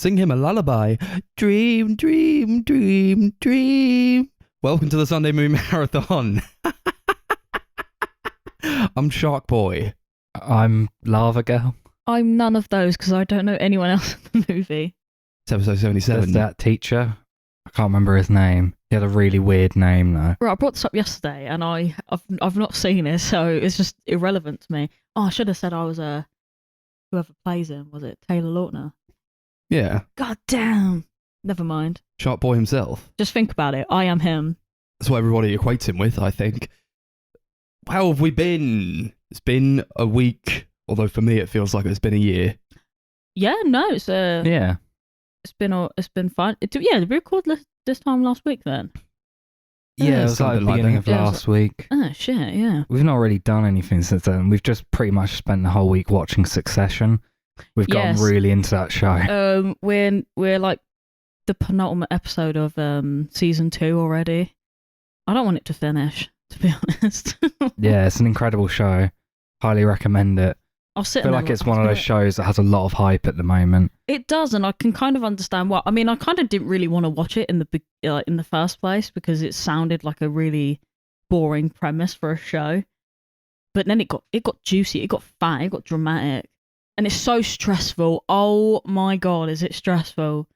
Sing him a lullaby. Dream, dream, dream, dream. Welcome to the Sunday Movie Marathon. I'm Shark Boy. I'm Lava Girl. I'm none of those because I don't know anyone else in the movie. It's episode 77. There's that teacher. I can't remember his name. He had a really weird name though. Right, I brought this up yesterday and I've not seen it, so it's just irrelevant to me. Oh, I should have said I was whoever plays him. Was it Taylor Lautner? Yeah. God damn. Never mind. Shark Boy himself. Just think about it. I am him. That's what everybody equates him with, I think. How have we been? It's been a week, although for me it feels like it's been a year. Yeah, no, it's Yeah. It's been fun. Yeah, did we record this time last week then? Yeah, it was like the something like beginning that. of Yeah, it was last week. Oh shit, yeah. We've not really done anything since then. We've just pretty much spent the whole week watching Succession. We've gotten Yes. really into that show. We're like the penultimate episode of season 2 already. I don't want it to finish, to be honest. Yeah, it's an incredible show. Highly recommend it. I'll sit. I feel like it's one of those shows that has a lot of hype at the moment. It does, and I can kind of understand why. I mean, I kind of didn't really want to watch it in the first place because it sounded like a really boring premise for a show. But then it got juicy, it got fat, it got dramatic, and it's so stressful. Oh my god, is it stressful?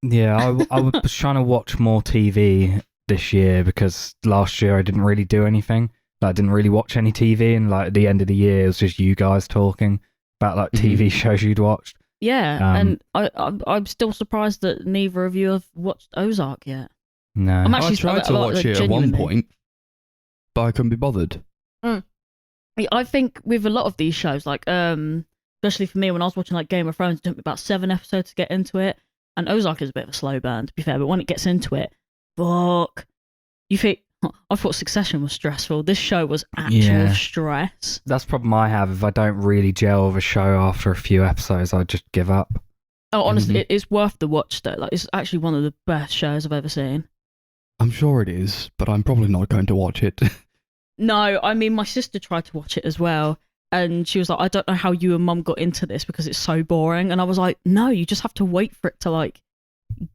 Yeah, I was trying to watch more TV this year because last year I didn't really do anything. Like, I didn't really watch any TV, and like at the end of the year, it was just you guys talking about like TV shows you'd watched. Yeah, and I'm still surprised that neither of you have watched Ozark yet. No, I'm I actually tried to watch it at one point, but I couldn't be bothered. I think with a lot of these shows, like especially for me, when I was watching like Game of Thrones, it took me about 7 episodes to get into it, and Ozark is a bit of a slow burn, to be fair. But when it gets into it, fuck, you think. I thought Succession was stressful. This show was actual stress. That's the problem I have. If I don't really gel with a show after a few episodes, I just give up. Oh, honestly, it's worth the watch though. Like, it's actually one of the best shows I've ever seen. I'm sure it is, but I'm probably not going to watch it. No, I mean, my sister tried to watch it as well, and she was like, I don't know how you and Mum got into this because it's so boring. And I was like, no, you just have to wait for it to like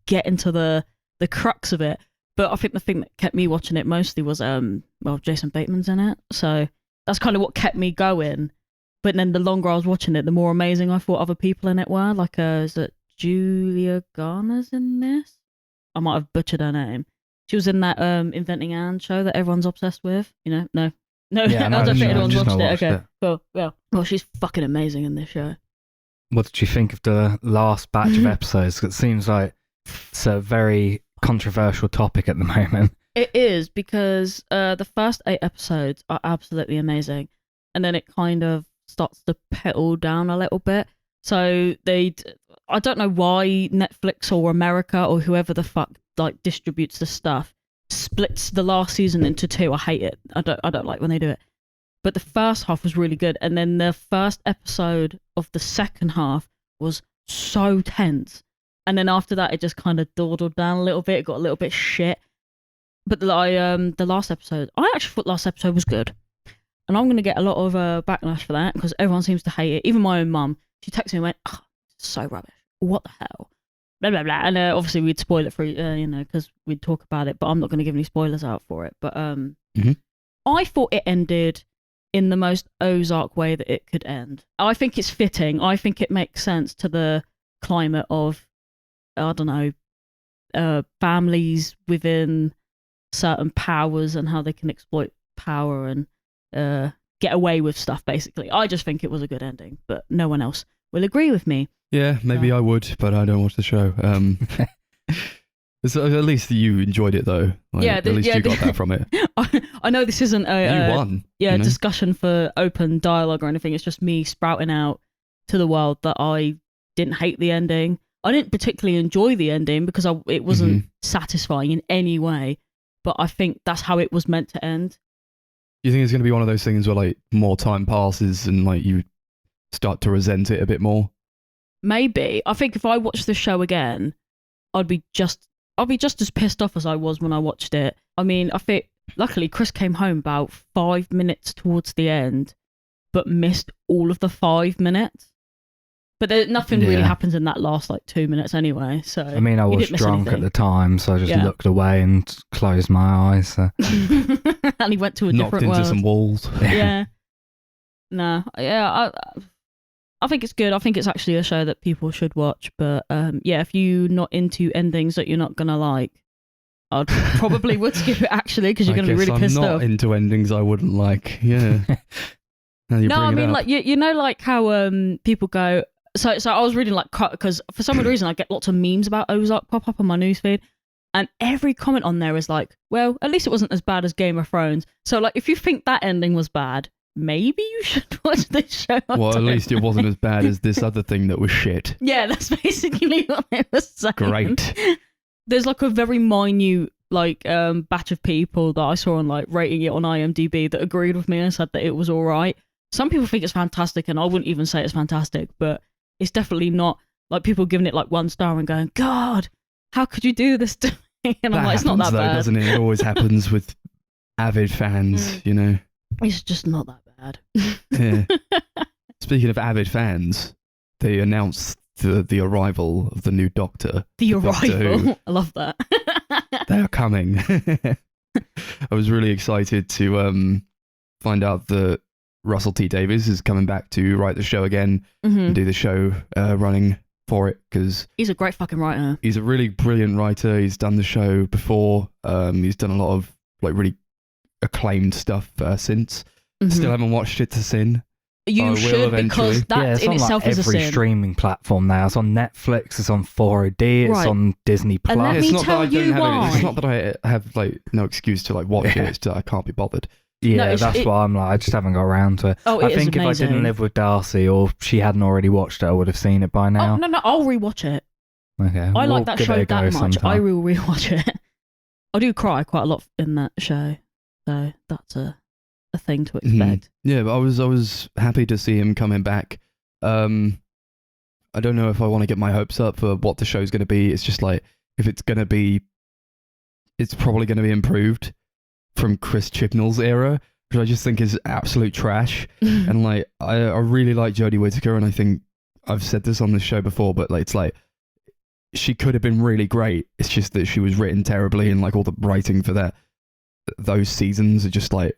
get into the crux of it. But I think the thing that kept me watching it mostly was, Jason Bateman's in it. So that's kind of what kept me going. But then the longer I was watching it, the more amazing I thought other people in it were. Like, is it Julia Garner's in this? I might have butchered her name. She was in that Inventing Anne show that everyone's obsessed with. You know? No, Yeah, I don't think I've anyone's just watched not it. watched Okay, it. cool. Well, she's fucking amazing in this show. What did you think of the last batch of episodes? 'Cause it seems like it's a very controversial topic at the moment. It is, because the first 8 episodes are absolutely amazing, and then it kind of starts to pedal down a little bit. So I don't know why Netflix or America or whoever the fuck like distributes the stuff splits the last season into 2. I hate it. I don't like when they do it. But the first half was really good, and then the first episode of the second half was so tense. And then after that, it just kind of dawdled down a little bit. It got a little bit shit. But the last episode, I actually thought last episode was good. And I'm going to get a lot of backlash for that because everyone seems to hate it. Even my own mum, she texted me and went, oh, it's so rubbish. What the hell? Blah, blah, blah. And obviously we'd spoil it for because we'd talk about it. But I'm not going to give any spoilers out for it. But I thought it ended in the most Ozark way that it could end. I think it's fitting. I think it makes sense to the climate of, I don't know, families within certain powers and how they can exploit power and get away with stuff, basically. I just think it was a good ending, but no one else will agree with me. Yeah, maybe I would, but I don't watch the show. So at least you enjoyed it, though. Like, Yeah, at least you got that from it. I know this isn't a You won. you know? discussion for open dialogue or anything. It's just me sprouting out to the world that I didn't hate the ending. I didn't particularly enjoy the ending because it wasn't satisfying in any way, but I think that's how it was meant to end. You think it's going to be one of those things where like more time passes and like you start to resent it a bit more? Maybe. I think if I watched the show again, I'll be just as pissed off as I was when I watched it. I mean, I think luckily Chris came home about 5 minutes towards the end, but missed all of the 5 minutes. But nothing really Yeah. happens in that last like 2 minutes anyway. So I mean, I you was didn't miss drunk at anything. the time, so I just Yeah. looked away and closed my eyes. So. And he went to a Knocked different into world. some walls. Yeah. No. Yeah. I think it's good. I think it's actually a show that people should watch. But yeah, if you're not into endings that you're not gonna like, I'd probably would skip it actually because you're I gonna be guess really pissed I'm not off. into endings I wouldn't like. Yeah. Now you No, bring I it mean up. like you know like how people go. So I was reading like because for some reason I get lots of memes about Ozark pop up on my newsfeed, and every comment on there is like, well, at least it wasn't as bad as Game of Thrones. So like if you think that ending was bad, maybe you should watch this show. I Well, at don't least it know. wasn't as bad as this other thing that was shit. Yeah, that's basically what it was saying. Great. There's like a very minute like batch of people that I saw on like rating it on IMDb that agreed with me and said that it was all right. Some people think it's fantastic, and I wouldn't even say it's fantastic, but it's definitely not like people giving it like 1 star and going, God, how could you do this to me? And I'm That like, it's not happens that though, bad. doesn't it? It always happens with avid fans, you know. It's just not that bad. Yeah. Speaking of avid fans, they announced the arrival of the new Doctor. The Doctor Who. arrival. I love that. They are coming. I was really excited to find out that Russell T Davies is coming back to write the show again Mhm. and do the show running for it, because He's a great fucking writer. he's a really brilliant writer. He's done the show before. He's done a lot of like really acclaimed stuff since. Mhm. Still haven't watched it to sin. I You will should, eventually. because that It's in on itself like is a every sin. streaming platform now. It's on Netflix, it's on 4OD, it's Right. on Disney Plus. let it's me not that tell I don't you have why. It's not that I have like no excuse to like watch it. It's that I can't be bothered. Yeah, No, it's- that's why I'm like, I just haven't got around to it. Oh, it I is think if I amazing. didn't live with Darcy or she hadn't already watched it, I would have seen it by now. Oh, no, I'll rewatch it. Okay, I we'll like that give it show a go that much. sometime. I will rewatch it. I do cry quite a lot in that show, so that's a thing to expect. Yeah, but I was happy to see him coming back. I don't know if I want to get my hopes up for what the show's going to be. It's just like if it's going to be, it's probably going to be improved from Chris Chibnall's era, which I just think is absolute trash. And like I really like Jodie Whittaker, and I think I've said this on the show before, but like it's like she could have been really great. It's just that she was written terribly, and like all the writing for those seasons are just like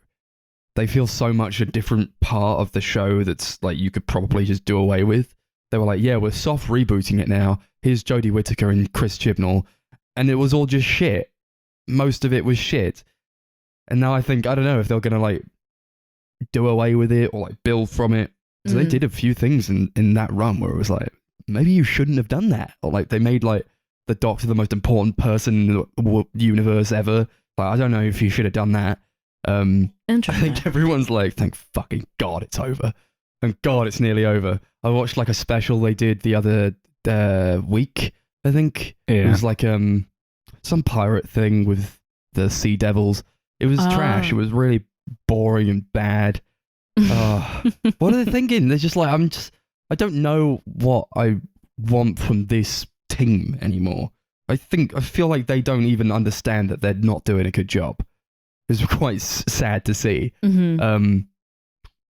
they feel so much a different part of the show that's like you could probably just do away with. They were like, yeah, we're soft rebooting it now. Here's Jodie Whittaker and Chris Chibnall, and it was all just shit. Most of it was shit. And now I think, I don't know if they're gonna like do away with it or like build from it. So they did a few things in that run where it was like, maybe you shouldn't have done that. Or like they made like the Doctor the most important person in the universe ever. Like, I don't know if you should have done that. I Interesting. think everyone's like, thank fucking God it's over. Thank God it's nearly over. I watched like a special they did the other week, I think. It Yeah. was like some pirate thing with the Sea Devils. It was trash. It was really boring and bad. What are they thinking? They're just like, I don't know what I want from this team anymore. I feel like they don't even understand that they're not doing a good job. It's quite sad to see.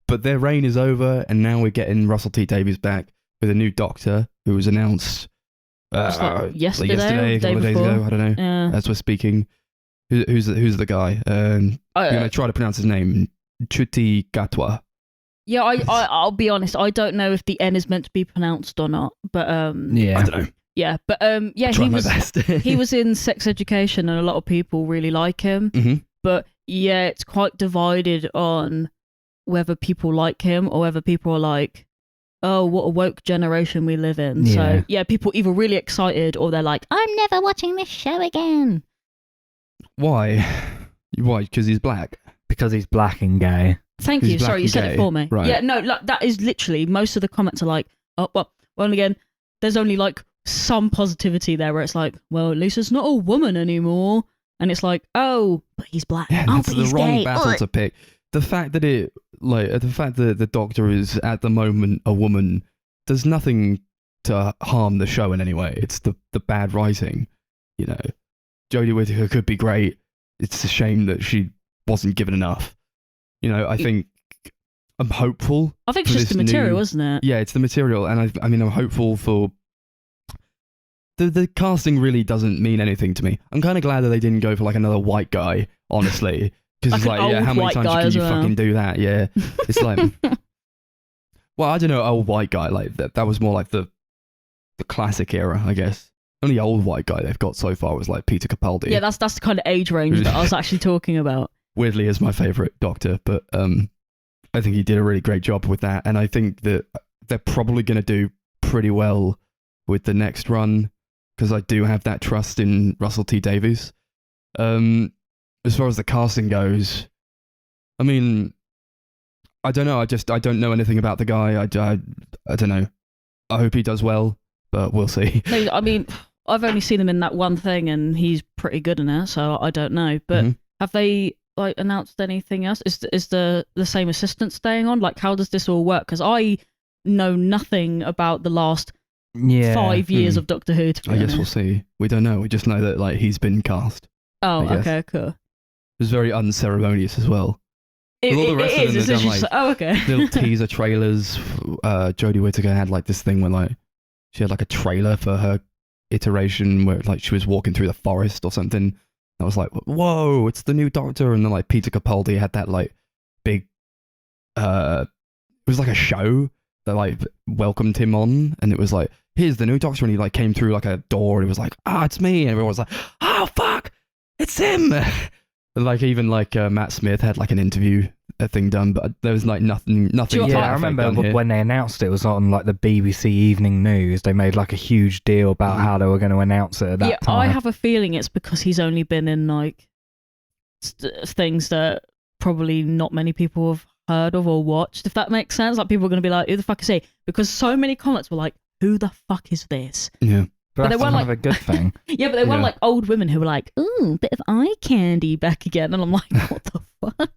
But their reign is over, and now we're getting Russell T Davies back with a new Doctor who was announced yesterday, a couple of days ago. I don't know. Yeah. As we're speaking, who's the guy? You're gonna try to pronounce his name. Chuti Gatwa. Yeah, I'll be honest. I don't know if the N is meant to be pronounced or not, but Yeah. I don't know. yeah, but yeah, Try he my was best. he was in Sex Education, and a lot of people really like him. Mhm. But yeah, it's quite divided on whether people like him or whether people are like, oh, what a woke generation we live in. Yeah. So yeah, people either really excited or they're like, I'm never watching this show again. Why? Why? Because he's black. Because he's black and gay. Thank He's you. black Sorry, you and said gay. it for me. Right. Yeah, no, like, that is literally, most of the comments are like, oh, well, again, there's only like some positivity there where it's like, well, at least it's not a woman anymore. And it's like, oh, but he's black. Yeah, oh, that's but the he's wrong gay. battle Ugh. to pick. The fact that the Doctor is at the moment a woman does nothing to harm the show in any way. It's the bad writing, you know. Jodie Whittaker could be great. It's a shame that she wasn't given enough. You know, I think I'm hopeful. I think for it's just the this material, new- isn't it? Yeah, it's the material, and I mean, I'm hopeful for. The casting really doesn't mean anything to me. I'm kind of glad that they didn't go for like another white guy, honestly, because it's Like like, an yeah, old how many white times guy can as you well. fucking do that? Yeah, it's like, well, I don't know, old white guy like that. That was more like the classic era, I guess. Only old white guy they've got so far was like Peter Capaldi. Yeah, that's the kind of age range that I was actually talking about. Weirdly is my favorite Doctor, but I think he did a really great job with that, and I think that they're probably going to do pretty well with the next run because I do have that trust in Russell T Davies. As far as the casting goes, I mean, I don't know. I don't know anything about the guy. I don't know. I hope he does well, but we'll see. No, I mean, I've only seen him in that one thing, and he's pretty good in it, so I don't know. But have they like announced anything else? Is the same assistant staying on? Like, how does this all work? Because I know nothing about the last 5 years of Doctor Who. To be I guess we'll honest. see. We don't know. We just know that like he's been cast. Oh, I guess. okay, cool. It was very unceremonious as well. It, With all the rest it of them, is. they've It's done, just like, oh, okay. Little teaser trailers. Jodie Whittaker had like this thing where like she had like a trailer for her iteration where like she was walking through the forest or something. I was like, whoa, it's the new Doctor. And then like Peter Capaldi had that like big it was like a show that like welcomed him on, and it was like, here's the new Doctor, and he like came through like a door and it was like, it's me, and everyone was like, oh fuck, it's him. And like even like Matt Smith had like an interview thing done, but there was like nothing Yeah, I remember when they announced it was on like the BBC Evening News. They made like a huge deal about how they were going to announce it at that time. I have a feeling it's because he's only been in like things that probably not many people have heard of or watched, if that makes sense. Like people are going to be like, who the fuck is he? Because so many comments were like, who the fuck is this? Yeah. But they that's weren't kind of a good thing. Yeah, but they weren't Yeah. like old women who were like, ooh, bit of eye candy back again. And I'm like, what the fuck?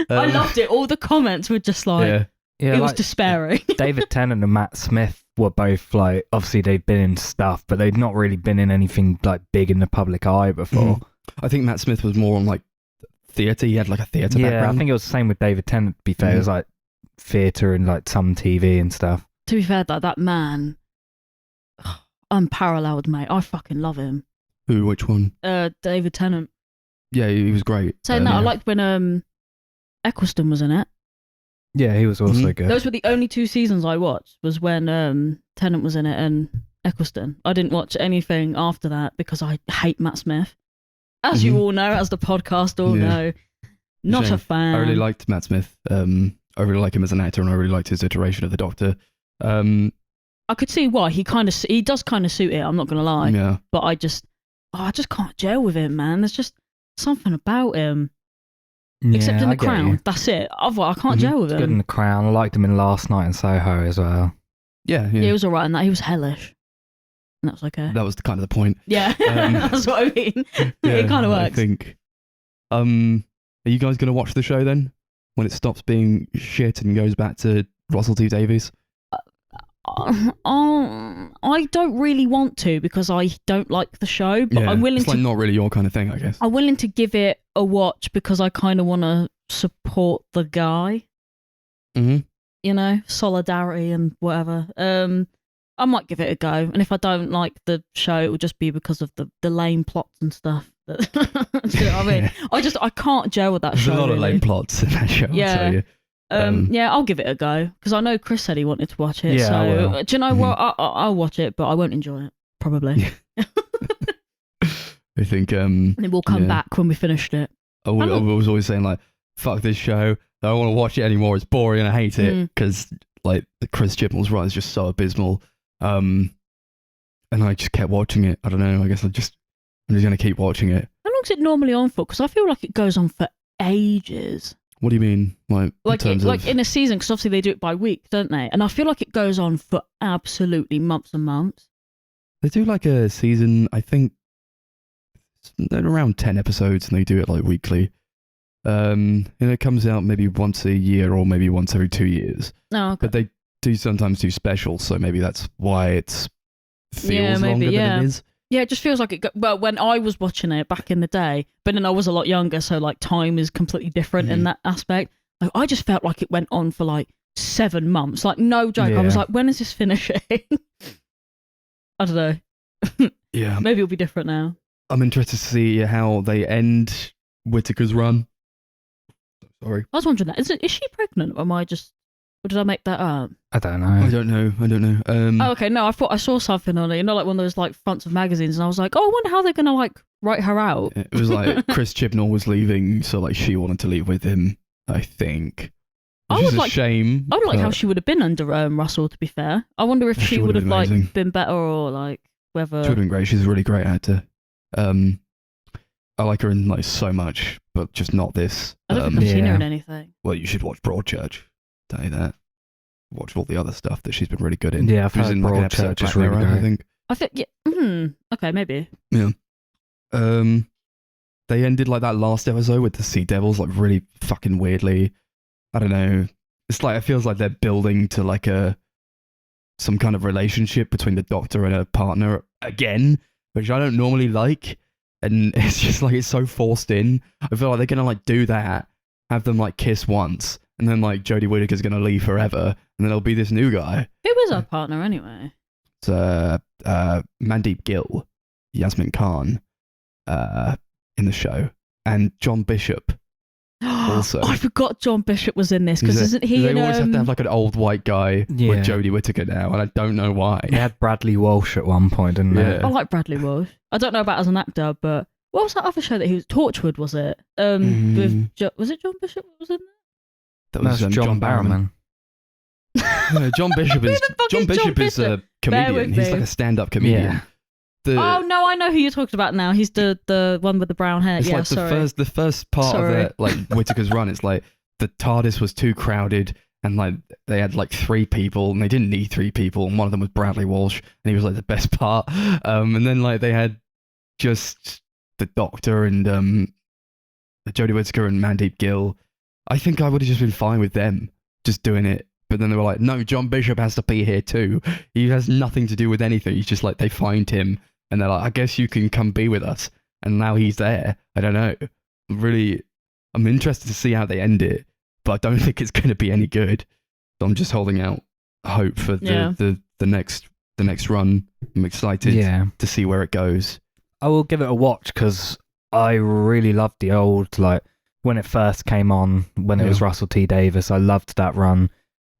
I loved it. All the comments were just like, Yeah. Yeah, it was like, despairing. David Tennant and Matt Smith were both like, obviously they'd been in stuff, but they'd not really been in anything like big in the public eye before. I think Matt Smith was more on like theatre. He had like a theatre Yeah, background. I think it was the same with David Tennant, to be fair. It was like theatre and like some TV and stuff. To be fair, that man, unparalleled, mate. I fucking love him. Who? Which one? David Tennant. Yeah, he was great. Saying that, Yeah. I liked when Eccleston was in it. Yeah, he was also good. Those were the only 2 seasons I watched, was when Tennant was in it and Eccleston. I didn't watch anything after that because I hate Matt Smith. As you all know, as the podcast all Yeah. know, not Shame. a fan. I really liked Matt Smith. I really like him as an actor, and I really liked his iteration of the Doctor. I could see why he does kind of suit it. I'm not gonna lie, Yeah. but I just can't gel with him, man. There's just something about him. Except in I The get Crown, you. that's it. I can't gel with He's good in him. The Crown. I liked him in Last Night in Soho as well. Yeah. Yeah, he was alright in that. He was hellish, and that was okay. That was kind of the point. Yeah, that's what I mean. Yeah, It kind of I works. think. Are you guys going to watch the show then? When it stops being shit and goes back to Russell T Davies? I don't really want to because I don't like the show, but Yeah, I'm willing it's like not really your kind of thing, I guess. I'm willing to give it a watch because I kind of want to support the guy. Mm-hmm. You know, solidarity and whatever. I might give it a go, and if I don't like the show, it will just be because of the lame plots and stuff. Do you know what I mean? I can't gel with that There's show. a lot of really. lame plots in that show, Yeah. I'll tell you. Yeah, I'll give it a go because I know Chris said he wanted to watch it. Yeah, I so will. do you know what? I'll watch it, but I won't enjoy it probably. I think And then we'll come Yeah. back when we finished it. I was always saying like, fuck this show. I don't want to watch it anymore. It's boring and I hate it because like the Chris Chibnall's run is just so abysmal. And I just kept watching it. I don't know. I guess I'm just gonna keep watching it. How long's it normally on for? Because I feel like it goes on for ages. What do you mean? Like in terms of... in a season, because obviously they do it by week, don't they? And I feel like it goes on for absolutely months and months. They do like a season, I think, they're around 10 episodes and they do it like weekly. And it comes out maybe once a year or maybe once every 2 years. No, okay. But they do sometimes do specials, so maybe that's why it feels maybe, longer yeah. than it is. Yeah, it just feels like it. Well, when I was watching it back in the day, but then I was a lot younger, so like time is completely different in that aspect. Like, I just felt like it went on for like 7 months. Like, no joke. I was Yeah. like, when is this finishing? I don't know. Yeah, Maybe it'll be different now. I'm interested to see how they end Whittaker's run. Sorry. I was wondering that. Is she pregnant? Or am I just... Or did I make that up? I don't I know. don't know. Oh, okay. No, I thought I saw something on it. You know, like one of those like fronts of magazines, and I was like, oh, I wonder how they're gonna like write her out. It was like Chris Chibnall was leaving, so like she wanted to leave with him, I think. I Which would is a like- shame. I would like how but she would have been under Russell. To be fair, I wonder if She she would would have have been like amazing. been better or like whether. she would have been great. She's a really great actor. I like her in like so much, but just not this. I don't think I've seen her Yeah. in anything. Well, you should watch Broadchurch. Tell you that. Watch all the other stuff that she's been really good in. Yeah, I've She was heard in like an episode of Broadchurch is Black really Mirror, I great. think. I think okay, maybe. They ended like that last episode with the Sea Devils like really fucking weirdly. I don't know. It's like it feels like they're building to like some kind of relationship between the Doctor and her partner again, which I don't normally like. And it's just like it's so forced in. I feel like they're gonna like do that, have them like kiss once, and then like Jodie Whittaker's gonna leave forever, and then there'll be this new guy. Who was her partner anyway? It's Mandeep Gill, Yasmin Khan, in the show, and John Bishop. Also. I forgot John Bishop was in this because He's a- isn't he They in? always have to have like an old white guy Yeah. with Jodie Whittaker now, and I don't know why. They had Bradley Walsh at one point, didn't they? Yeah. I like Bradley Walsh. I don't know about as an actor, but what was that other show that he was? Torchwood, was it? With was it John Bishop that was in That That's was John Barrowman. No, John Bishop is Who the fuck John is John Bishop is a Bear comedian. with He's me. like a stand-up comedian. Yeah. The, Oh no, I know who you're talking about now. He's the one with the brown hair. it's Yeah, like sorry. the first part Sorry. of it, like Whittaker's run. It's like the TARDIS was too crowded, and like they had like 3 people, and they didn't need 3 people, and one of them was Bradley Walsh, and he was like the best part. And then like they had just the Doctor and Jodie Whittaker and Mandeep Gill. I think I would have just been fine with them just doing it. But then they were like, no, John Bishop has to be here too. He has nothing to do with anything. He's just like, they find him and they're like, I guess you can come be with us. And now he's there. I don't know. I'm interested to see how they end it, but I don't think it's going to be any good. So I'm just holding out hope for the next run. I'm excited Yeah. to see where it goes. I will give it a watch because I really loved the old, like, when it first came on, when it was Yeah. Russell T Davies. I loved that run.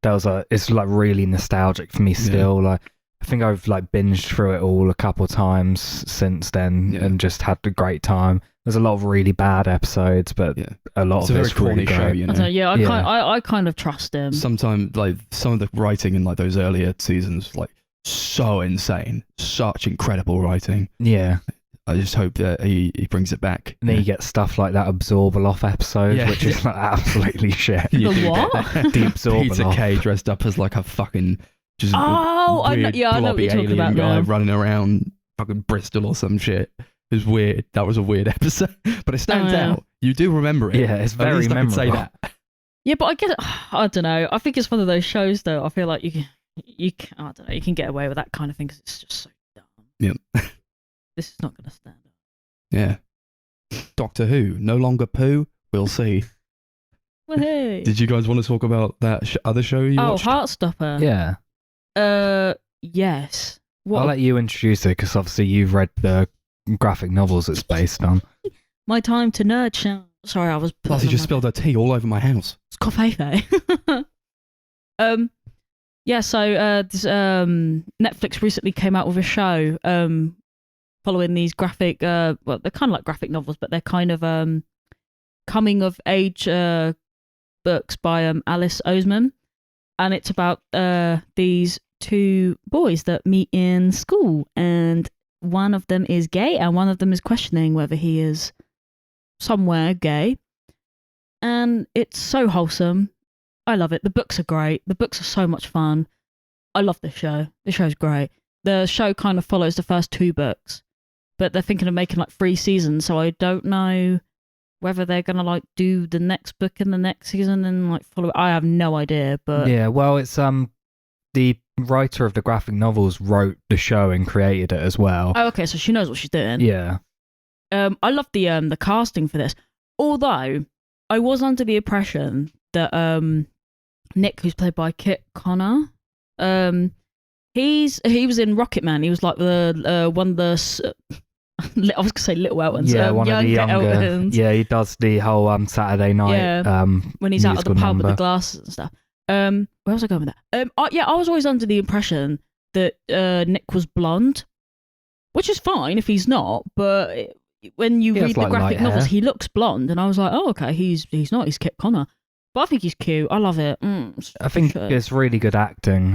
It's like really nostalgic for me still. Like, I think I've like binged through it all a couple of times since then and just had a great time. There's a lot of really bad episodes, but a lot It's of a very it's really corny great. show, you know. I don't know, yeah, Yeah. I kind of trust him. Sometimes like some of the writing in like those earlier seasons, like so insane, such incredible writing. Yeah. I just hope that he brings it back. And then you get stuff like that Absorbaloff episode, Yeah. which is like absolutely shit. You The do what? get The Absorbaloff. Peter Kay dressed up as like a fucking just Oh, I know, weird yeah, I know what blobby you're talking alien about guy now. running around fucking Bristol or some shit. It was weird. That was a weird episode, but it stands Oh, yeah. out. You do remember it. Yeah, it's At very least I can say memorable. that. Yeah, but I guess I don't know. I think it's one of those shows though. I feel like you can I don't know. You can get away with that kind of thing because it's just so dumb. Yeah. This is not going to stand up. Yeah. Doctor Who, no longer poo. We'll see. Well, hey. Did you guys want to talk about that other show you watched? Heartstopper. Yeah. Yes. I'll let you introduce it because obviously you've read the graphic novels it's based on. My time to nerd show. Sorry, I was. Plus, you just spilled her tea all over my house. It's coffee. Yeah. So this, Netflix recently came out with a show. Following these graphic. Well, they're kind of like graphic novels, but they're kind of coming of age books by Alice Oseman, and it's about these 2 boys that meet in school, and one of them is gay and one of them is questioning whether he is somewhere gay, and it's so wholesome. I love it. The books are great. The books are so much fun. I love this show. The show's great. The show kind of follows the first 2 books, but they're thinking of making like 3 seasons, so I don't know whether they're gonna like do the next book in the next season and like follow it. I have no idea, but Yeah, well, it's the writer of the graphic novels wrote the show and created it as well. oh, okay, so she knows what she's doing. Yeah. I love the casting for this. Although I was under the impression that Nick, who's played by Kit Connor, he was in Rocket Man. He was like the one of the I was gonna say little Eltons. Yeah, one of the younger. Eltons. Yeah, he does the whole Saturday night. Yeah, when he's out of the pub number. with the glasses and stuff. Where was I going with that? I was always under the impression that Nick was blonde, which is fine if he's not. But when you read the graphic novels, he looks blonde, and I was like, oh, okay, he's not. He's Kit Connor. But I think he's cute. I love it. I think it's really good acting.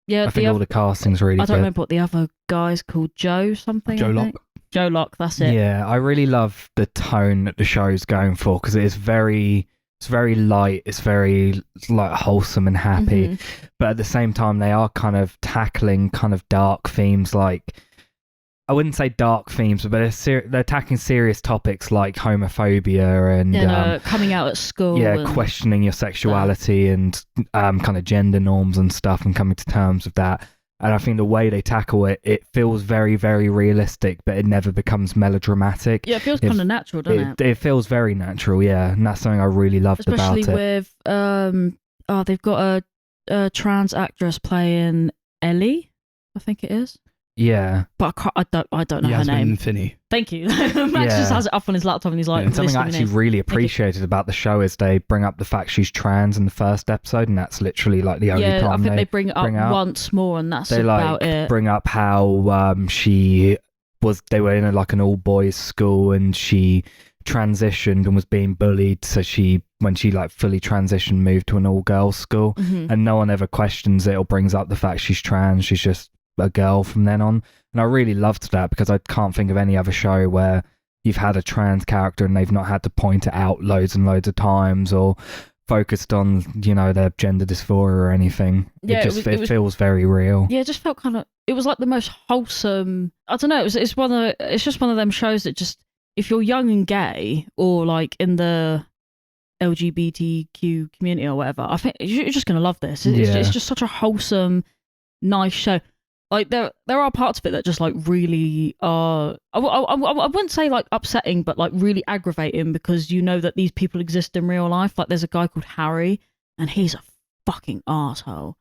Yeah, I think all the casting's really good. I don't remember what the other guy's called. Joe something. Joe Locke. Joe Locke, that's it. Yeah, I really love the tone that the show's going for because it's very light. It's very like wholesome and happy, Mm-hmm. but at the same time, they are kind of tackling kind of dark themes. Like I wouldn't say dark themes, but they're attacking serious topics like homophobia and coming out at school. Yeah, and questioning your sexuality and kind of gender norms and stuff, and coming to terms with that. And I think the way they tackle it, it feels very, very realistic, but it never becomes melodramatic. Yeah, it feels kind of natural, doesn't it? It feels very natural, yeah. And that's something I really loved Especially about it. with, they've got a trans actress playing Ellie, I think it is. Yeah. But I don't know her name. Finney. Thank you. Max just has it up on his laptop and he's like, and something I actually really appreciated about the show is they bring up the fact she's trans in the first episode, and that's literally like the only time I think they bring it up once more, and that's about it. Bring up how they were in like an all boys school, and she transitioned and was being bullied, so when she like fully transitioned, moved to an all girls school, and no one ever questions it or brings up the fact she's trans. She's just a girl from then on. And I really loved that because I can't think of any other show where you've had a trans character and they've not had to point it out loads and loads of times or focused on, their gender dysphoria or anything. Yeah, it feels very real. Yeah, it just felt kind of, it was like the most wholesome, I don't know, it's just one of them shows that just, if you're young and gay or like in the LGBTQ community or whatever, I think you're just going to love this. It's just such a wholesome, nice show. Like there are parts of it that just like really are. I wouldn't say like upsetting, but like really aggravating because you know that these people exist in real life. Like there's a guy called Harry, and he's a fucking asshole.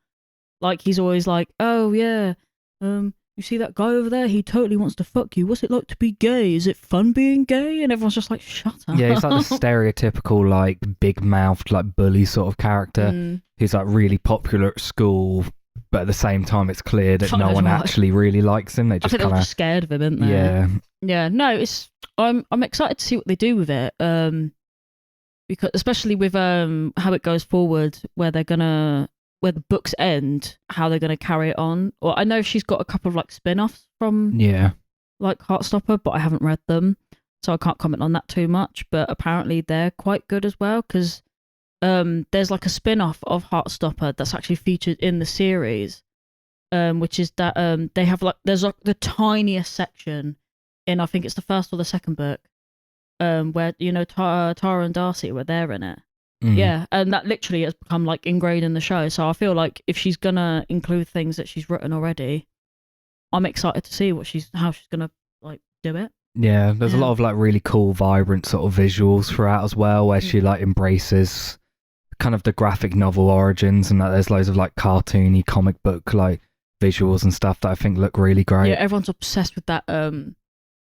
Like he's always like, oh yeah, you see that guy over there? He totally wants to fuck you. What's it like to be gay? Is it fun being gay? And everyone's just like, shut up. Yeah, he's like the stereotypical like big mouthed like bully sort of character. Who's like really popular at school. But at the same time, it's clear that no one actually really likes him. They just they're just scared of him, aren't they? Yeah. Yeah. No, I'm excited to see what they do with it. Because especially with how it goes forward, where the books end, how they're gonna carry it on. Or I know she's got a couple of like spin-offs from like Heartstopper, but I haven't read them, so I can't comment on that too much. But apparently they're quite good as well because. There's like a spin-off of Heartstopper that's actually featured in the series, which is that they have like there's like the tiniest section in I think it's the first or the second book, where Tara and Darcy were there in it. Yeah, and that literally has become like ingrained in the show. So I feel like if she's gonna include things that she's written already, I'm excited to see how she's gonna like do it. Yeah, there's a lot of like really cool, vibrant sort of visuals throughout as well, where she like embraces kind of the graphic novel origins, and there's loads of like cartoony comic book like visuals and stuff that I think look really great. Yeah, everyone's obsessed with that.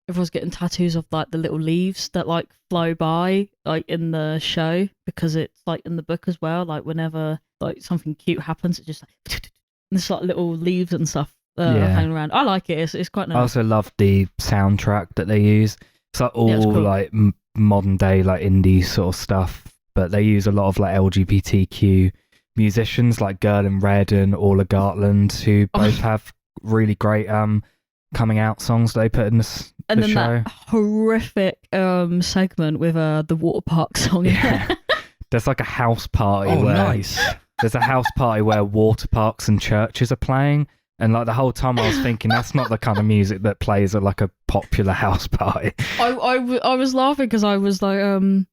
Everyone's getting tattoos of like the little leaves that like flow by like in the show because it's like in the book as well. Like whenever like something cute happens, it just like there's like little leaves and stuff hanging around. I like it. It's quite nice. I also love the soundtrack that they use. It's like all cool. Like modern day like indie sort of stuff. But they use a lot of like LGBTQ musicians like Girl in Red and Orla Gartland, who both have really great coming out songs that they put in the show. And then that horrific segment with the water park song. Yeah. There's like a house party there's a house party where water parks and churches are playing. And like the whole time I was thinking, that's not the kind of music that plays at like a popular house party. I was laughing because I was like,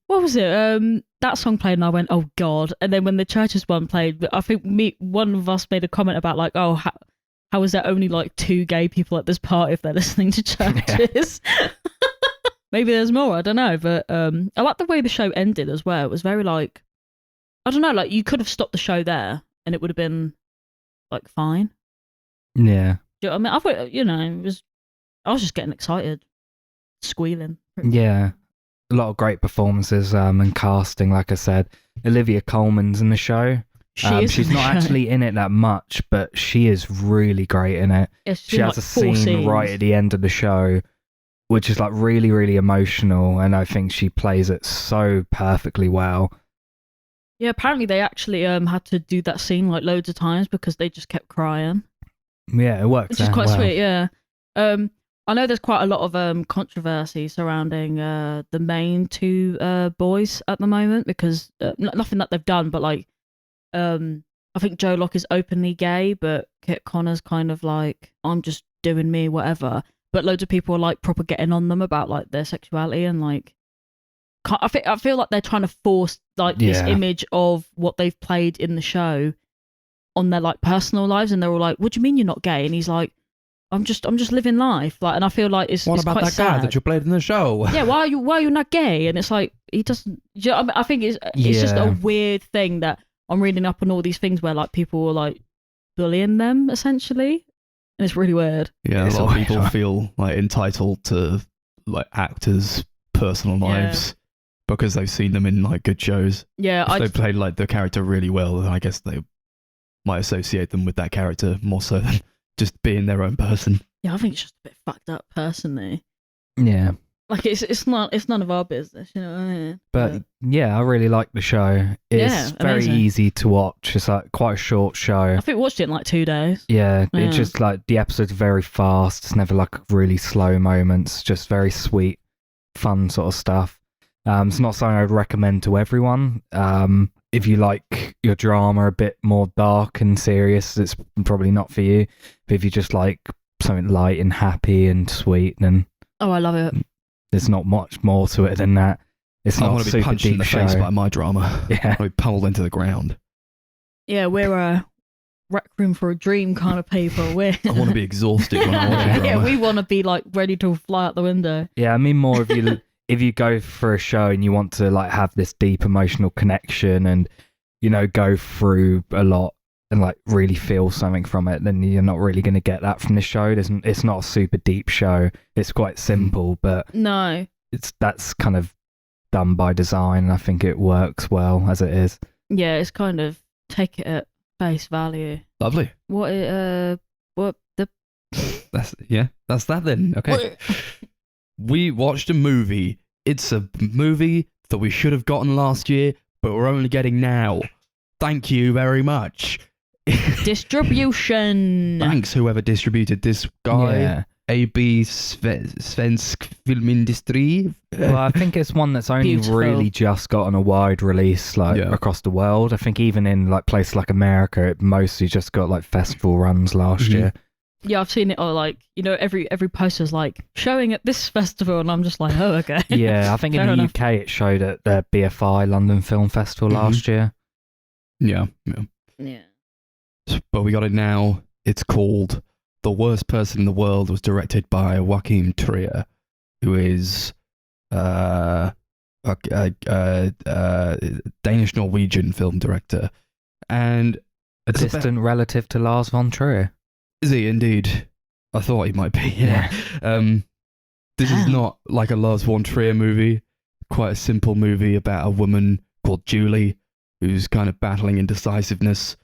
what was it? That song played and I went, oh God. And then when the churches one played, I think one of us made a comment about like, oh, how is there only like 2 gay people at this party if they're listening to churches? Yeah. Maybe there's more, I don't know. But I like the way the show ended as well. It was very like, I don't know, like you could have stopped the show there and it would have been like fine. Yeah. Do you know what I mean? I thought, I was just getting excited, squealing. Yeah. A lot of great performances and casting, like I said. Olivia Colman's in the show. She's not actually in it that much, but she is really great in it. Yeah, she has like a 4 scene scenes. right at the end of the show, which is like really, really emotional, and I think she plays it so perfectly well. Yeah, apparently they actually had to do that scene like loads of times because they just kept crying. Yeah, it works. Which is quite sweet, yeah. I know there's quite a lot of controversy surrounding the main 2 boys at the moment because nothing that they've done, but like I think Joe Locke is openly gay, but Kit Connor's kind of like, I'm just doing me, whatever. But loads of people are like proper getting on them about like their sexuality and like, I feel like they're trying to force like this image of what they've played in the show on their like personal lives, and they're all like, "What do you mean you're not gay?" And he's like, "I'm just living life." Like, and I feel like it's what it's about quite that sad. guy that you played in the show? Yeah, why are you not gay? And it's like he doesn't. Do you know what I mean? I think it's just a weird thing that I'm reading up on all these things where like people are like bullying them essentially, and it's really weird. Yeah, It's a lot of weird. people feel like entitled to like actors' personal lives because they've seen them in like good shows. Yeah, If they played like the character really well, then I guess they might associate them with that character more so than just being their own person. I think it's just a bit fucked up personally. Yeah. Like it's none of our business, you know what I mean? But yeah, I really like the show. It's very amazing. easy to watch. It's like quite a short show. I think we watched it in like 2 days. Yeah, Yeah. it's just like the episode's very fast. It's never like really slow moments. Just very sweet, fun sort of stuff. It's not something I'd recommend to everyone. If you like your drama a bit more dark and serious, it's probably not for you. But if you just like something light and happy and sweet, then Oh, I love it. there's not much more to it than that. It's I not want a to be super punched in deep the show. face by my drama. Yeah. I want to be pummeled into the ground. Yeah, we're a rec room for a dream kind of people. I want to be exhausted when I watch a drama. Yeah, we want to be like ready to fly out the window. Yeah, I mean more if you if you go for a show and you want to like have this deep emotional connection and go through a lot and like really feel something from it, then you're not really going to get that from this show. It's not a super deep show. It's quite simple, but No. that's kind of done by design, and I think it works well as it is. Yeah, it's kind of take it at face value. Lovely. What the That's that then. Okay. We watched a movie. It's a movie that we should have gotten last year, but we're only getting now. Thank you very much. distribution. Thanks, whoever distributed this guy. Yeah. AB Svensk Filmindustri. Well, I think it's one that's only Beautiful. really just gotten a wide release across the world. I think even in like places like America, it mostly just got like festival runs last year. Yeah, I've seen it all like, every poster's like showing at this festival and I'm just like, oh, okay. Yeah, I think in Fair the enough. UK it showed at the BFI London Film Festival last year. Yeah. Yeah. But we got it now. It's called The Worst Person in the World. Was directed by Joachim Trier, who is a Danish-Norwegian film director. And A distant relative to Lars von Trier. is he indeed? I thought he might be, yeah. This is not like a Lars von Trier movie. Quite a simple movie about a woman called Julie who's kind of battling indecisiveness,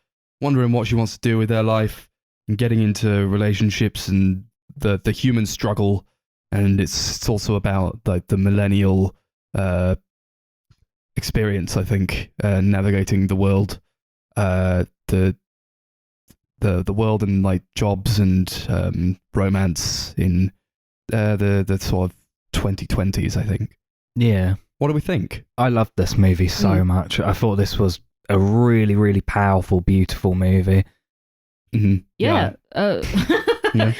wondering what she wants to do with her life, and getting into relationships and the human struggle. And it's also about like the millennial experience, I think, navigating the world, the world and like jobs and romance in the sort of 2020s, I think. Yeah. What do we think? I loved this movie so much. I thought this was a really, really powerful, beautiful movie. Mm-hmm. Yeah. Yeah.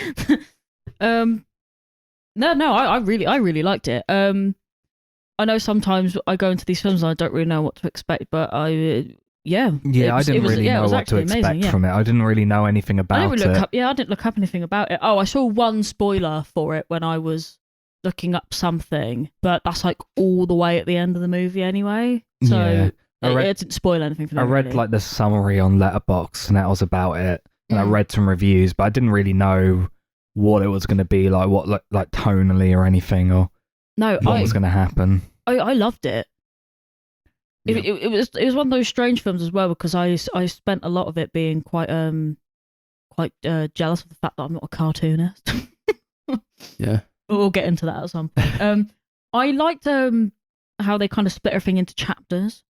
No, I really liked it. I know sometimes I go into these films and I don't really know what to expect, but I didn't really know what to expect from it. I didn't really know anything about I didn't it. I didn't look up anything about it. Oh, I saw one spoiler for it when I was looking up something, but that's like all the way at the end of the movie anyway. So Yeah. It didn't spoil anything for them. I read really. like the summary on Letterboxd, and that was about it. And I read some reviews, but I didn't really know what it was going to be like, what like tonally or anything, or what was going to happen. I loved it. Yeah. It was one of those strange films as well, because I spent a lot of it being quite jealous of the fact that I'm not a cartoonist. Yeah. We'll get into that at some point. I liked how they kind of split everything into chapters.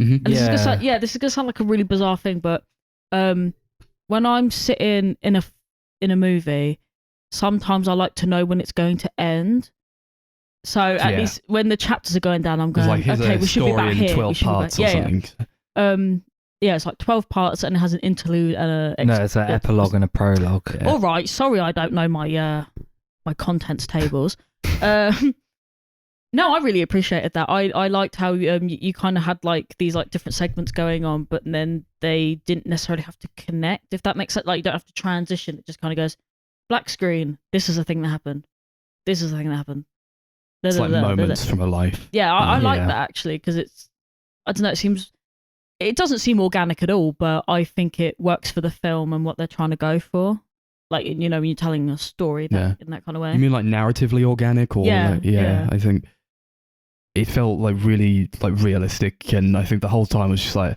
Mm-hmm. And this is gonna sound like a really bizarre thing, but when I'm sitting in a movie, sometimes I like to know when it's going to end. So at least when the chapters are going down, I'm going, like, okay, we should be back here. 12 parts or something. Yeah, it's like 12 parts and it has an interlude and a... No, it's an epilogue and a prologue. Yeah. All right, sorry, I don't know my my contents tables. No, I really appreciated that. I liked how you kind of had like these like different segments going on, but then they didn't necessarily have to connect, if that makes sense. Like, you don't have to transition. It just kind of goes, black screen, this is the thing that happened. This is the thing that happened. It's like moments from a life. Yeah, I like that actually, because it's, I don't know, it doesn't seem organic at all, but I think it works for the film and what they're trying to go for. Like, you know, when you're telling a story in that kind of way. You mean like narratively organic, or Yeah. I think it felt like really like realistic, and I think the whole time was just like,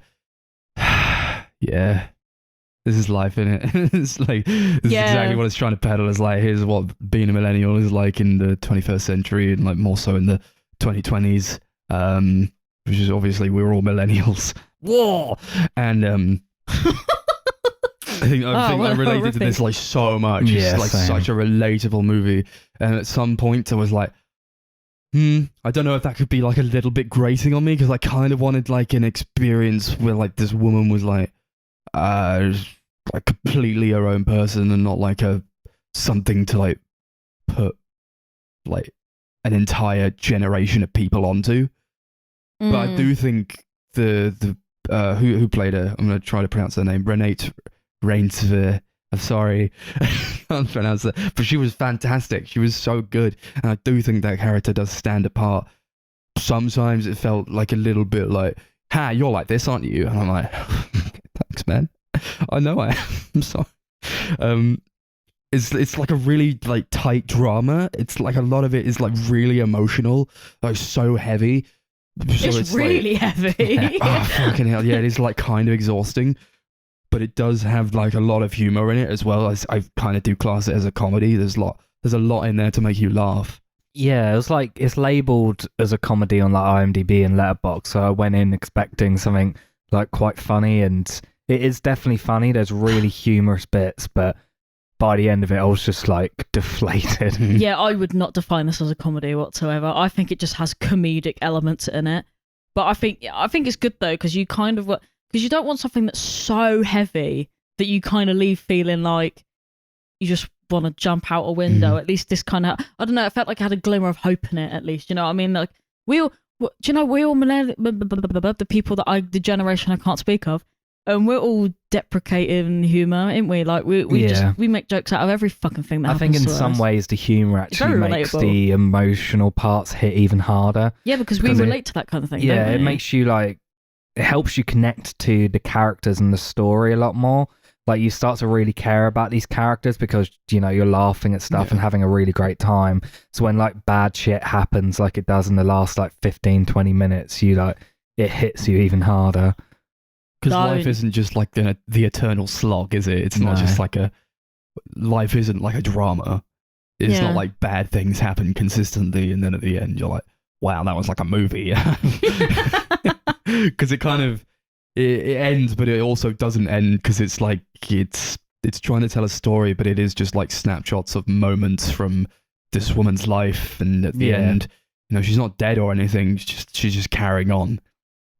yeah, this is life, innit? It's like, this is exactly what it's trying to peddle. Is like, here's what being a millennial is like in the 21st century, and like more so in the 2020s, which is obviously we're all millennials. Whoa! And I think I related to this like so much. Yeah, it's like same. such a relatable movie. And at some point I was like, I don't know if that could be like a little bit grating on me, because I kind of wanted like an experience where like this woman was like completely her own person and not like something to like put like an entire generation of people onto. But I do think the who played her, I'm going to try to pronounce her name, Renate Reinsve. I'm sorry, I can't pronounce it, but she was fantastic. She was so good, and I do think that character does stand apart. Sometimes it felt like a little bit like, "Ha, you're like this, aren't you?" And I'm like, "Thanks, man. I know I am. I'm sorry." It's like a really like tight drama. It's like a lot of it is like really emotional, like so heavy. So it's really heavy. Oh, fucking hell, yeah, it is like kind of exhausting. But it does have like a lot of humor in it as well. I kind of do class it as a comedy. There's a lot in there to make you laugh. Yeah, it was like, it's labelled as a comedy on like IMDb and Letterboxd, so I went in expecting something like quite funny, and it is definitely funny. There's really humorous bits, but by the end of it, I was just like deflated. Yeah, I would not define this as a comedy whatsoever. I think it just has comedic elements in it. But I think it's good though, because you kind of, because you don't want something that's so heavy that you kind of leave feeling like you just want to jump out a window. At least this kind of, I don't know, it felt like it had a glimmer of hope in it, at least. You know what I mean? Like, we all the people the generation I can't speak of, and we're all deprecating humour, ain't we? Like, we make jokes out of every fucking thing that happens. I think in to us. some ways the humour actually makes relatable. the emotional parts hit even harder. Yeah, because we relate to that kind of thing. Yeah, don't we? it makes you like, it helps you connect to the characters and the story a lot more. Like, you start to really care about these characters because, you know, you're laughing at stuff and having a really great time. So when like bad shit happens like it does in the last like 15-20 minutes, you like, it hits you even harder. Because life isn't just like the eternal slog, is it? It's not just like life isn't like a drama. It's not like bad things happen consistently and then at the end you're like, wow, that was like a movie. Because it kind of, it ends, but it also doesn't end, because it's like, it's trying to tell a story, but it is just like snapshots of moments from this woman's life, and at the end, you know, she's not dead or anything, she's just carrying on.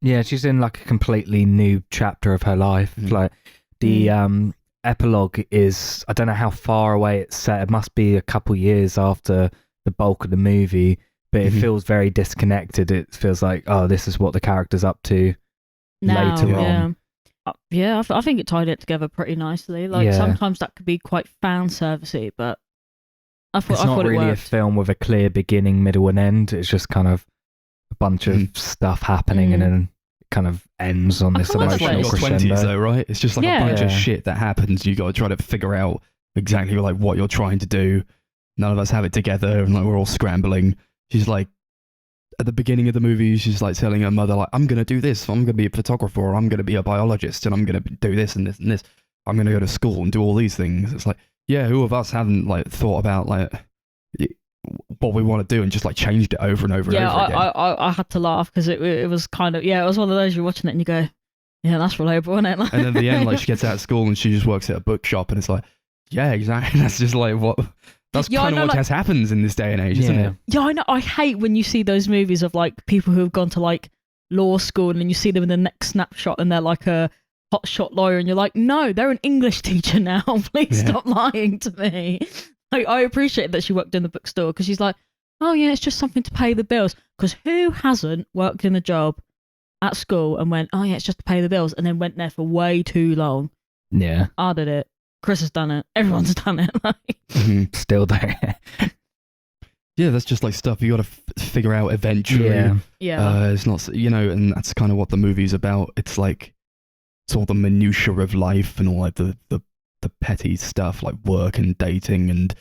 Yeah, she's in like a completely new chapter of her life. Like, the epilogue is, I don't know how far away it's set. It must be a couple years after the bulk of the movie, but it feels very disconnected. It feels like, oh, this is what the character's up to later on. Yeah, I think it tied it together pretty nicely. Like, sometimes that could be quite fan servicey, but I thought it's not really a film with a clear beginning, middle, and end. It's just kind of a bunch of stuff happening, and then it kind of ends on I this feel like That's like emotional your crescendo. 20s though, right? It's just like Yeah. a bunch of Yeah. shit that happens. You got to try to figure out exactly like what you're trying to do. None of us have it together, and like we're all scrambling. She's like, at the beginning of the movie, she's like telling her mother, like, I'm gonna do this. I'm gonna be a photographer, or I'm gonna be a biologist, and I'm gonna do this and this and this. I'm gonna go to school and do all these things. It's like, yeah, who of us haven't like thought about like what we want to do and just like changed it over and over and over again? I had to laugh because it was kind of, it was one of those you're watching it and you go, yeah, that's relatable, isn't it? Like, And then at the end, like she gets out of school and she just works at a bookshop, and it's like, yeah, exactly. That's just like what. That's Yeah, I kind of know, what like- just happens in this day and age, isn't Yeah. it? yeah, I know. I hate when you see those movies of like people who have gone to like law school and then you see them in the next snapshot and they're like a hotshot lawyer and you're like, no, they're an English teacher now. Please Yeah. stop lying to me. Like, I appreciate that she worked in the bookstore because she's like, oh yeah, it's just something to pay the bills. Because who hasn't worked in a job at school and went, oh yeah, it's just to pay the bills, and then went there for way too long? Yeah, I did it. Chris has done it. Everyone's done it. Like, Mhm. still there. Yeah, that's just like stuff you got to figure out eventually. Yeah. yeah. It's not, and that's kind of what the movie's about. It's like, it's all the minutiae of life and all like the petty stuff like work and dating and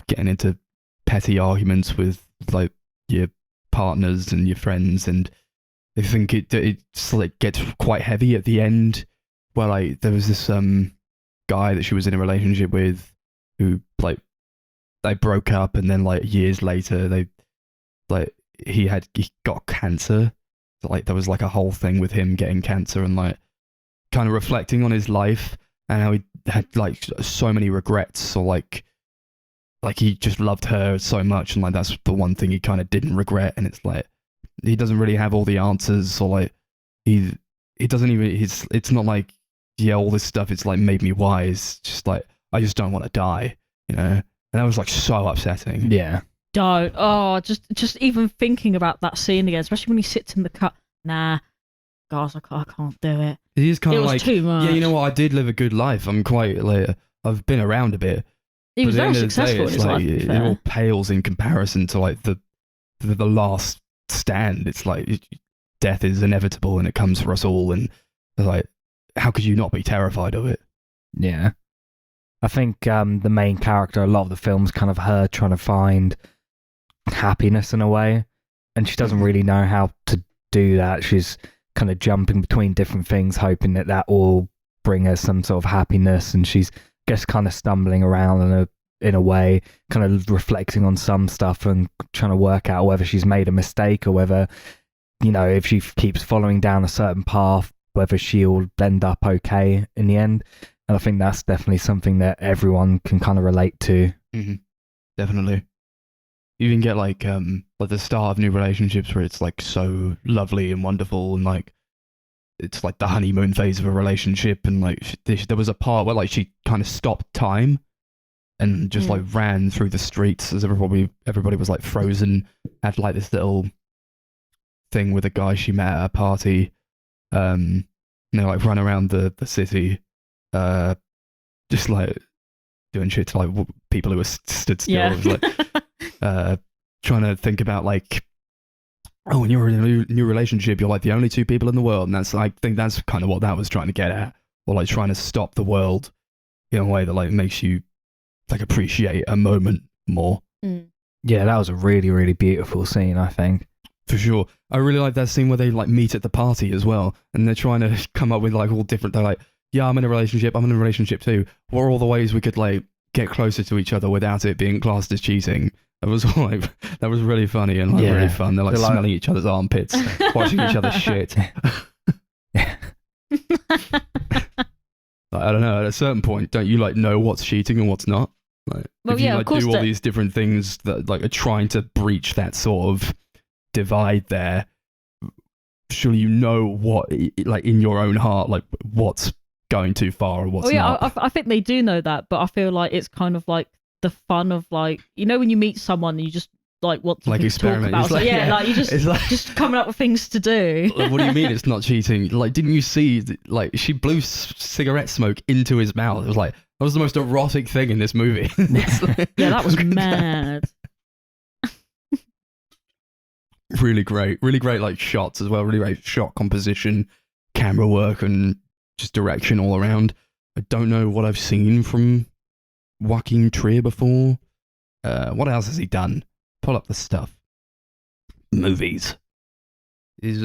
getting into petty arguments with like your partners and your friends. And I think it's like gets quite heavy at the end where like there was this guy that she was in a relationship with who like they broke up, and then like years later he got cancer. So, like there was like a whole thing with him getting cancer and like kind of reflecting on his life and how he had like so many regrets, or like he just loved her so much, and like that's the one thing he kind of didn't regret. And it's like he doesn't really have all the answers, or like he doesn't even, it's not like, yeah, all this stuff it's like made me wise, just like I just don't want to die, and that was like so upsetting. Yeah. Don't. Oh, just even thinking about that scene again, especially when he sits in the cut. Nah, guys, I can't do it. It is kind It of was like, too much. yeah, you know what, I did live a good life, I'm quite like, I've been around a bit. He was But at very the end of the day, successful in it's his like, life. to be it fair. all pales in comparison to like the last stand. It's like death is inevitable and it comes for us all, and like, how could you not be terrified of it? Yeah. I think the main character, a lot of the film's kind of her trying to find happiness in a way, and she doesn't really know how to do that. She's kind of jumping between different things, hoping that will bring her some sort of happiness, and she's, I guess, kind of stumbling around in a way, kind of reflecting on some stuff and trying to work out whether she's made a mistake or whether, if she keeps following down a certain path, whether she'll end up okay in the end. And I think that's definitely something that everyone can kind of relate to. Mm-hmm. Definitely. You even get like the start of new relationships where it's like so lovely and wonderful, and like it's like the honeymoon phase of a relationship, and like there was a part where like she kind of stopped time and just like ran through the streets as everybody was like frozen, had like this little thing with a guy she met at a party, and they like run around the city, just like doing shit to like people who were stood still. Yeah. It was like trying to think about like, oh, when you're in a new relationship, you're like the only two people in the world, and that's, I think that's kind of what that was trying to get at, or like trying to stop the world in a way that like makes you like appreciate a moment more. Yeah, that was a really, really beautiful scene, I think. For sure. I really like that scene where they like meet at the party as well, and they're trying to come up with like all different, they're like, yeah, I'm in a relationship too. What are all the ways we could like get closer to each other without it being classed as cheating? It was like, that was really funny and like really fun. They're like smelling each other's armpits, watching each other's shit. Like, I don't know, at a certain point, don't you like know what's cheating and what's not? Like, Well, if you yeah, of like course do all that- these different things that like are trying to breach that sort of divide there, surely you know what, like in your own heart, like what's going too far or what's Well, yeah, not. I think they do know that, but I feel like it's kind of like the fun of like, when you meet someone and you just like want to Like talk experiment. about. It's So, like- yeah, yeah. like you It's like- just coming up with things to do. Like, what do you mean it's not cheating? Like, didn't you see, like, she blew cigarette smoke into his mouth? It was like, that was the most erotic thing in this movie. It's like- Yeah, that was mad. really great like shots as well. Really great shot composition, camera work, and just direction all around. I don't know what I've seen from Joaquin Trier before. What else has he done? Pull up the stuff. Movies. Is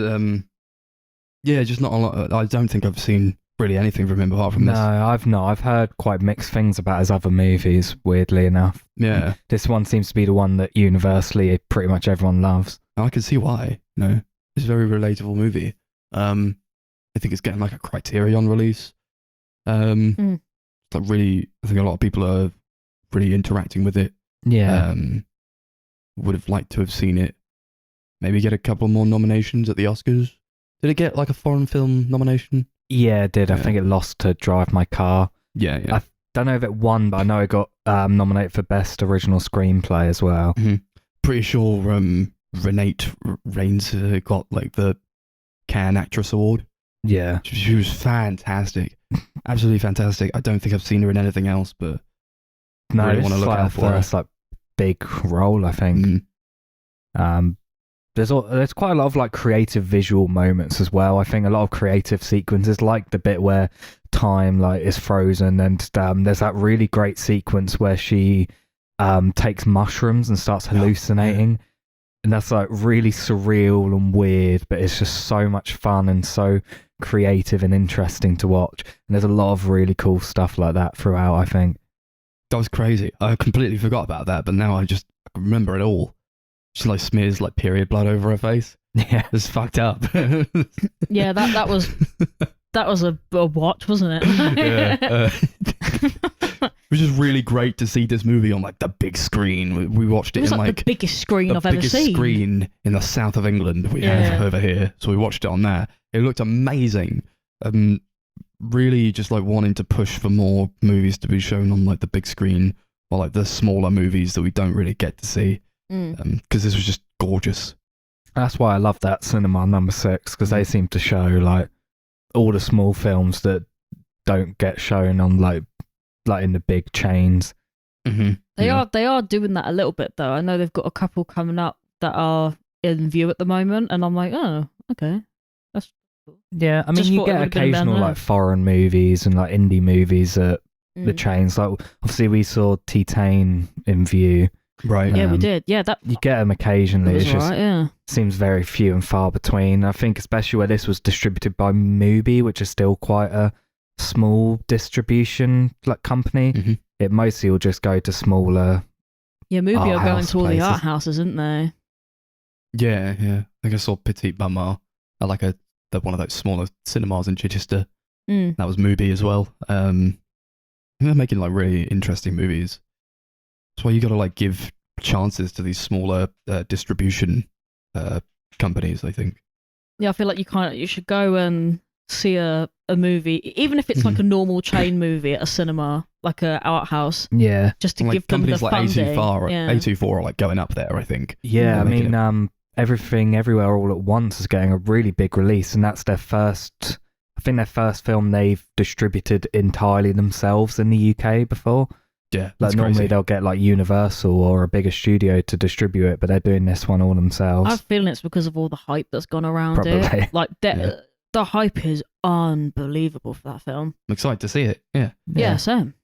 just not a lot. I don't think I've seen really anything from him apart from No, this. I've not. I've heard quite mixed things about his other movies, weirdly enough. Yeah, This one seems to be the one that universally pretty much everyone loves. I can see why. No, it's a very relatable movie. I think it's getting like a Criterion release. It's like really, I think a lot of people are really interacting with it. Yeah. Would have liked to have seen it. Maybe get a couple more nominations at the Oscars. Did it get like a foreign film nomination? Yeah, it did. I Yeah. think it lost to Drive My Car. Yeah, yeah. Don't know if it won, but I know it got nominated for Best Original Screenplay as well. Pretty sure Renate Reigns got like the Cannes Actress Award. Yeah. She was fantastic. Absolutely fantastic. I don't think I've seen her in anything else, but No, really it's want to look like out her for her. first like big role, I think. There's quite a lot of like creative visual moments as well. I think a lot of creative sequences, like the bit where time like is frozen, and there's that really great sequence where she takes mushrooms and starts hallucinating, and that's like really surreal and weird, but it's just so much fun and so creative and interesting to watch. And there's a lot of really cool stuff like that throughout, I think. That was crazy. I completely forgot about that, but now I can remember it all. She like smears like period blood over her face. Yeah. It's fucked up. Yeah, that was a watch, wasn't it? Yeah. It was just really great to see this movie on like the big screen. We watched It it was in like like the biggest screen the I've ever biggest seen. screen in the south of England we Yeah. have over here. So we watched it on there. It looked amazing. Really just like wanting to push for more movies to be shown on like the big screen, or like the smaller movies that we don't really get to see. Because this was just gorgeous. That's why I love that Cinema Number 6, because they seem to show like all the small films that don't get shown on like in the big chains. They are doing that a little bit though. I know they've got a couple coming up that are in view at the moment, and I'm like, oh, okay, that's cool. Yeah, I mean, Just you thought it get would've been occasional better. like foreign movies and like indie movies at the chains. Like obviously we saw T-Tane in view. Right. Yeah, we Um, did. Yeah, that You get them occasionally. was It's just alright. Yeah. seems very few and far between. I think especially where this was distributed by Mubi, which is still quite a small distribution like company. It mostly will just go to smaller. Yeah, movie Art are going house to all the places. art houses, aren't they? Yeah, yeah. I think I saw Petite Maman at like one of those smaller cinemas in Chichester. Mm. That was Mubi as well. They're making like really interesting movies. That's why you got to like give chances to these smaller distribution companies, I think. Yeah, I feel like you should go and see a movie, even if it's like a normal chain movie at a cinema, like a art house, Yeah, just to And, like, give them the companies like funding. A24 are like going up there, I think. yeah. I They're making mean, Everything Everywhere All at Once is getting a really big release, and that's their first. I think their first film they've distributed entirely themselves in the UK before. Yeah, Like that's normally crazy. they'll get like Universal or a bigger studio to distribute it, but they're doing this one all themselves. I have a feeling it's because of all the hype that's gone around Probably. it. Like Yeah. the hype is unbelievable for that film. I'm excited to see it. Yeah. Yeah, same.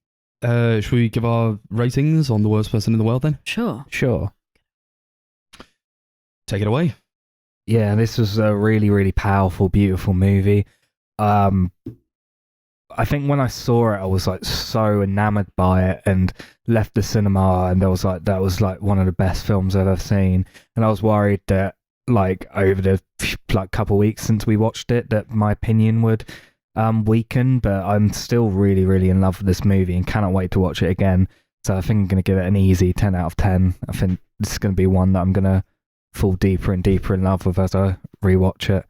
Should we give our ratings on The Worst Person in the World then? Sure. Sure. Take it away. Yeah, this was a really, really powerful, beautiful movie. I think when I saw it, I was like so enamored by it, and left the cinema, and that was like one of the best films I've ever seen. And I was worried that like over the like couple weeks since we watched it, that my opinion would weaken. But I'm still really, really in love with this movie and cannot wait to watch it again. So I think I'm going to give it an easy 10 out of 10. I think this is going to be one that I'm going to fall deeper and deeper in love with as I rewatch it.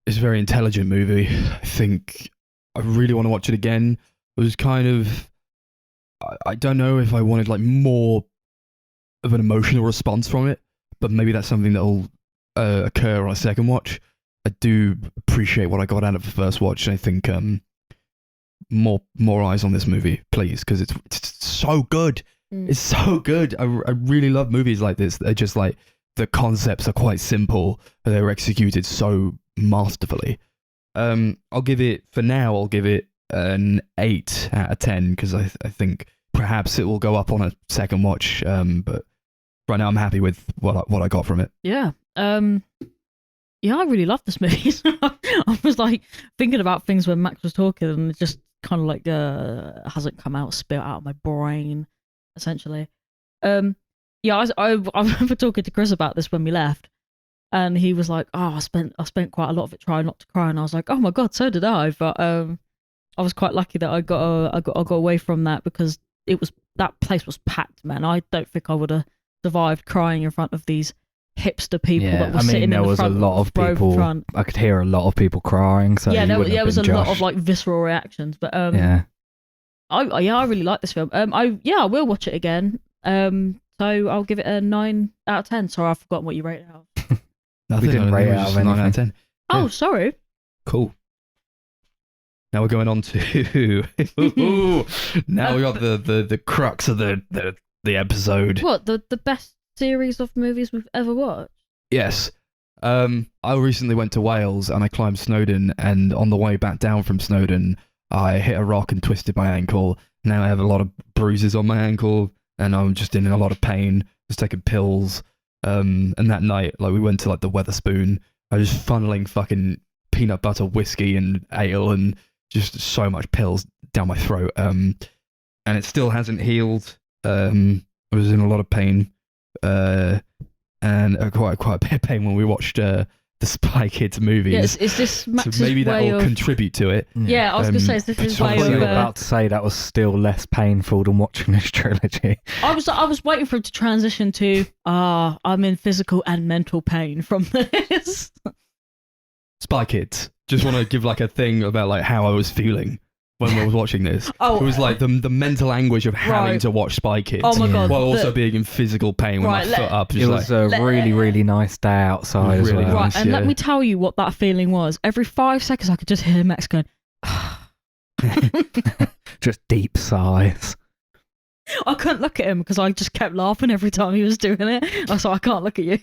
It's a very intelligent movie. I think I really want to watch it again. It was kind of, I don't know if I wanted like more of an emotional response from it, but maybe that's something that'll occur on a second watch. I do appreciate what I got out of the first watch, and I think more eyes on this movie, please, because it's so good. It's so good. I really love movies like this. They're just like the concepts are quite simple, but they were executed so masterfully. I'll give it an 8 out of 10 because I think perhaps it will go up on a second watch. But right now I'm happy with what I got from it. Yeah. Yeah, I really love this movie. I was like thinking about things when Max was talking, and it just kind of like hasn't come out, spit out of my brain, essentially. Yeah, I remember talking to Chris about this when we left, and he was like, "Oh, I spent quite a lot of it trying not to cry," and I was like, "Oh my god, so did I." But I was quite lucky that I got away from that because that place was packed, man. I don't think I would have survived crying in front of these hipster people that were sitting in the front. There was a lot of people. I could hear a lot of people crying. So yeah, there was a lot of like visceral reactions. But I really like this film. I will watch it again. So I'll give it a 9 out of 10. Sorry, I've forgotten what you rated it out of. Nothing. We didn't rate it out of 9 out of 10. Oh, Yeah. sorry. Cool. Now we're going on to now we got the crux of the episode. What the best series of movies we've ever watched? Yes. I recently went to Wales and I climbed Snowdon, and on the way back down from Snowdon I hit a rock and twisted my ankle. Now I have a lot of bruises on my ankle and I'm just in a lot of pain, just taking pills. And that night, like, we went to like the Weatherspoon. I was funneling fucking peanut butter whiskey and ale and just so much pills down my throat. And it still hasn't healed. I was in a lot of pain. And quite a bit of pain when we watched the Spy Kids movies. Yes, is this Max's so maybe that way will of... contribute to it. Yeah, I was going to say, is this his way I was of... about to say that was still less painful than watching this trilogy. I was waiting for him to transition to, I'm in physical and mental pain from this. Spy Kids. Just want to give like a thing about like how I was feeling when I was watching this. It was like the mental anguish of having to watch Spy Kids. Oh my god! While also being in physical pain with my foot up. It was a really, really nice day outside as Really well. Right, nice, and yeah. let me tell you what that feeling was. Every 5 seconds, I could just hear Max going, Just deep sighs. I couldn't look at him because I just kept laughing every time he was doing it. I was like, I can't look at you.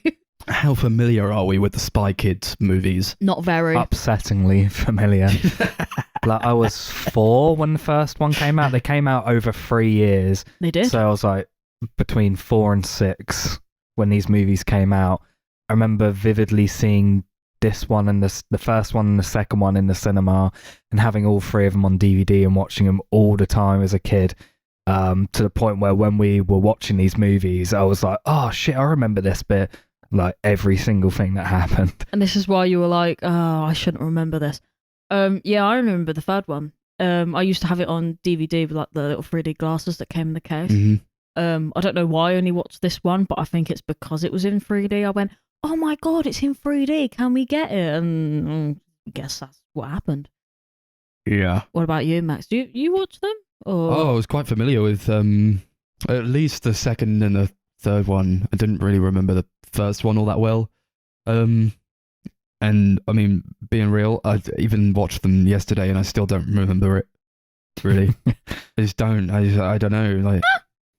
How familiar are we with the Spy Kids movies? Not very. Upsettingly familiar. Like, I was 4 when the first one came out. They came out over 3 years. They did. So I was like between 4 and 6 when these movies came out. I remember vividly seeing this one and the first one and the second one in the cinema and having all 3 of them on DVD and watching them all the time as a kid. To the point where when we were watching these movies, I was like, oh shit, I remember this bit. Like every single thing that happened. And this is why you were like, oh, I shouldn't remember this. Yeah, I remember the third one. I used to have it on DVD with like the little 3D glasses that came in the case. Mm-hmm. I don't know why I only watched this one, but I think it's because it was in 3D. I went, oh my god, it's in 3D. Can we get it? And I guess that's what happened. Yeah. What about you, Max? Do you watch them? Or... Oh, I was quite familiar with at least the second and the third one. I didn't really remember the first one all that well. And I mean, being real, I even watched them yesterday and I still don't remember it. Really. I just don't. I don't know. Like,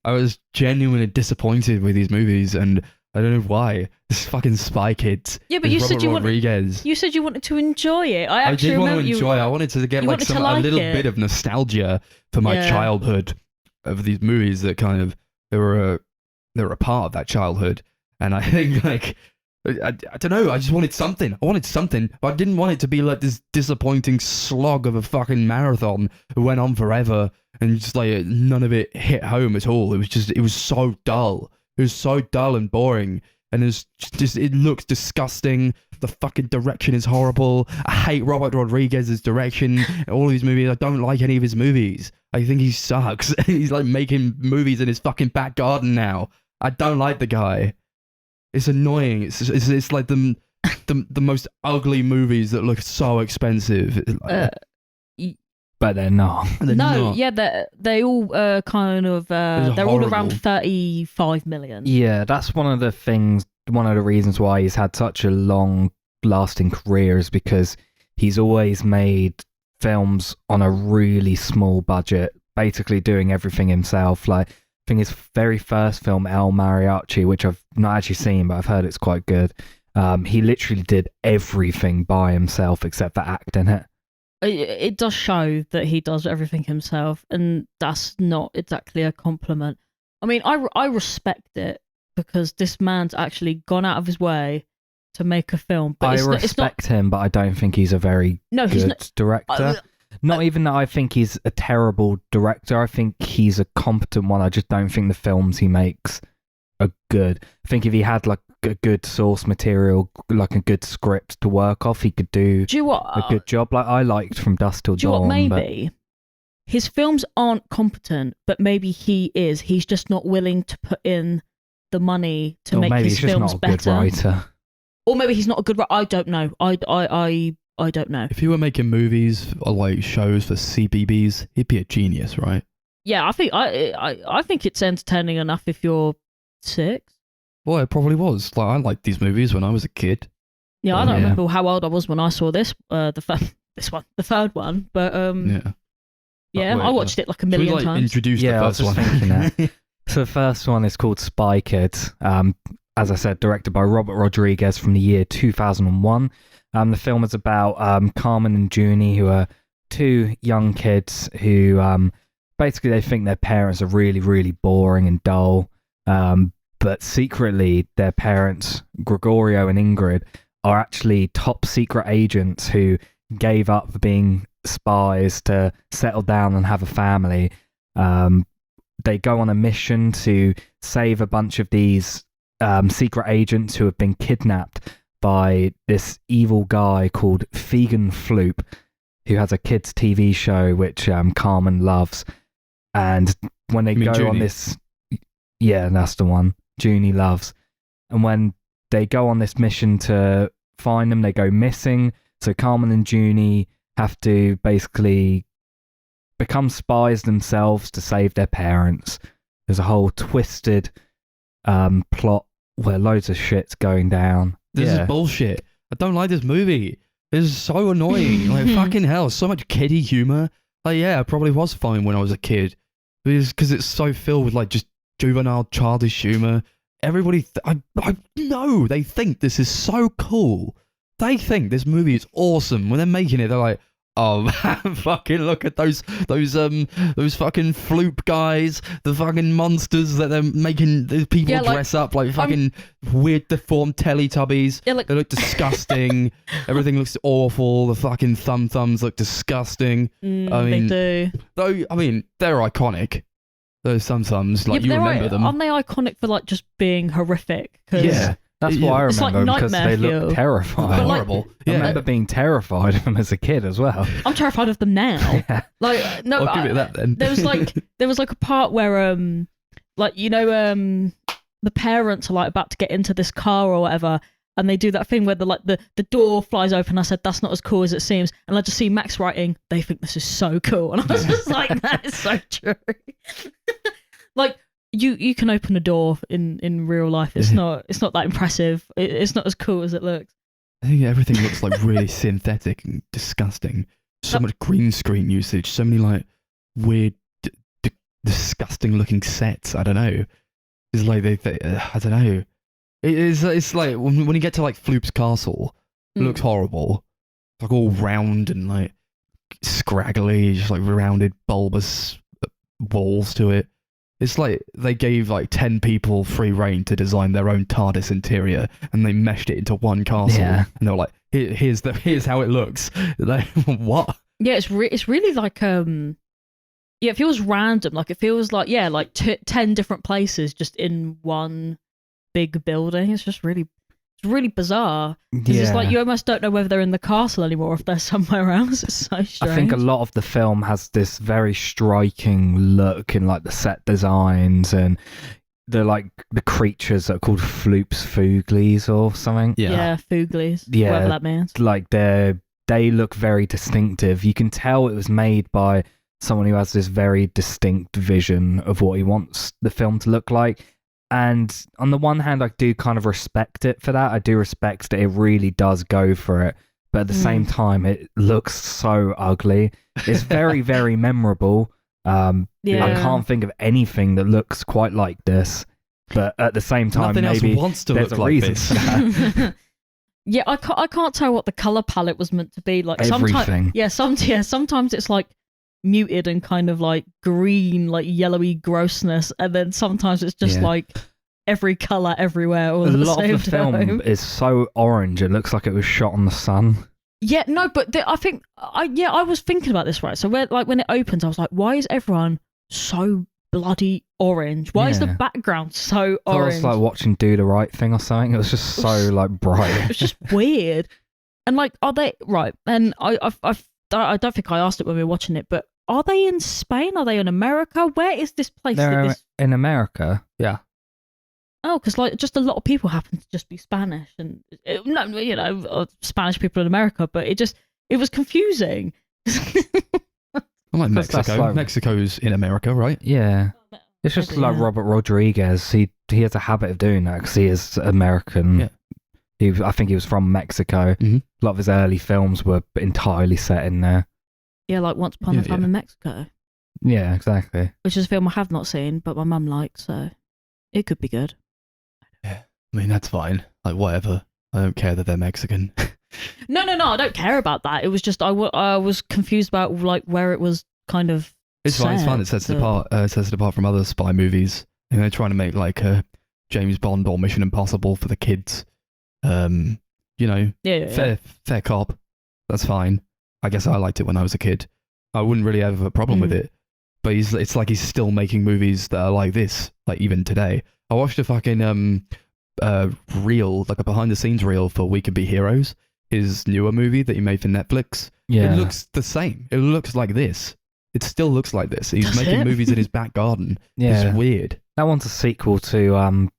I was genuinely disappointed with these movies and I don't know why. This fucking Spy Kids. Yeah, but you said you Rodriguez. You said you wanted to enjoy it. I did want to enjoy it. I wanted to get like a little bit of nostalgia for my childhood of these movies that kind of they were a part of that childhood. And I think like I don't know. I just wanted something. I wanted something, but I didn't want it to be like this disappointing slog of a fucking marathon that went on forever and just like none of it hit home at all. It was so dull. It was so dull and boring, and it looks disgusting. The fucking direction is horrible. I hate Robert Rodriguez's direction. All of his movies, I don't like any of his movies. I think he sucks. He's like making movies in his fucking back garden now. I don't like the guy. It's annoying. It's like the most ugly movies that look so expensive. But they're not. Yeah, they all kind of they're all around 35 million. Yeah, that's one of the reasons why he's had such a long lasting career is because he's always made films on a really small budget, basically doing everything himself. Like think his very first film, El Mariachi, which I've not actually seen, but I've heard it's quite good. He literally did everything by himself except for acting it. It does show that he does everything himself, and that's not exactly a compliment. I mean, I respect it because this man's actually gone out of his way to make a film. But I respect him, but I don't think he's a very good director. Not even that I think he's a terrible director. I think he's a competent one. I just don't think the films he makes are good. I think if he had like a good source material, like a good script to work off, he could do a good job. Like I liked From Dusk Till Dawn. Maybe his films aren't competent, but maybe he is. He's just not willing to put in the money to make his films better. Maybe he's just not a good writer. Or maybe he's not a good writer. I don't know. I don't know. If he were making movies or like shows for CBBS, he'd be a genius, right? Yeah, I think it's entertaining enough if you're 6. Well, it probably was. Like I liked these movies when I was a kid. Yeah, I don't remember how old I was when I saw this. The third one. But I watched it like a million times. Introduce the first one. Thinking that. So the first one is called Spy Kids. As I said, directed by Robert Rodriguez from the year 2001. The film is about Carmen and Junie, who are 2 young kids who basically they think their parents are really, really boring and dull. But secretly, their parents, Gregorio and Ingrid, are actually top secret agents who gave up being spies to settle down and have a family. They go on a mission to save a bunch of these secret agents who have been kidnapped by this evil guy called Fegan Floop, who has a kids' TV show which Carmen loves. And when they go Junie? On this... Yeah, that's the one. Junie loves. And when they go on this mission to find them, they go missing. So Carmen and Junie have to basically become spies themselves to save their parents. There's a whole twisted plot where loads of shit's going down. This is bullshit. I don't like this movie. This is so annoying. Like, fucking hell, so much kiddie humor. Like, yeah, I probably was fine when I was a kid. Because it's so filled with, like, just juvenile, childish humor. Everybody, I know, they think this is so cool. They think this movie is awesome. When they're making it, they're like, oh, fucking look at those fucking floop guys, the fucking monsters that they're making the people dress up like fucking weird deformed Teletubbies. Yeah, they look disgusting. Everything looks awful. The fucking thumbs look disgusting. I mean, they do. Though, I mean, they're iconic. Those thumbs, like you remember them. Aren't they iconic for like just being horrific? Yeah. That's what I remember like because they look terrifying. Horrible. I remember being terrified of them as a kid as well. I'm terrified of them now. Yeah. Like no, I'll give it that then. there was like a part where like you know the parents are like about to get into this car or whatever, and they do that thing where the door flies open. I said that's not as cool as it seems, and I just see Max writing, "They think this is so cool," and I was just like, that is so true. Like. You can open a door in real life. It's not that impressive. It's not as cool as it looks. I think everything looks like really synthetic and disgusting. So much green screen usage. So many like weird, disgusting looking sets. I don't know. It's like I don't know. It's like when you get to like Floop's castle, it looks horrible. It's like all round and like scraggly, just like rounded bulbous walls to it. It's like they gave like 10 people free reign to design their own TARDIS interior, and they meshed it into one castle. Yeah. And they were like, "Here's how it looks." Like, what? Yeah, it's really like it feels random. Like it feels like 10 different places just in one big building. It's just really bizarre. Because it's like you almost don't know whether they're in the castle anymore or if they're somewhere else. It's so strange. I think a lot of the film has this very striking look in like the set designs and the creatures that are called Floop's Fooglies or something. Yeah, Fooglies. Yeah, whatever that means. Like they look very distinctive. You can tell it was made by someone who has this very distinct vision of what he wants the film to look like. And on the one hand, I do kind of respect it for that. I do respect that it really does go for it. But at the same time, it looks so ugly. It's very, very memorable. I Yeah. can't think of anything that looks quite like this. But at the same time, Nothing else maybe wants to there's look a like reason this. for that. Yeah, I can't tell what the color palette was meant to be. Like Everything. sometimes it's like muted and kind of like green, like yellowy grossness, and then sometimes it's just Yeah. like every color everywhere. All A at the lot same of the film time. is so orange, it looks like it was shot on the sun. Yeah, no, but I think I was thinking about this, right? So when it opens, I was like, why is everyone so bloody orange? Why is the Yeah. background so I orange? was like watching Do the Right Thing or something. It was just so like It bright. was just weird. And like, are they right? And I don't think I asked it when we were watching it, but are they in Spain? Are they in America? Where is this place? They're in America. Yeah. Oh, because like just a lot of people happen to just be Spanish, and no, you know, Spanish people in America, but it was confusing. I'm like 'Cause that's Mexico. like- Mexico's in America, right? Yeah. It's just Maybe, like yeah. Robert Rodriguez. He has a habit of doing that because he is American. Yeah. I think he was from Mexico. Mhm. A lot of his early films were entirely set in there. Yeah, like Once Upon a Time in Mexico, Yeah, exactly. which is a film I have not seen, but my mum likes, so it could be good. I mean, that's fine. Like, whatever. I don't care that they're Mexican. No, I don't care about that. It was just I was confused about like where it was kind of. It's fine. It's fine. It sets it apart. Sets it apart from other spy movies. You know, they're trying to make like a James Bond or Mission Impossible for the kids. You know, Yeah. fair cop. That's fine. I guess I liked it when I was a kid. I wouldn't really have a problem with it. But it's like he's still making movies that are like this, like even today. I watched a fucking reel, like a behind the scenes reel for We Could Be Heroes, his newer movie that he made for Netflix. Yeah. It looks the same. It looks like this. It still looks like this. He's Does making it? movies in his back garden. Yeah. It's weird. That one's a sequel to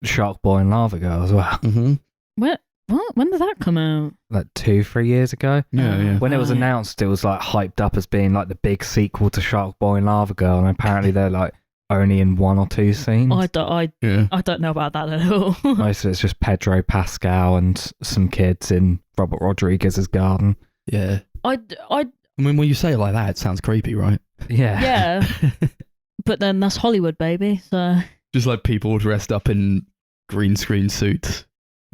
Shark Boy and Lava Girl as well. Mm-hmm. What? When did that come out? Like 2-3 years ago. Yeah. When it was Right. announced, it was like hyped up as being like the big sequel to Shark Boy and Lava Girl, and apparently they're like only in 1 or 2 scenes. Yeah. I don't know about that at all. Most of it's just Pedro Pascal and some kids in Robert Rodriguez's garden. Yeah. I mean, when you say it like that, it sounds creepy, right? Yeah. yeah, but then that's Hollywood, baby. So Just like people dressed up in green screen suits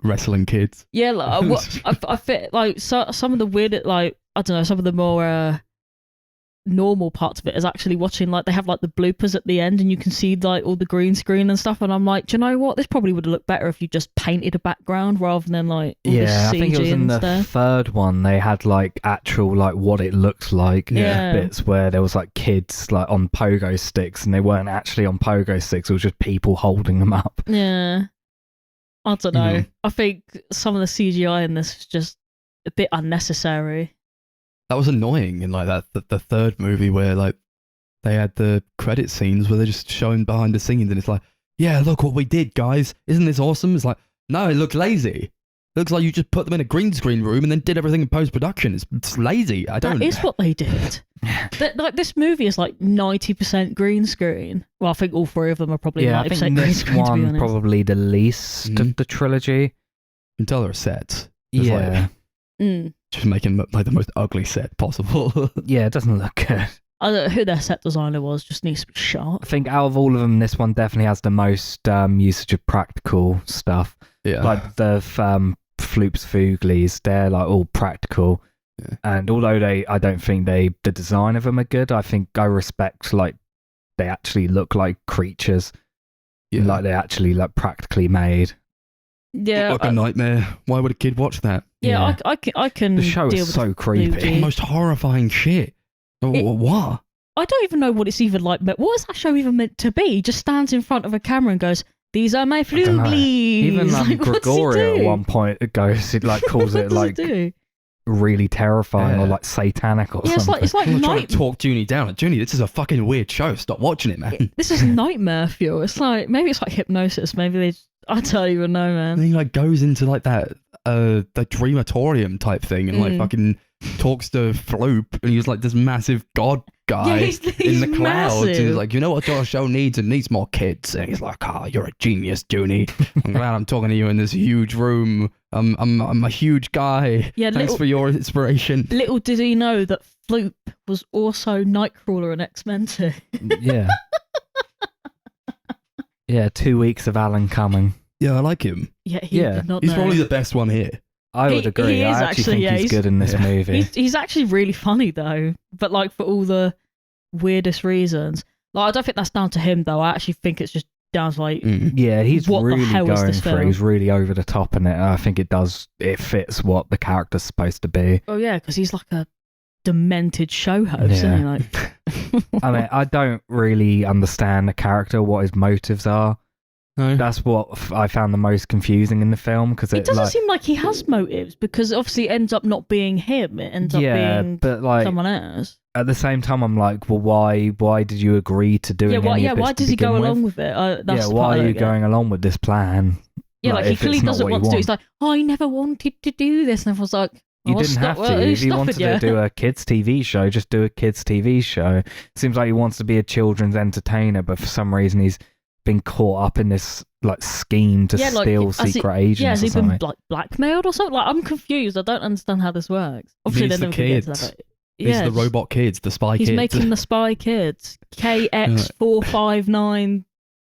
wrestling kids. yeah, like, I fit like some of the weird, like I don't know, some of the more normal parts of it is actually watching, like they have like the bloopers at the end and you can see like all the green screen and stuff, and I'm like, do you know what, this probably would have looked better if you just painted a background rather than like all this Yeah, I think it was CG in and the stuff. third one they had like actual like what it looks like Yeah. bits where there was like kids like on pogo sticks and they weren't actually on pogo sticks, it was just people holding them up. Yeah, I don't know. Mhm. I think some of the CGI in this is just a bit unnecessary. That was annoying in like the third movie where like they had the credit scenes where they're just showing behind the scenes and it's like, yeah, look what we did, guys. Isn't this awesome? It's like, no, it looks lazy. It looks like you just put them in a green screen room and then did everything in post-production. It's lazy. I don't... That is what they did. Like this movie is like 90% green screen. Well, I think all three of them are probably Yeah, I 90% think green this screen, to be one honest. probably the least Mhm. of the trilogy. You can tell there are sets. It's like, Yeah. just making like the most ugly set possible. Yeah, it doesn't look good. I don't know who their set designer was, just needs to be shot. I think out of all of them, this one definitely has the most usage of practical stuff. Yeah. Like the Floops Fooglies, they're like all practical. Yeah. And although I don't think the design of them are good, I think I respect like they actually look like creatures. Yeah. Like they're actually like practically made. Yeah, Like a nightmare. Why would a kid watch that? yeah, I can The show deal is with so creepy. Fluky. Most horrifying shit. What? I don't even know what it's even like. But what is that show even meant to be? He just stands in front of a camera and goes, "These are my don't know. fluglies." Even Like, what's he Gregorio at do? one point it goes, it like calls What it does he like do? really terrifying or Yeah. like satanic or Yeah, something. it's like I'm trying night. to talk Junie down. Like, Junie, this is a fucking weird show. Stop watching it, man. This is nightmare fuel. It's like maybe it's like hypnosis. Maybe they. I don't even know, And man. he like goes into like that the dreamatorium type thing and like fucking talks to Floop and he's like this massive god guy Yeah, he's in the clouds and he's massive. like, you know what your show needs? It needs more kids. And he's like, oh, you're a genius, Junie. I'm glad I'm talking to you in this huge room. I'm a huge guy. Yeah, Thanks little- for your inspiration. Little did he know that Sloop was also Nightcrawler in X-Men 2. Yeah. Yeah, 2 weeks of Alan Cumming. Yeah, I like him. Yeah, he did not He's know. probably the best one here. I would agree. he is I actually think he's good in this movie. He's actually really funny though, but like for all the weirdest reasons. Like I don't think that's down to him though. I actually think it's just down to like Yeah, he's what the really hell is going this for it. film? He's really over the top in it. I think it fits what the character's supposed to be. oh yeah, because he's like a demented show host, isn't he? Like I mean, I don't really understand the character, what his motives are. No. That's what I found the most confusing in the film because it doesn't seem like he has motives because obviously it ends up not being him. It ends up being but like someone else. at the same time, I'm like, well, why did you agree to doing any of this why to does he go begin along with? with it? That's the Why part are I you don't get. going along with this plan? Yeah, like he if clearly it's not doesn't what you want to do it. He's like, I never wanted to do this. And everyone's like, You what's didn't have well, to. who's If you wanted stopping to you? do a kids' TV show, just do a kids' TV show. Seems like he wants to be a children's entertainer, but for some reason he's been caught up in this like scheme to steal secret agents Yeah, has or he something. been like blackmailed or something? Like I'm confused. I don't understand how this works. Obviously, Needs they're the never gonna get to kids. that. But These yeah, are the robot kids, the spy he's kids. making the spy kids. KX459,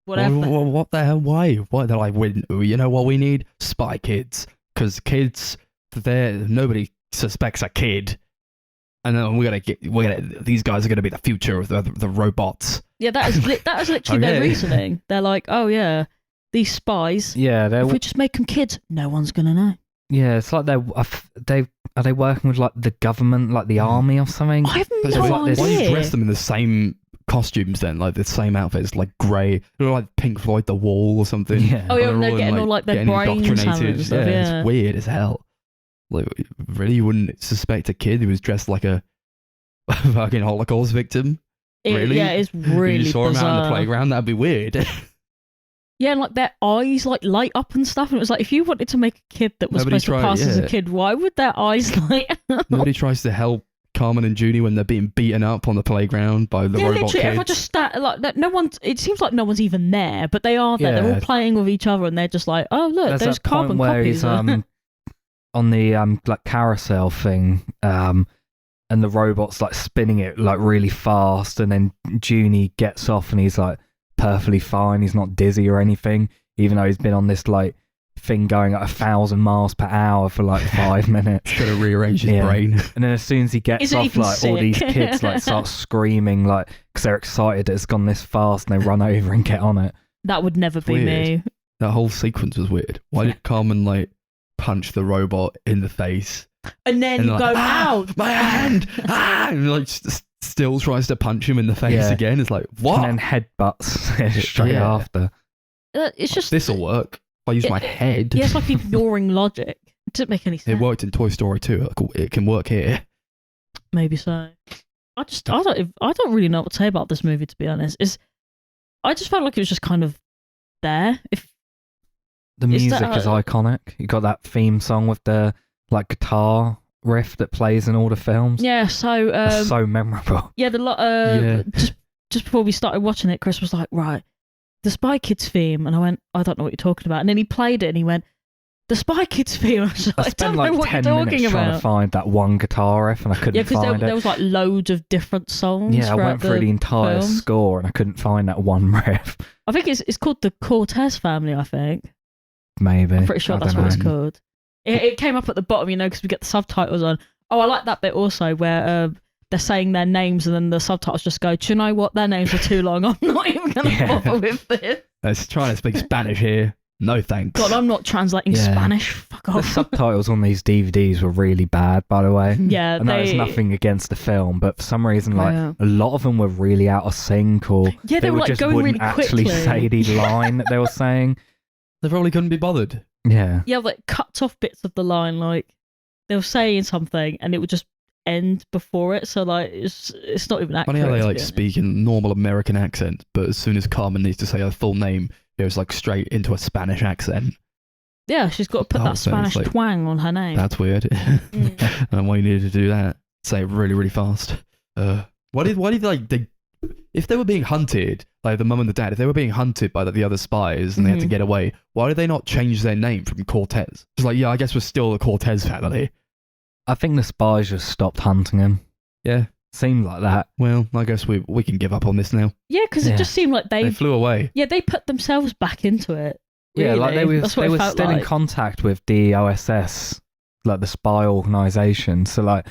whatever. What the hell? Why? They're like, you know what we need? Spy kids. Because kids, nobody suspects a kid. And then these guys are gonna be the future of the robots. Yeah, that is literally their Okay. reasoning. They're like, oh yeah, these spies. Yeah, If we just make them kids, no one's gonna know. it's like are they working with like the government, like the army or something? I have But no why idea. do you dress them in the same costumes then? Like the same outfits, like grey, like Pink Floyd, The Wall or something. Yeah. Oh yeah, And they're getting all like their getting brains indoctrinated. hammered and stuff. Yeah. It's weird as hell. Like, really, you wouldn't suspect a kid who was dressed like a fucking Holocaust victim? Really? Yeah, it's really you saw him bizarre. out in the playground, that'd be weird. Yeah, and like their eyes like light up and stuff. And it was like if you wanted to make a kid that was Nobody supposed to pass as a yeah. kid, why would their eyes light up? Nobody tries to help Carmen and Junie when they're being beaten up on the playground by the Yeah, robot literally, everyone kids. just no one's. It seems like no one's even there, but they are there. They're Yeah. all playing with each other, and they're just like, "Oh look, There's those that point carbon where copies." he's on the like carousel thing, and the robot's like spinning it like really fast, and then Junie gets off and he's like perfectly fine. He's not dizzy or anything, even though he's been on this like thing going at 1,000 miles per hour for like 5 minutes. Should have rearranged his brain. And then as soon as he gets Isn't off, even like all these sick. kids like start screaming like because they're excited that it's gone this fast, and they run over and get on it. That would never be Weird. me. That whole sequence was weird. Why did Carmen like punch the robot in the face? And then And you like, go, "Ow, my hand! And like still tries to punch him in the face Yeah. again. It's like, what? And then headbutts straight Yeah. after. It's just This'll work. If I use my head. Yeah, it's like ignoring logic. It doesn't make any sense. It worked in Toy Story 2. It can work here. Maybe so. I don't really know what to say about this movie, to be honest. I just felt like it was just kind of there. The Is music that- is iconic. You got that theme song with the like guitar riff that plays in all the films. Yeah, so That's so memorable. yeah, Yeah. just before we started watching it, Chris was like, right, the Spy Kids theme, and I went, I don't know what you're talking about, and then he played it and he went, the Spy Kids theme. I was like, I I spent don't know like what 10 you're talking minutes trying to about. find that one guitar riff, and I couldn't Yeah, because find there it. was like loads of different songs. Yeah, I throughout went through the entire films. score and I couldn't find that one riff. I think it's called the Cortez family. I think. Maybe. I'm pretty sure I that's don't what it's know. called. It came up at the bottom, because we get the subtitles on. Oh, I like that bit also where they're saying their names and then the subtitles just go, do you know what? Their names are too long. I'm not even going to Yeah. bother with this. Let's try to speak Spanish here. No thanks. God, I'm not translating Yeah. Spanish. Fuck The off. subtitles on these DVDs were really bad, by the way. Yeah, I know it's nothing against the film, but for some reason, like Yeah. a lot of them were really out of sync, or Yeah, they were, like, just going wouldn't really actually quickly. say the line that they were saying. They probably couldn't be bothered. Yeah, Yeah, like cuts off bits of the line, like they were saying something and it would just end before it. So like it's not even accurate. Funny how they to like be honest. speak in normal American accent, but as soon as Carmen needs to say her full name, it goes like straight into a Spanish accent. Yeah, she's got to put Oh, that so it's Spanish like- twang on her name. That's weird. Mm. I don't know why you needed to do that. Say it really, really fast. Why did like they? If they were being hunted, like the mum and the dad, if they were being hunted by the other spies and they had to Mhm. get away, why did they not change their name from Cortez? It's like, yeah, I guess we're still the Cortez family. I think the spies just stopped hunting him. Yeah. Seemed like that. Well, I guess we can give up on this now. Yeah, because it just seemed like They flew away. Yeah, they put themselves back into it. Really. Yeah, like they were felt still in contact with the OSS, like the spy organisation. So like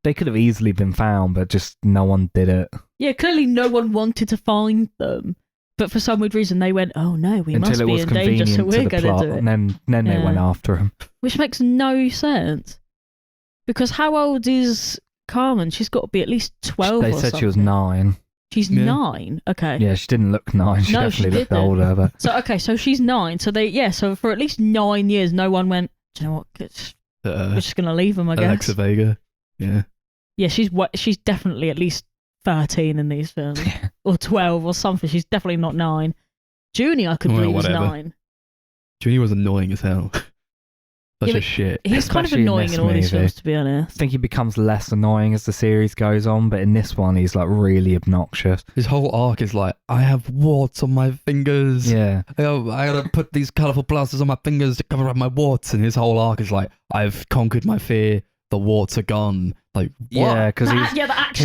they could have easily been found, but just no one did it. Yeah, clearly no one wanted to find them. But for some weird reason, they went, "Oh no, we must be in danger, so we're going to do it." And then they went after him. Which makes no sense. Because how old is Carmen? She's got to be at least 12 They or said something. she was 9. She's 9? Okay. Yeah, she didn't look 9. She definitely looked older. But... So she's 9. So for at least 9 years, no one went, do you know what? We're just going to leave them, I guess. Alexa Vega. Yeah. Yeah, she's definitely at least 13 in these films. Or 12 or something. She's definitely not 9. Junie, I could believe, was 9. Junie was annoying as hell. Such a shit. He's kind of annoying in all these films, to be honest. I think he becomes less annoying as the series goes on, but in this one, he's like really obnoxious. His whole arc is like, I have warts on my fingers. Yeah. I gotta put these colourful plasters on my fingers to cover up my warts. And his whole arc is like, I've conquered my fear. The warts are gone. Like, what? Yeah, because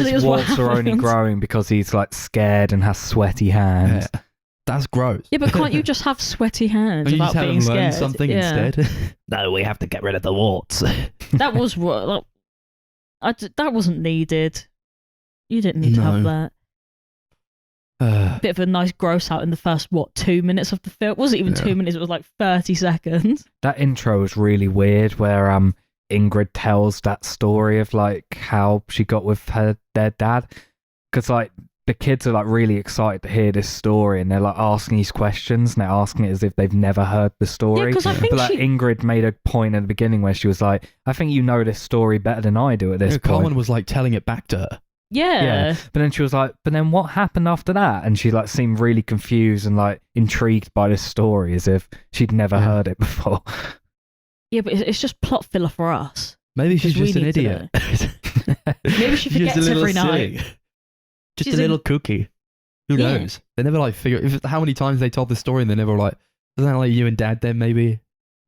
his warts are only growing because he's like scared and has sweaty hands. Yeah. That's gross. Yeah, but can't you just have sweaty hands you without just being scared? Learn something instead. No, we have to get rid of the warts. That was what. That wasn't needed. You didn't need to have that. Bit of a nice gross out in the first 2 minutes of the film. It wasn't even 2 minutes. It was like 30 seconds. That intro was really weird, where Ingrid tells that story of like how she got with their dad, because like. The kids are like really excited to hear this story, and they're like asking these questions, and they're asking it as if they've never heard the story. Yeah, I think but like Ingrid made a point at the beginning where she was like, "I think you know this story better than I do at this point." Carmen was like telling it back to her. Yeah. But then she was like, "But then what happened after that?" And she like seemed really confused and like intrigued by this story, as if she'd never heard it before. Yeah, but it's just plot filler for us. Maybe she's just an idiot. Maybe she forgets every night. Just a little cookie. Who knows? They never like figure how many times they told the story and they never like, isn't that like you and dad then maybe?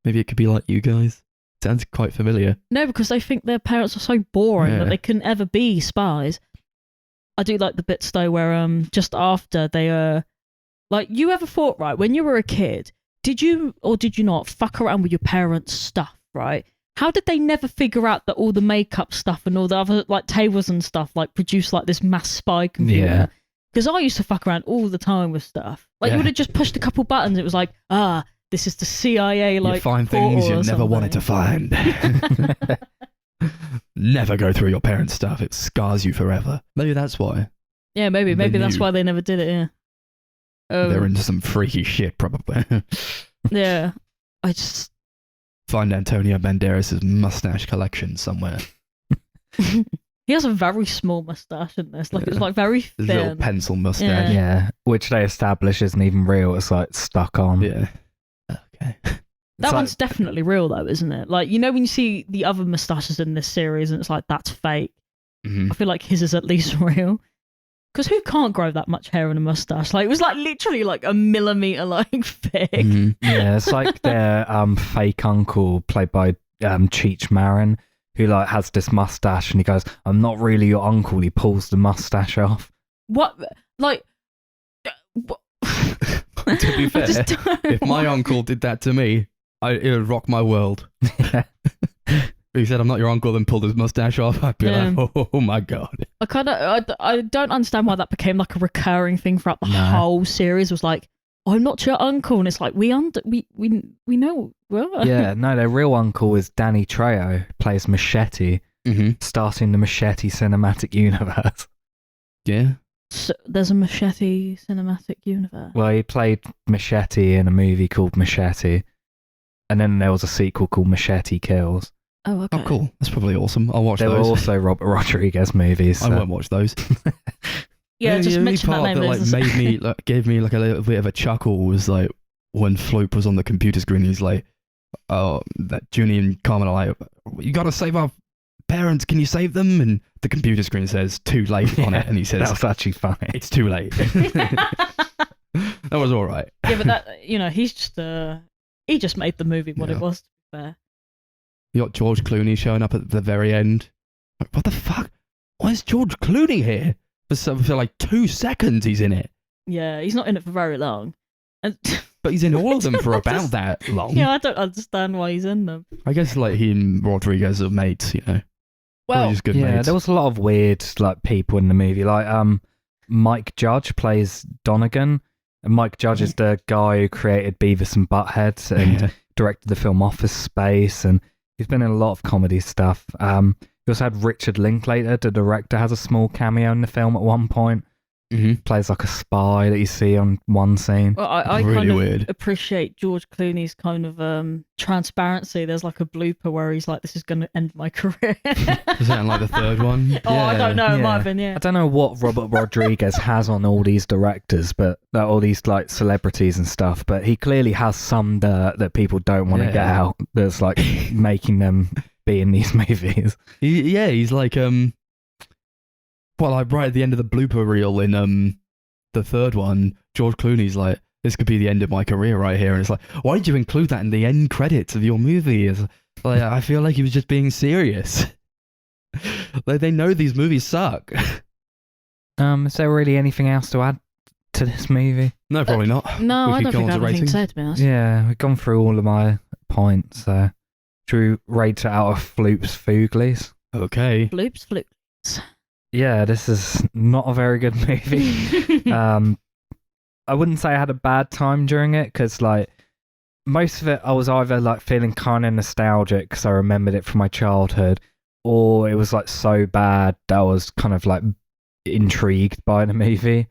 Maybe it could be like you guys. Sounds quite familiar. No, because they think their parents are so boring that they couldn't ever be spies. I do like the bits though where just after they like, you ever thought, right, when you were a kid, did you or did you not fuck around with your parents' stuff, right? How did they never figure out that all the makeup stuff and all the other like tables and stuff like produce like this mass spy computer? Yeah. Because I used to fuck around all the time with stuff. Like you would have just pushed a couple buttons. It was like, this is the CIA. Like you find things you never wanted to find. Never go through your parents' stuff. It scars you forever. Maybe that's why. Yeah, maybe that's why they never did it. Yeah. They're into some freaky shit, probably. Yeah. I just. Find Antonio Banderas' mustache collection somewhere. He has a very small mustache in this. Like it's like very thin. His little pencil mustache. Yeah, which they establish isn't even real. It's like stuck on. Yeah. Okay. That one's definitely real though, isn't it? Like, you know when you see the other mustaches in this series and it's like, that's fake. Mm-hmm. I feel like his is at least real. Because who can't grow that much hair in a mustache? Like, it was like literally like a millimeter like thick. Mm-hmm. Yeah, it's like their fake uncle played by Cheech Marin, who like has this mustache and he goes, "I'm not really your uncle." He pulls the mustache off. What? Like... What? To be fair, if my uncle did that to me, it would rock my world. He said, "I'm not your uncle," then pulled his mustache off. I'd be like, "Oh my god!" I don't understand why that became like a recurring thing throughout the whole series. It was like, "I'm not your uncle," and it's like we know. Well, yeah, no, their real uncle is Danny Trejo, plays Machete, starting the Machete cinematic universe. Yeah. So there's a Machete cinematic universe. Well, he played Machete in a movie called Machete, and then there was a sequel called Machete Kills. Oh, okay. Oh, cool. That's probably awesome. I'll watch those. There were also Robert Rodriguez movies. So. I won't watch those. Yeah, just the only mention that part name. that made me gave me like a little bit of a chuckle was like when Floop was on the computer screen. He's like, "Oh, that Junie and Carmen are like, you got to save our parents. Can you save them?" And the computer screen says "too late" on it, and he says, "That was actually funny. It's too late." That was all right. Yeah, but that he's just he just made the movie what it was. To be fair. You got George Clooney showing up at the very end. Like, what the fuck? why is George Clooney here? For like 2 seconds he's in it. Yeah, he's not in it for very long. And But he's in all of them for about that long. yeah, I don't understand why he's in them. I guess like he and Rodriguez are mates, you know. Probably Well, just good Yeah, mates. there was a lot of weird like people in the movie. Like Mike Judge plays Donegan, and Mike Judge is the guy who created Beavis and Butthead and Yeah. directed the film Office Space, and he's been in a lot of comedy stuff. We also had Richard Linklater, the director, has a small cameo in the film at one point. Mhm. Plays like a spy that you see on one scene. well, I Really kind of weird. appreciate George Clooney's kind of transparency. There's like a blooper where he's like, "This is going to end my career." Was that in like the third one? Oh, I don't know. It Yeah. might have been, yeah. I don't know what Robert Rodriguez has on all these directors, but all these like celebrities and stuff. But he clearly has some dirt that people don't want to get Yeah. out. That's like making them be in these movies. He's like well, like right at the end of the blooper reel in the third one, George Clooney's like, this could be the end of my career right here, and it's like, why did you include that in the end credits of your movie? It's like, I feel like he was just being serious. Like they know these movies suck. Is there really anything else to add to this movie? No, probably not. No, We I could don't go think on I to have anything to ratings. say, to be honest. Yeah, we've gone through all of my points. So should we rate it out of Floops Fooglies? Okay. Bloops, floops. Yeah, this is not a very good movie. I wouldn't say I had a bad time during it, because like most of it I was either like feeling kind of nostalgic because I remembered it from my childhood, or it was like so bad that I was kind of like intrigued by the movie.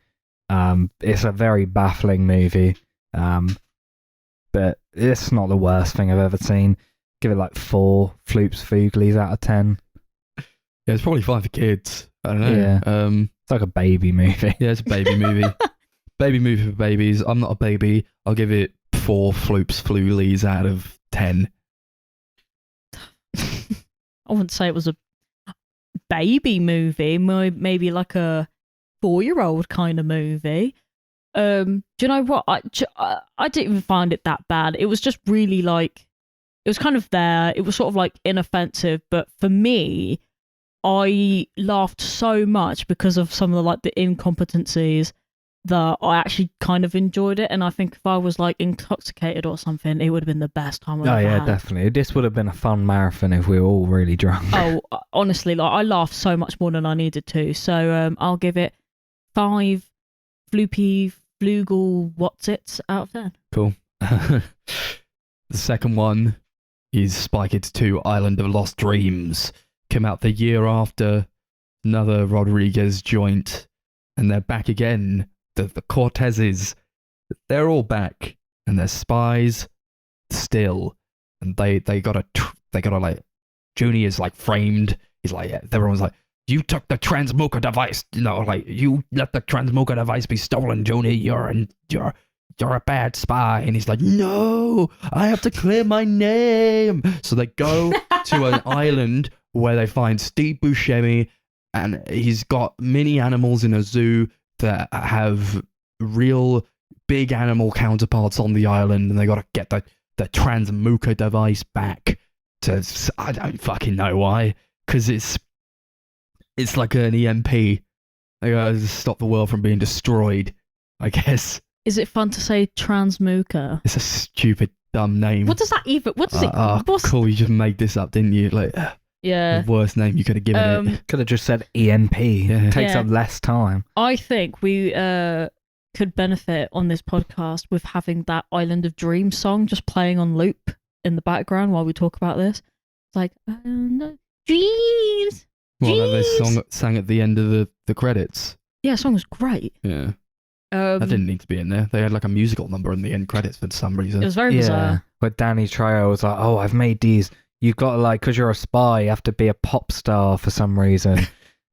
It's a very baffling movie, but it's not the worst thing I've ever seen. Give it like 4 Floops Fooglies out of 10. Yeah, it's probably fine for kids. I don't know. Yeah. Yeah. It's like a baby movie. Yeah, it's a baby movie. Baby movie for babies. I'm not a baby. I'll give it 4 Floops Flulies out of 10. I wouldn't say it was a baby movie, maybe like a 4-year-old kind of movie. Do you know what? I didn't even find it that bad. It was just really like, it was kind of there. It was sort of like inoffensive, but for me, I laughed so much because of some of the like the incompetencies that I actually kind of enjoyed it. And I think if I was like intoxicated or something, it would have been the best time I've Oh ever yeah, had. definitely. This would have been a fun marathon if we were all really drunk. Oh, honestly, like I laughed so much more than I needed to. So I'll give it 5 floopy flugel what's it out of 10. Cool. The second one is Spy Kids 2 Island of Lost Dreams. Came out the year after another Rodriguez joint, and they're back again. The Cortezes, they're all back, and they're spies still, and they gotta like, Junie is like framed. He's like, everyone's like, you took the transmoker device, like you let the transmoker device be stolen, Junie. You're a bad spy. And he's like, no, I have to clear my name. So they go to an island where they find Steve Buscemi, and he's got mini animals in a zoo that have real big animal counterparts on the island, and they got to get the transmuker device back to, I don't fucking know why, because it's like an EMP. They gotta stop the world from being destroyed, I guess. Is it fun to say transmuker? It's a stupid, dumb name. What does that even? What does it? What's, Cool, you just made this up, didn't you? Like, yeah. the worst name you could have given it. Could have just said EMP. Yeah. Takes Yeah. up less time. I think we could benefit on this podcast with having that Island of Dreams song just playing on loop in the background while we talk about this. It's like, no, dreams. Well, like this Dreams. song sang at the end of the credits. Yeah, the song was great. Yeah. That didn't need to be in there. They had like a musical number in the end credits for some reason. It was very bizarre. But Danny Trejo was like, oh, I've made these. You've got to like, because you're a spy, you have to be a pop star for some reason.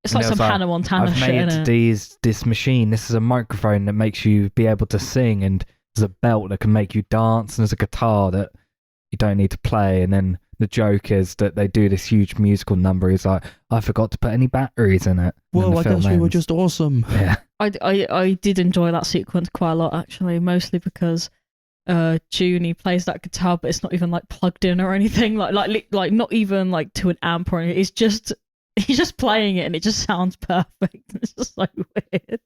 It's And like it some was like, Hannah Montana I've shit, made innit? this machine. This is a microphone that makes you be able to sing, and there's a belt that can make you dance, and there's a guitar that you don't need to play. And then the joke is that they do this huge musical number. He's like, I forgot to put any batteries in it. And then Well, the I film guess we were ends. just awesome. Yeah. I did enjoy that sequence quite a lot, actually, mostly because Junie plays that guitar, but it's not even like plugged in or anything, like not even like to an amp or anything. It's just he's just playing it and it just sounds perfect. It's just so weird.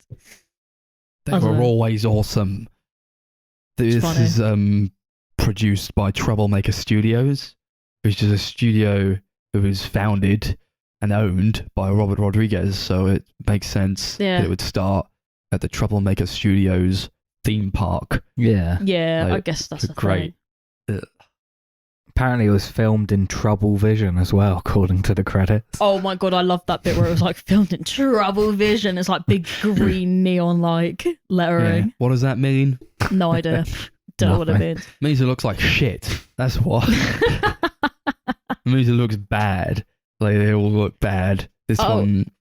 They I don't were know. always awesome. This funny. is produced by Troublemaker Studios, which is a studio that was founded and owned by Robert Rodriguez, so it makes sense Yeah. that it would start at the Troublemaker Studios theme park. Yeah. Yeah, I Like, guess that's it's a great. thing. Apparently, it was filmed in Trouble Vision as well, according to the credits. Oh my god, I love that bit where it was like filmed in Trouble Vision. It's like big green neon like Yeah. lettering. What does that mean? No idea. Don't know what it Nothing. means. It means it looks like shit. That's what. It means it looks bad. Like they all look bad. This Oh. one,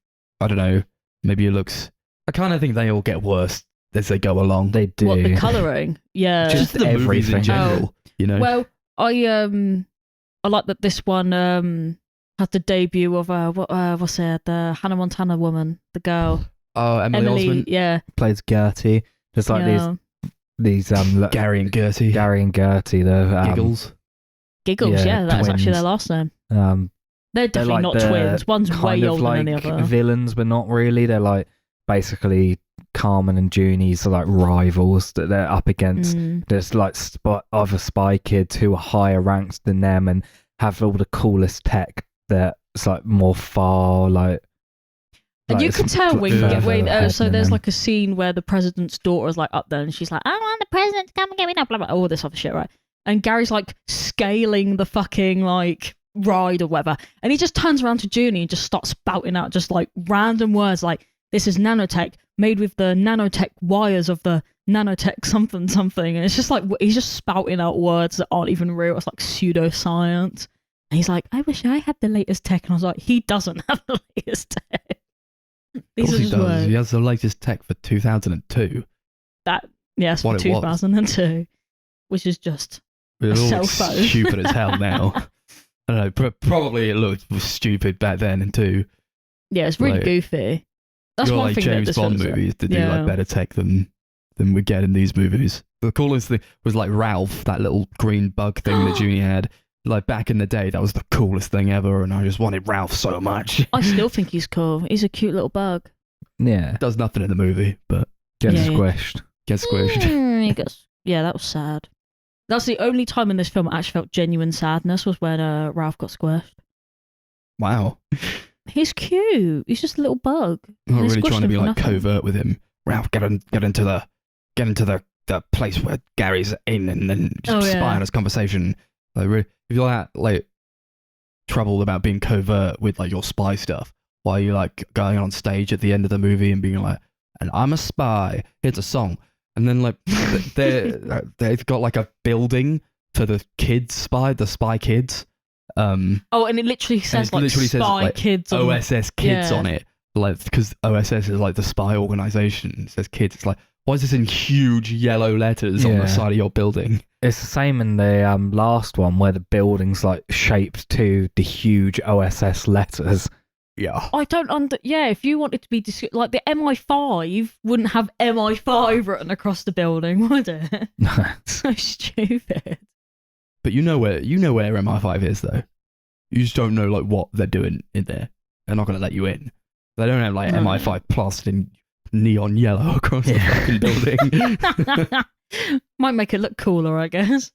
I don't know. Maybe it looks. I kind of think they all get worse as they go along. They do. What, the colouring? Yeah. Just the movies in everything. general. You know. Well, I like that this one had the debut of what's it, the Hannah Montana woman, the girl. Oh, Emily Osment, Yeah. Plays Gertie. There's like yeah. these Gary and Gertie, Gary and Gertie. The Giggles. Giggles, yeah, yeah, that's actually twins. their last name. They're They're definitely like not the twins. One's kind way of older like than the other. villains, but not really. They're like basically Carmen and Junie's like rivals that they're up against. Mm. There's like other spy kids who are higher ranked than them and have all the coolest tech that's like more far like. And you it's can tell when you further get ahead so than there's them. like a scene where the president's daughter is like up there and she's like, I want the president to come and get me now, blah blah, all this other shit, right? And Gary's like scaling the fucking like ride or whatever, and he just turns around to Junie and just starts spouting out just like random words like, this is nanotech made with the nanotech wires of the nanotech something something, and it's just like he's just spouting out words that aren't even real. It's like pseudoscience, and he's like, I wish I had the latest tech, and I was like, he doesn't have the latest tech. Of These course are he just does. words. He has the latest tech for 2002. Yes, What for it was. 2002, which is just It A all cell looks phone. stupid as hell now. I don't know. Probably it looked stupid back then too. yeah, it's really Like, goofy. That's You're one like thing that James this Bond film's got. movies to do Yeah. like better tech than we get in these movies. The coolest thing was like Ralph, that little green bug thing that Junie had. Like back in the day, that was the coolest thing ever, and I just wanted Ralph so much. I still think he's cool. He's a cute little bug. Yeah, Does nothing in the movie, but gets Yeah, yeah. squished. gets squished. Yeah, that was sad. That's the only time in this film I actually felt genuine sadness was when Ralph got squished. Wow. He's cute. He's just a little bug. I'm not They really squished trying to him be for like nothing. covert with him. Ralph, get into the place where Gary's in, and then just Oh, spy yeah. on his conversation. Like, if you're that like troubled about being covert with like your spy stuff, why are you like going on stage at the end of the movie and being like, "And I'm a spy. Here's a song," and then like they've got like a building for the spy kids. Oh, and it literally says like literally says, spy like, kids. On OSS kids Yeah. on it, like because OSS is like the spy organization. It says kids. It's like, why is this in huge yellow letters on Yeah. the side of your building? It's the same in the last one where the building's like shaped to the huge OSS letters. Yeah, I don't yeah, if you wanted to be like the MI5 wouldn't have MI5 written across the building, would it? So stupid. but you know where MI5 is though. You just don't know like what they're doing in there. They're not going to let you in. They don't have like No. MI5 plastered in neon yellow across the Yeah. fucking building. Might make it look cooler, I guess.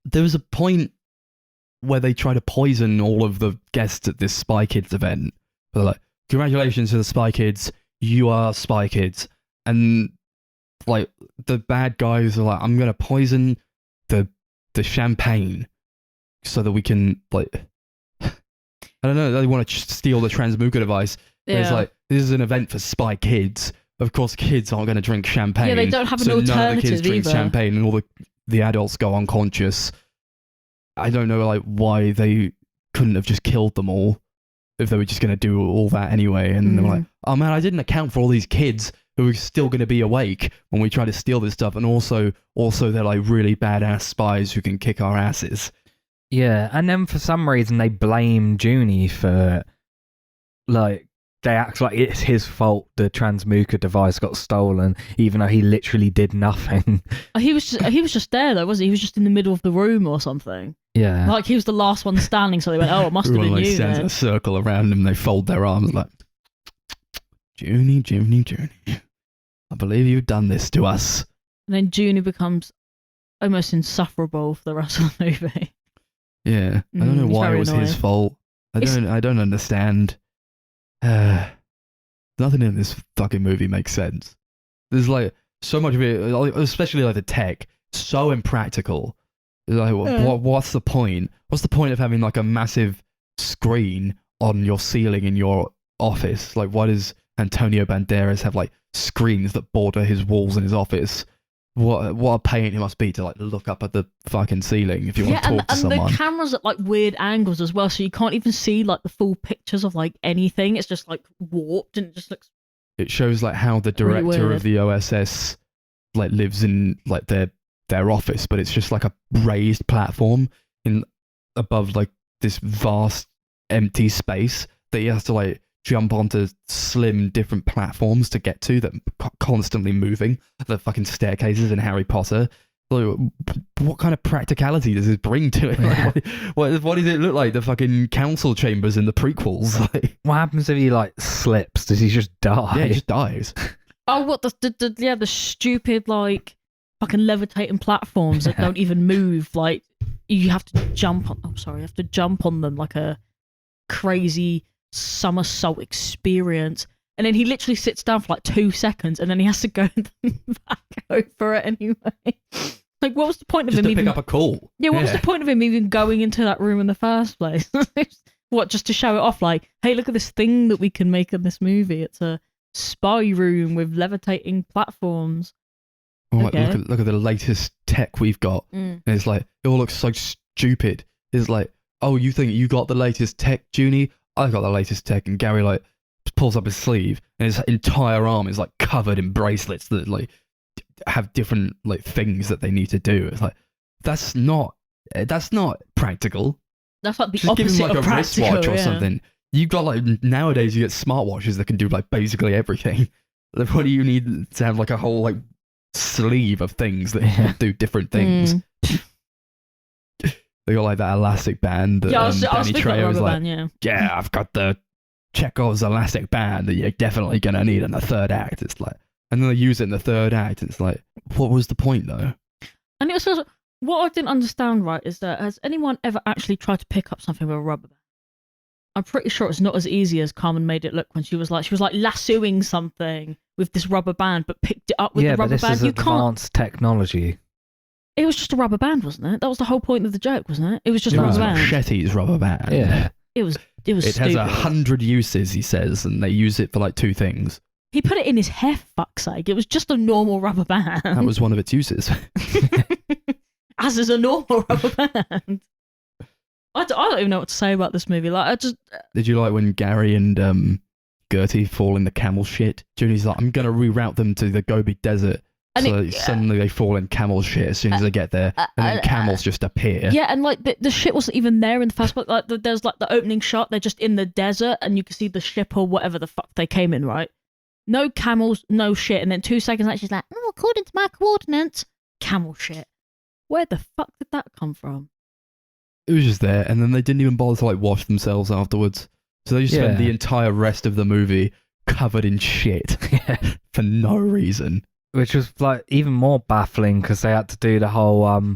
There was a point where they try to poison all of the guests at this Spy Kids event. They're like, congratulations to the Spy Kids, you are Spy Kids. And like the bad guys are like, I'm gonna poison the champagne so that we can like I don't know, they want to steal the transmuker device. And it's like, this is an event for Spy Kids. Of course kids aren't gonna drink champagne. Yeah, they don't have an so none of the kids alternative drink either. champagne and all the adults go unconscious. I don't know like why they couldn't have just killed them all if they were just going to do all that anyway. And they were like, oh man, I didn't account for all these kids who are still going to be awake when we try to steal this stuff. And also they're like really badass spies who can kick our asses. Yeah, and then for some reason they blame Junie for like they act like it's his fault the Transmuka device got stolen, even though he literally did nothing. He was just there though, wasn't he? He was just in the middle of the room or something. Yeah. Like he was the last one standing, so they went, "Oh, it must have been Everyone you." stands in Then. a circle around him. They fold their arms like, Junie, Junie, Junie. I believe you've done this to us. And then Junie becomes almost insufferable for the rest of the movie. Yeah, I don't know he's why it very was his annoying. fault. I don't understand. Nothing in this fucking movie makes sense. There's like so much of it, especially like the tech, so impractical. Like, what's the point? What's the point of having like a massive screen on your ceiling in your office? Like, why does Antonio Banderas have like screens that border his walls in his office? What a pain it must be to like look up at the fucking ceiling if you want to talk to someone. And the camera's at like weird angles as well, so you can't even see like the full pictures of like anything. It's just like warped and it just looks. It shows like how the Really director weird. of the OSS like lives in like their office, but it's just like a raised platform in above like this vast empty space that he has to like jump onto slim different platforms to get to that constantly moving. The fucking staircases in Harry Potter. Like, what kind of practicality does this bring to it? Like, what does it look like? The fucking council chambers in the prequels. Like, What happens if he like slips? Does he just die? yeah, he just dies. Oh, what the stupid like fucking levitating platforms that don't even move. Like you have to jump on. Oh, sorry, you have to jump on them like a crazy somersault experience. And then he literally sits down for like 2 seconds, and then he has to go back over it anyway. Like, what was the point of Just him to even? pick up a call. Yeah, what was the point of him even going into that room in the first place? What, just to show it off? Like, hey, look at this thing that we can make in this movie. It's a spy room with levitating platforms. Oh, Okay. look at the latest tech we've got. And it's like, it all looks so stupid. It's like, oh, you think you got the latest tech, Junie? I got the latest tech. And Gary like pulls up his sleeve and his entire arm is like covered in bracelets that like have different like things that they need to do. It's like, that's not practical. That's like the Just give him opposite like a of practical, wristwatch or yeah. something. You got like, nowadays you get smartwatches that can do like basically everything. Like, what do you need to have like a whole like sleeve of things that can do different things? They got like that elastic band that Yeah, I was Danny thinking about Trejo was rubber like, band, yeah. yeah, I've got the Chekhov's elastic band that you're definitely going to need in the third act. It's like, and then they use it in the third act. It's like, what was the point though? And it was also, what I didn't understand, right, is that has anyone ever actually tried to pick up something with a rubber band? I'm pretty sure it's not as easy as Carmen made it look when she was like lassoing something with this rubber band, but picked it up with the rubber but this band. is You can't. advanced technology. It was just a rubber band, wasn't it? That was the whole point of the joke, wasn't it? It was just It a was rubber band. Machete's rubber band. Yeah. It was It has stupid. 100 uses, he says, and they use it for like 2 things. He put it in his hair, for fuck's sake. It was just a normal rubber band. That was one of its uses. As is a normal rubber band. I don't even know what to say about this movie. Like, I just. Did you like when Gary and Gertie fall in the camel shit? Junie's like, I'm going to reroute them to the Gobi Desert. And So it- suddenly they fall in camel shit as soon as they get there. And then camels just appear. Yeah, and like the shit wasn't even there in the first place. Like there's like the opening shot, they're just in the desert, and you can see the ship or whatever the fuck they came in, right? No camels, no shit, and then 2 seconds later she's like, "Oh, according to my coordinates, camel shit." Where the fuck did that come from? It was just there. And then they didn't even bother to like wash themselves afterwards. So they just spent the entire rest of the movie covered in shit for no reason. Which was like even more baffling because they had to do the whole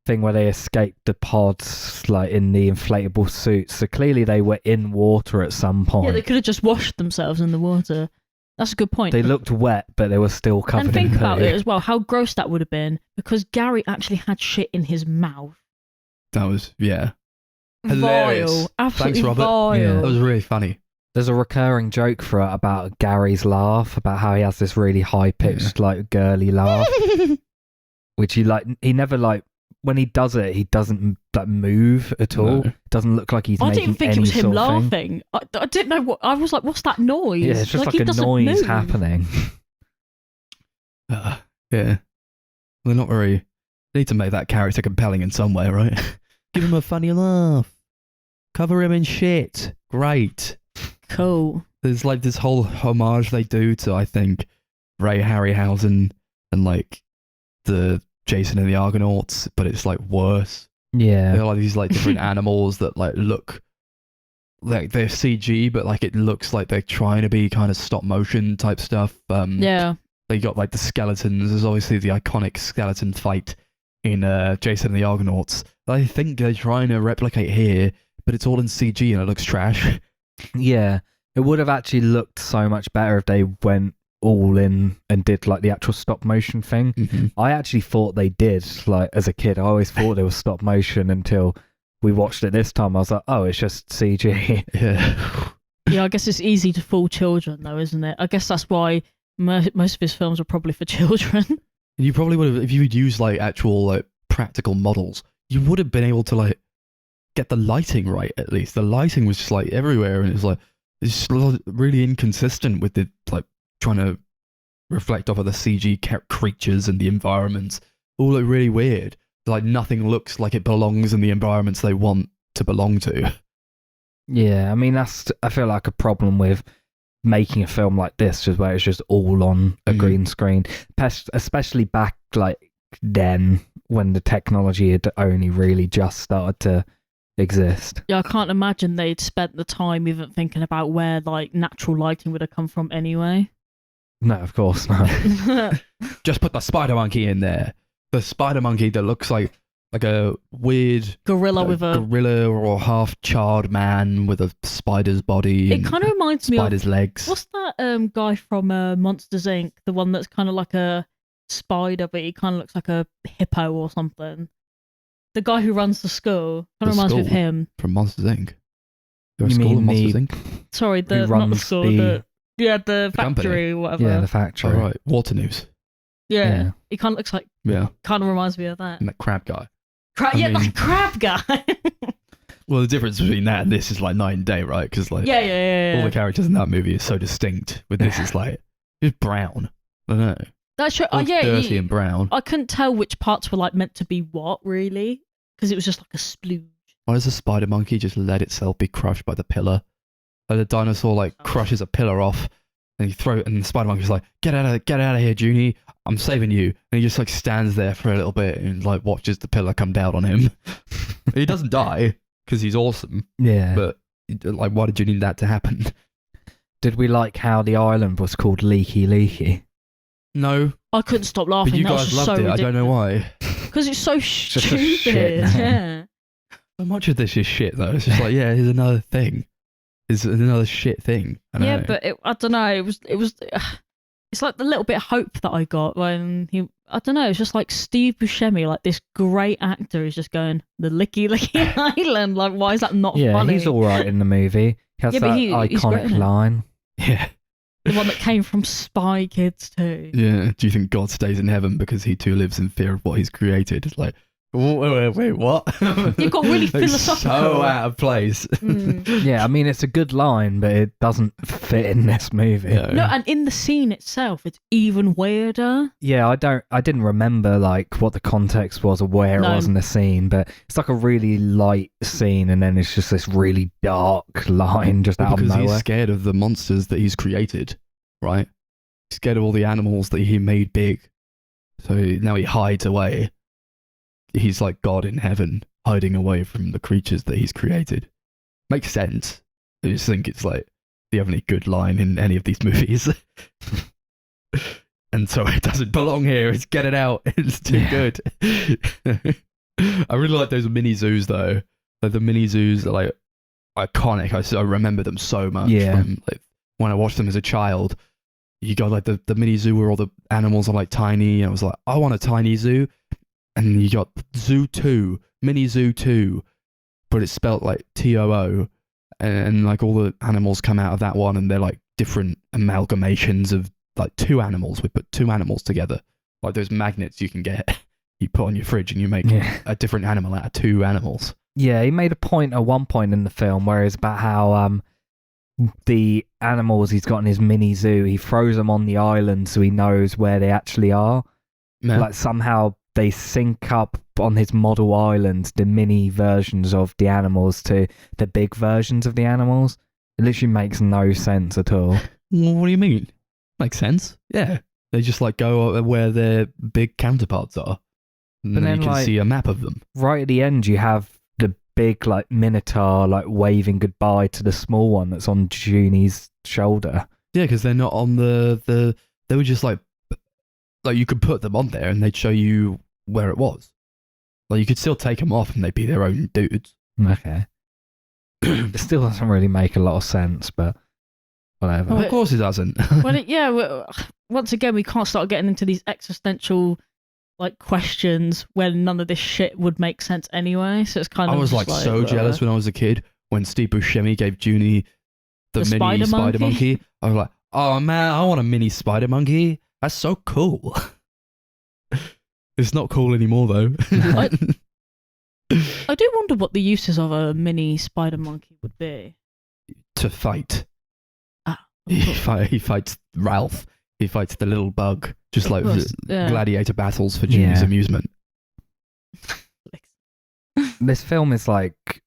thing where they escaped the pods like in the inflatable suits. So clearly they were in water at some point. Yeah, they could have just washed themselves in the water. That's a good point. They looked wet, but they were still covered and in think about poo. it as well, how gross that would have been, because Gary actually had shit in his mouth. That was, yeah. Hilarious. Vile. Absolutely Thanks, Robert. vile. Yeah. That was really funny. There's a recurring joke for it about Gary's laugh, about how he has this really high-pitched, like, girly laugh, which he never, like, when he does it, he doesn't, like, move at all. No. Doesn't look like he's I making didn't think any it was him sort of thing. laughing. I didn't know what. I was like, what's that noise? Yeah, it's just like he a doesn't noise move. happening. Yeah. They're not very... They need to make that character compelling in some way, right? Give him a funny laugh. Cover him in shit. Great. Cool. There's like this whole homage they do to, I think, Ray Harryhausen and like the Jason and the Argonauts, but it's like worse. Yeah. They're like these like different animals that like look like they're CG, but like it looks like they're trying to be kind of stop motion type stuff. Yeah. They got like the skeletons. There's obviously the iconic skeleton fight in Jason and the Argonauts. I think they're trying to replicate here, but it's all in CG and it looks trash. Yeah. It would have actually looked so much better if they went all in and did like the actual stop motion thing. Mm-hmm. I actually thought they did. Like as a kid, I always thought there was stop motion until we watched it this time. I was like, oh, it's just CG. Yeah. Yeah, I guess it's easy to fool children, though, isn't it? I guess that's why most of his films are probably for children. You probably would have, if you would use like actual like practical models, you would have been able to like get the lighting right at least. The lighting was just like everywhere, and it's just really inconsistent with the like trying to reflect off of the CG creatures and the environments. All look really weird. Like nothing looks like it belongs in the environments they want to belong to. Yeah, I mean that's I feel like a problem with making a film like this, just where it's just all on a green screen, especially back like then when the technology had only really just started to exist. Yeah, I can't imagine they'd spent the time even thinking about where like natural lighting would have come from anyway. No, of course not. Just put the spider monkey in there. The spider monkey that looks like a weird Gorilla with a gorilla or half charred man with a spider's body. It kind of reminds me of spider's legs. What's that guy from Monsters Inc? The one that's kind of like a spider, but he kind of looks like a hippo or something. The guy who runs the school kind of reminds me of him from Monsters Inc. There You a school mean in Monsters the- Inc. Sorry, the not the runs school, the the company? factory, whatever. Yeah, the factory. Oh, right, Water News. Yeah. He kind of looks like, Yeah, kind of reminds me of that. and that crab guy. Yeah, mean- like crab guy. Well, the difference between that and this is like night and day, right? Because like yeah. all the characters in that movie are so distinct. With this, it's like it's brown. I don't know. That's true. Looks dirty and brown. I couldn't tell which parts were like meant to be what really, because it was just like a splooge. Why does the spider monkey just let itself be crushed by the pillar? Like the dinosaur like crushes a pillar off, and you throw it, and the spider monkey's like, get out of here, Junie! I'm saving you. And he just like stands there for a little bit and like watches the pillar come down on him. He doesn't die because he's awesome, Yeah. but like, why did you need that to happen? Did we like how the island was called Leaky Leaky? No, I couldn't stop laughing. but you That was guys just loved so it. I don't know ridiculous. why. Because it's so just a stupid. shit name. Yeah. So much of this is shit though. It's just like, yeah, here's another thing. Here's another shit thing. I don't Yeah, know. but I don't know. It was. It's like the little bit of hope that I got when he. I don't know. It's just like Steve Buscemi, like this great actor, is just going the Licky Licky Island. Like, why is that not Yeah, funny? he's all right in the movie. He has Yeah, but that he's great in iconic it. line. yeah. The one that came from Spy Kids too. Yeah. Do you think God stays in heaven because he too lives in fear of what he's created? It's like, wait, what? You've got really Like, philosophical. So out of place. Mm. Yeah, I mean it's a good line, but it doesn't fit in this movie. Yeah. No, and in the scene itself, it's even weirder. Yeah, I didn't remember like what the context was or where No. it was in the scene, but it's like a really light scene, and then it's just this really dark line just out of Because he's nowhere. scared of the monsters that he's created, right? He's scared of all the animals that he made big. So now he hides away. He's like God in heaven, hiding away from the creatures that he's created. Makes sense. I just think it's like the only good line in any of these movies. And so it doesn't belong here. It's get it out. It's too Yeah. good. I really like those mini zoos though. Like the mini zoos are like iconic. I remember them so much Yeah. from like when I watched them as a child. You got like the mini zoo where all the animals are like tiny, and I was like, I want a tiny zoo. And you got Zoo 2, Mini Zoo 2, but it's spelt like TOO, and like all the animals come out of that one, and they're like different amalgamations of like two animals. We put two animals together, like those magnets you can get. You put on your fridge, and you make Yeah. a different animal out of two animals. Yeah, he made a point at one point in the film where it's about how the animals he's got in his mini zoo, he throws them on the island so he knows where they actually are. Yeah. Like somehow they sync up on his model island the mini versions of the animals to the big versions of the animals. It literally makes no sense at all. Well, what do you mean? Makes sense. Yeah. They just like go where their big counterparts are. And But then then, you can like, see a map of them. Right at the end, you have the big like minotaur like waving goodbye to the small one that's on Junie's shoulder. Yeah, because they're not on the. They were just like you could put them on there and they'd show you where it was. Like you could still take them off and they'd be their own dudes. Okay. It still doesn't really make a lot of sense, but whatever. Well, of course it doesn't. Once again, we can't start getting into these existential like questions when none of this shit would make sense anyway. So it's kind of. I was like so jealous when I was a kid when Steve Buscemi gave Junie the mini spider monkey. I was like, oh man, I want a mini spider monkey. That's so cool. It's not cool anymore though. I do wonder what the uses of a mini spider monkey would be. To fight. Ah, He fights Ralph. He fights the little bug. Just Of like course, yeah. gladiator battles for Junie's Yeah. amusement. This film is like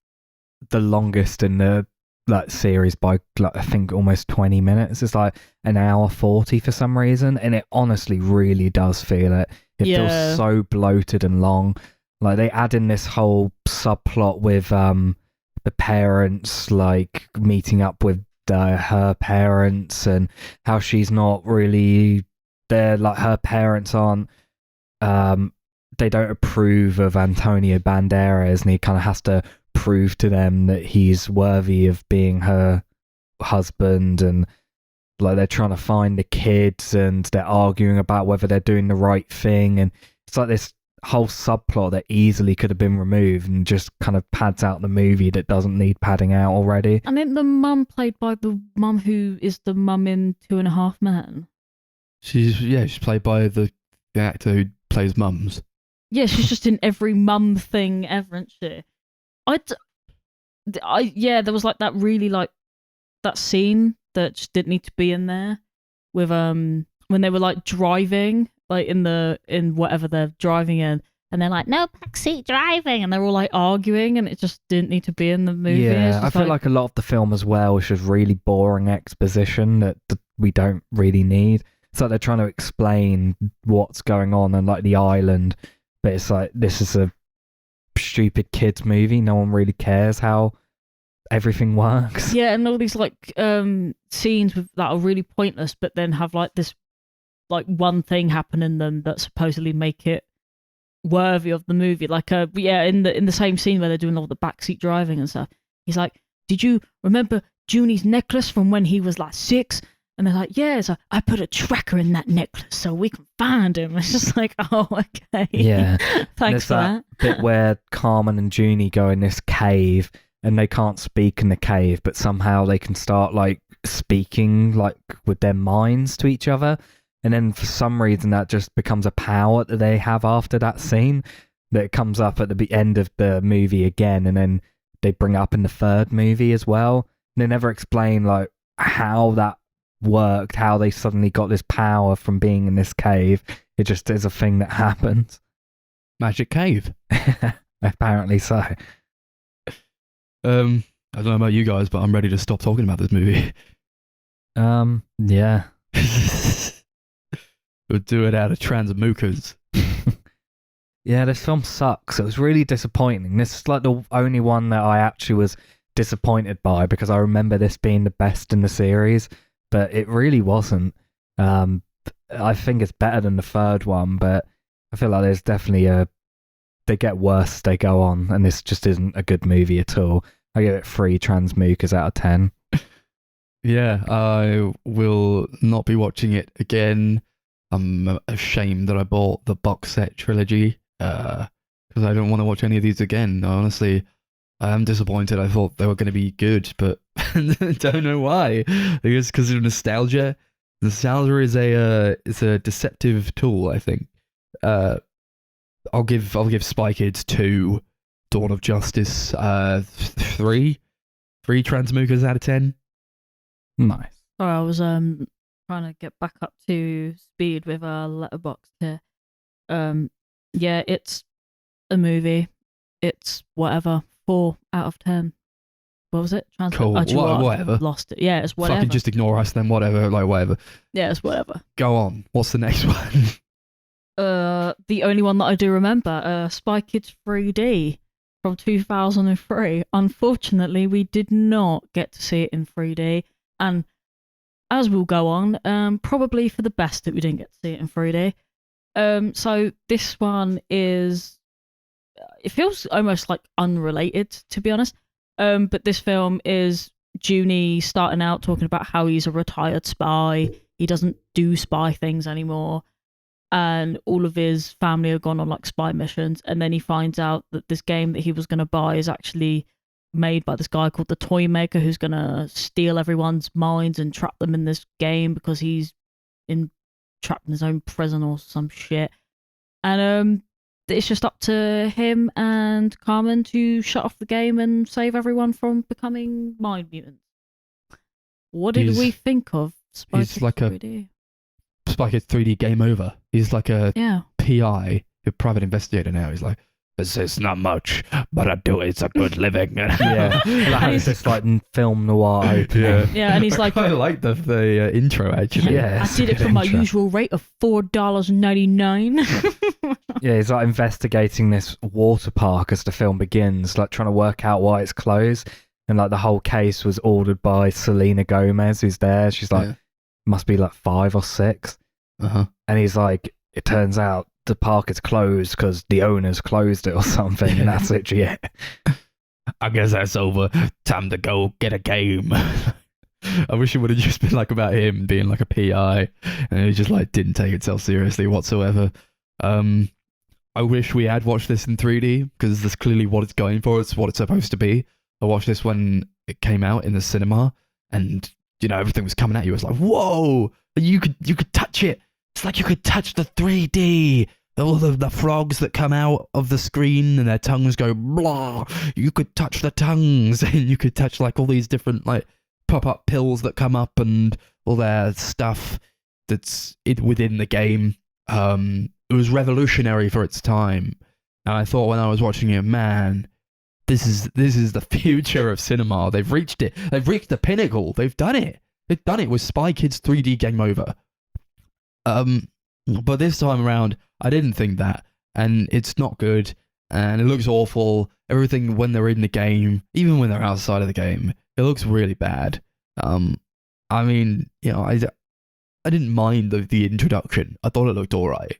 the longest in the like series by like I think almost 20 minutes. It's like an hour 40 for some reason, and it honestly really does feel it. It Yeah. feels so bloated and long. Like they add in this whole subplot with the parents like meeting up with her parents and how she's not really there. Like her parents aren't they don't approve of Antonio Banderas, and he kind of has to prove to them that he's worthy of being her husband. And like they're trying to find the kids and they're arguing about whether they're doing the right thing, and it's like this whole subplot that easily could have been removed and just kind of pads out the movie that doesn't need padding out already. And then the mum played by the mum who is the mum in 2.5 Men. She's played by the actor who plays mums. Yeah, she's just in every mum thing ever, isn't she? There was like that really like that scene that just didn't need to be in there with when they were like driving like in whatever they're driving in, and they're like no backseat driving, and they're all like arguing, and it just didn't need to be in the movie. Yeah, I feel like a lot of the film as well is just really boring exposition that we don't really need. It's like they're trying to explain what's going on and like the island, but it's like this is a stupid kids movie. No one really cares how everything works. Yeah, and all these like scenes that are really pointless, but then have like this like one thing happen in them that supposedly make it worthy of the movie. Like in the same scene where they're doing all the backseat driving and stuff, he's like, "Did you remember Junie's necklace from when he was like 6?" And they're like, "Yeah, so I put a tracker in that necklace so we can find him." It's just like, oh, okay. Yeah. Thanks for that. Bit where Carmen and Junie go in this cave and they can't speak in the cave, but somehow they can start like speaking like with their minds to each other. And then for some reason that just becomes a power that they have after that scene that comes up at the end of the movie again, and then they bring up in the third movie as well. And they never explain like how that worked, how they suddenly got this power from being in this cave. It just is a thing that happens. Magic cave. Apparently so. I don't know about you guys, but I'm ready to stop talking about this movie. Yeah. We'll do it out of transmukers. Yeah, this film sucks. It was really disappointing. This is like the only one that I actually was disappointed by, because I remember this being the best in the series, but it really wasn't. I think it's better than the third one, but I feel like there's definitely they get worse as they go on, and this just isn't a good movie at all. I give it 3 transmukers out of 10. Yeah, I will not be watching it again. I'm ashamed that I bought the box set trilogy because I don't want to watch any of these again. Honestly, I am disappointed. I thought they were going to be good, but don't know why. I guess because of nostalgia. Nostalgia is a deceptive tool, I think. I'll give Spy Kids 2, Dawn of Justice 3 transmukers out of 10. Nice. Sorry, I was trying to get back up to speed with our letterbox here. Yeah, it's a movie. It's whatever, 4 out of 10 what was it? Cool. Do you know what? Whatever. Lost it. Yeah, it's whatever. Fucking just ignore us then, whatever. Like, whatever. Yeah, it's whatever. Go on. What's the next one? The only one that I do remember, Spy Kids 3D from 2003. Unfortunately, we did not get to see it in 3D, and as we'll go on, probably for the best that we didn't get to see it in 3D. So this one is, it feels almost like unrelated, to be honest. But this film is Junie starting out talking about how he's a retired spy. He doesn't do spy things anymore. And all of his family have gone on like spy missions. And then he finds out that this game that he was going to buy is actually made by this guy called the Toy Maker, who's going to steal everyone's minds and trap them in this game because he's trapped in his own prison or some shit. And it's just up to him and Carmen to shut off the game and save everyone from becoming mind mutants. What did we think of Spy Kids 3D? Spy Kids 3D game over. He's like a PI, a private investigator now. He's like, it's not much, but I do it. It's a good living. Yeah, it's just like film noir opening. Yeah, and he's like, I like the intro actually. Yeah, I did it for my usual rate of $4.99. Yeah, he's like investigating this water park as the film begins, like trying to work out why it's closed. And like the whole case was ordered by Selena Gomez, who's there. She's like, must be like 5 or 6. And he's like, it turns out the park is closed because the owners closed it or something, and that's literally it. I guess that's over. Time to go get a game. I wish it would have just been like about him being like a PI, and he just like didn't take itself seriously whatsoever. I wish we had watched this in 3D because that's clearly what it's going for. It's what it's supposed to be. I watched this when it came out in the cinema, and you know everything was coming at you. It was like, whoa! You could touch it. It's like you could touch the 3D. All the frogs that come out of the screen and their tongues go blah. You could touch the tongues, and you could touch like all these different like pop-up pills that come up and all their stuff that's within the game. It was revolutionary for its time, and I thought when I was watching it, man, this is the future of cinema. They've reached it. They've reached the pinnacle. They've done it. They've done it with Spy Kids 3D Game Over. But this time around, I didn't think that, and it's not good, and it looks awful. Everything when they're in the game, even when they're outside of the game, it looks really bad. I mean, you know, I didn't mind the introduction. I thought it looked alright.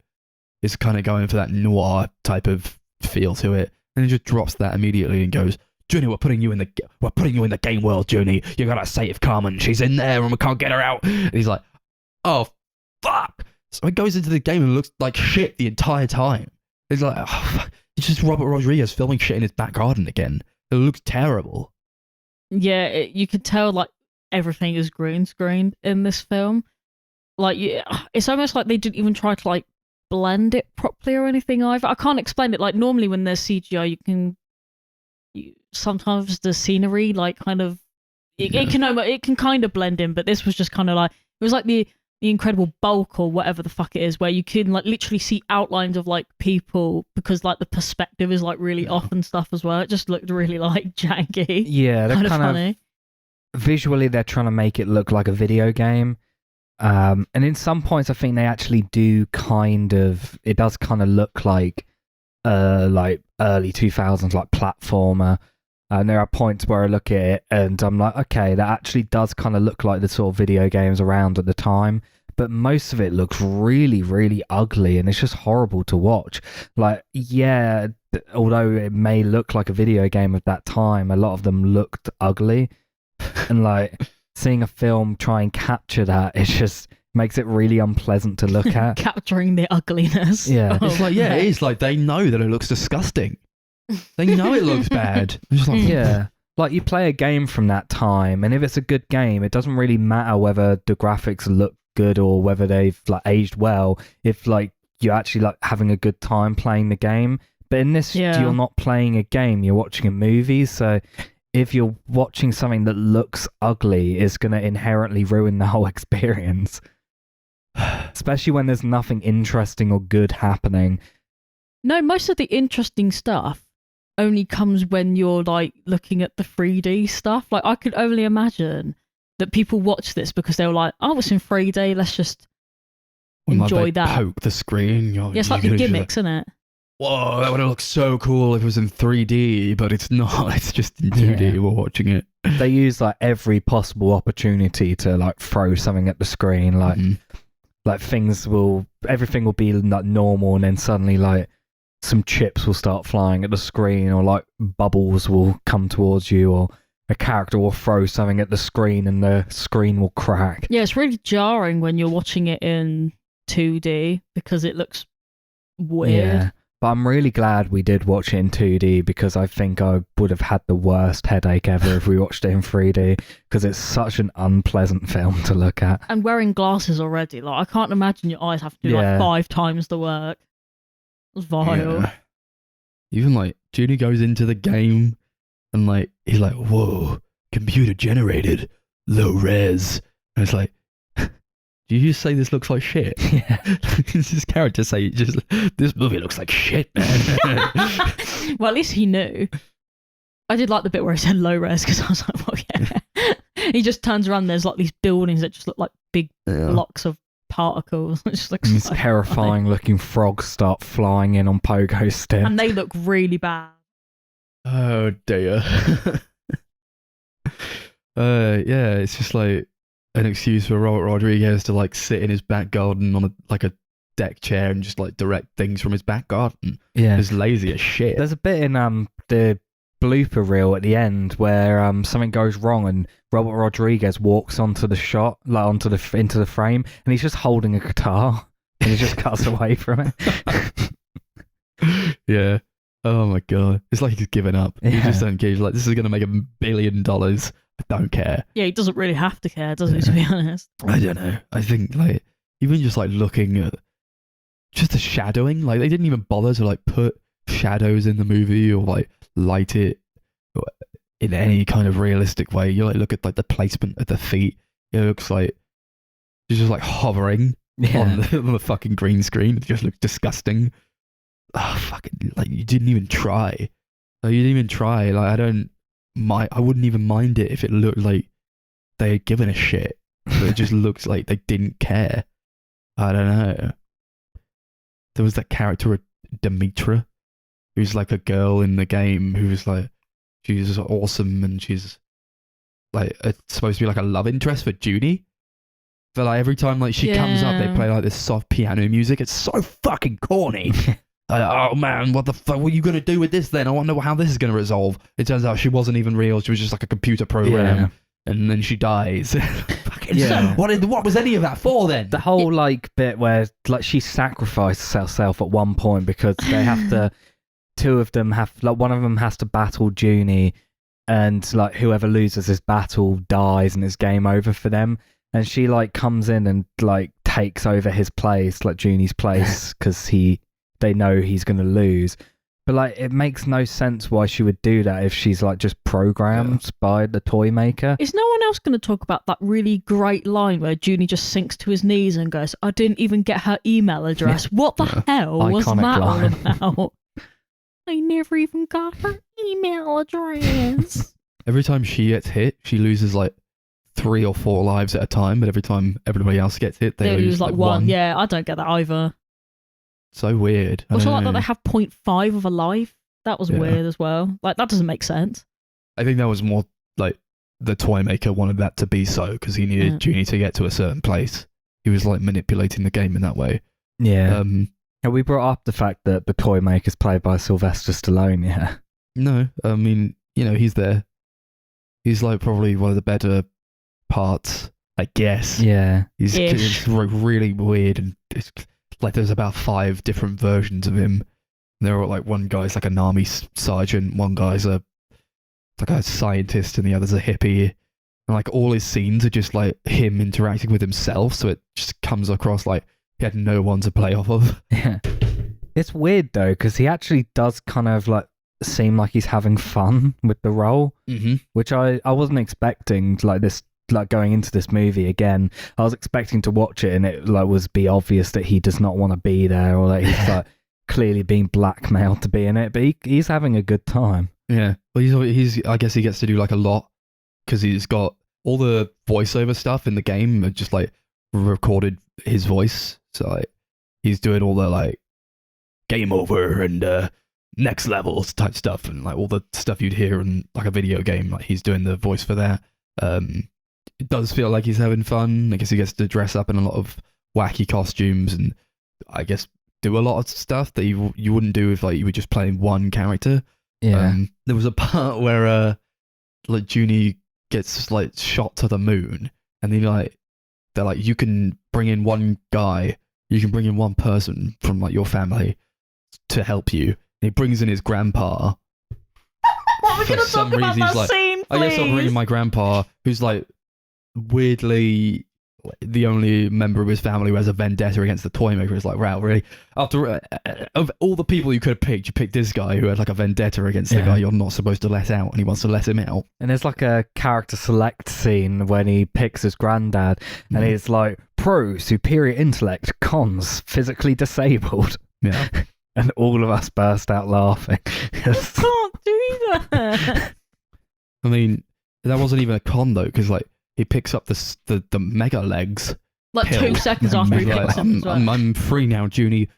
It's kind of going for that noir type of feel to it, and it just drops that immediately and goes, Junie, we're putting you in the game world, Junie. You gotta save Carmen. She's in there and we can't get her out. And he's like, oh, fuck. So it goes into the game and looks like shit the entire time. It's like, oh, it's just Robert Rodriguez filming shit in his back garden again. It looks terrible. Yeah, you could tell like everything is green screened in this film. Like, it's almost like they didn't even try to like blend it properly or anything either. I can't explain it. Like normally when there's CGI, sometimes the scenery like kind of it can kind of blend in, but this was just kind of like it was like the Incredible Bulk or whatever the fuck it is, where you can like literally see outlines of like people because like the perspective is like really off and stuff as well. It just looked really like janky. Yeah, they're kind of funny. Visually, they're trying to make it look like a video game. And in some points, I think they actually do it does kind of look like early 2000s, like platformer. And there are points where I look at it and I'm like, okay, that actually does kind of look like the sort of video games around at the time. But most of it looks really, really ugly and it's just horrible to watch. Like, yeah, although it may look like a video game of that time, a lot of them looked ugly. And like seeing a film try and capture that, it just makes it really unpleasant to look at. Capturing the ugliness. Yeah. It's like, yeah, it is like they know that it looks disgusting. They know it looks bad. It's like, yeah. Like you play a game from that time and if it's a good game, it doesn't really matter whether the graphics look good or whether they've like aged well, if like you're actually like having a good time playing the game. But in this, you're not playing a game, you're watching a movie. So if you're watching something that looks ugly, it's going to inherently ruin the whole experience. Especially when there's nothing interesting or good happening. No, most of the interesting stuff only comes when you're like looking at the 3D stuff. Like I could only imagine that people watch this because they were like, "Oh, it's in 3D. Let's just enjoy like, they that." poke the screen. Yeah, it's like the gimmicks, isn't it? Whoa, that would have looked so cool if it was in 3D, but it's not. It's just in 2D. We're watching it. They use like every possible opportunity to like throw something at the screen. Like, like everything will be like normal, and then suddenly like some chips will start flying at the screen, or like bubbles will come towards you, or a character will throw something at the screen and the screen will crack. Yeah, it's really jarring when you're watching it in 2D because it looks weird. Yeah. But I'm really glad we did watch it in 2D because I think I would have had the worst headache ever if we watched it in 3D because it's such an unpleasant film to look at. And wearing glasses already, like I can't imagine your eyes have to do like 5 times the work. It's vile. Yeah. Even like Junie goes into the game and like he's like, "Whoa, computer generated, low res," and it's like, "Do you just say this looks like shit?" Yeah. It's his character say, "Just this movie looks like shit, man." Well, at least he knew. I did like the bit where he said low res because I was like, "Well, yeah." He just turns around. There's like these buildings that just look like big blocks of particles. It just looks These so terrifying looking frogs start flying in on pogo sticks. and they look really bad. Oh dear. Yeah, it's just like an excuse for Robert Rodriguez to like sit in his back garden on a deck chair and just like direct things from his back garden. Yeah. He's lazy as shit. There's a bit in the blooper reel at the end where something goes wrong and Robert Rodriguez walks onto the shot, like into the frame, and he's just holding a guitar and he just cuts away from it. Yeah. Oh my god. It's like he's given up. Yeah. He just don't care. He's like, this is gonna make $1 billion. I don't care. Yeah, he doesn't really have to care, does he, to be honest? I don't know. I think like even just like looking at just the shadowing, like they didn't even bother to like put shadows in the movie or like light it in any kind of realistic way. You like look at like the placement of the feet. It looks like it's just like hovering on the fucking green screen. It just looks disgusting. Oh fucking! Like you didn't even try. Like you didn't even try. Like I wouldn't even mind it if it looked like they had given a shit. But it just looks like they didn't care. I don't know. There was that character, Demetra, who's like a girl in the game who was like, she's awesome and she's like supposed to be like a love interest for Junie. But like every time like she comes up, they play like this soft piano music. It's so fucking corny. Oh man, what the fuck? What are you gonna do with this then? I want to know how this is gonna resolve. It turns out she wasn't even real. She was just like a computer program, and then she dies. What was any of that for then? The whole like bit where like she sacrifices herself at one point because they have to. Two of them have like one of them has to battle Junie, and like whoever loses this battle dies, and it's game over for them. And she like comes in and like takes over his place, like Junie's place, because they know he's going to lose. But like it makes no sense why she would do that if she's like just programmed by the toy maker. Is no one else going to talk about that really great line where Junie just sinks to his knees and goes, "I didn't even get her email address." What the hell was Iconic that line. all about? I never even got her email address. Every time she gets hit, she loses like 3 or 4 lives at a time, but every time everybody else gets hit, they lose like 1. Yeah, I don't get that either. So weird. Also, like that they have 0.5 of a life. That was weird as well. Like that doesn't make sense. I think that was more like the toy maker wanted that to be so because he needed Junie to get to a certain place. He was like manipulating the game in that way. Yeah. And we brought up the fact that the toy maker is played by Sylvester Stallone. Yeah. No, I mean, you know, he's there. He's like probably one of the better parts, I guess. Yeah. He's really weird and it's like there's about 5 different versions of him. They're all like one guy's like an army sergeant, one guy's like a scientist, and the other's a hippie. And like all his scenes are just like him interacting with himself, so it just comes across like he had no one to play off of. Yeah. It's weird though, because he actually does kind of like seem like he's having fun with the role, which I wasn't expecting. Like this, like going into this movie again, I was expecting to watch it and it like be obvious that he does not want to be there, or that he's like clearly being blackmailed to be in it, but he's having a good time. Yeah. Well, he's I guess he gets to do like a lot because he's got all the voiceover stuff in the game, just like recorded his voice. So like he's doing all the like game over and next levels type stuff, and like all the stuff you'd hear in like a video game. Like he's doing the voice for that. It does feel like he's having fun. I guess he gets to dress up in a lot of wacky costumes and I guess do a lot of stuff that you wouldn't do if like you were just playing one character. Yeah. There was a part where like Junie gets like shot to the moon, and they're like, you can bring in one guy, you can bring in one person from like your family to help you. And he brings in his grandpa. We're going to talk about that scene, please. I guess I'll bring in my grandpa, who's like weirdly the only member of his family who has a vendetta against the toy maker. Is like, wow, really? After of all the people you could have picked, you picked this guy who had like a vendetta against the guy you're not supposed to let out, and he wants to let him out. And there's like a character select scene when he picks his granddad, and he's like, pro, superior intellect, cons, physically disabled. Yeah. And all of us burst out laughing. I can't do that. I mean, that wasn't even a con though, because like he picks up the mega legs. Like pill, 2 seconds after he like, picks him as well. I'm free now, Junie.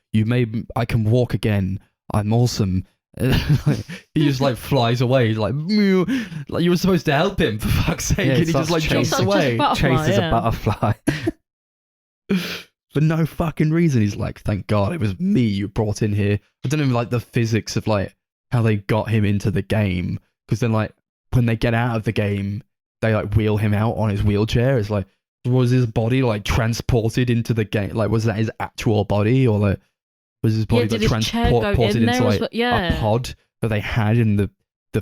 I can walk again. I'm awesome. He just like flies away, like mew. Like you were supposed to help him for fuck's sake, and he just like jumps away. Chases a butterfly. For no fucking reason. He's like, thank God it was me you brought in here. I don't even like the physics of like how they got him into the game, because then like when they get out of the game, they like wheel him out on his wheelchair. It's like, was his body like transported into the game? Like, was that his actual body, or like was his body like transported into like a pod that they had in the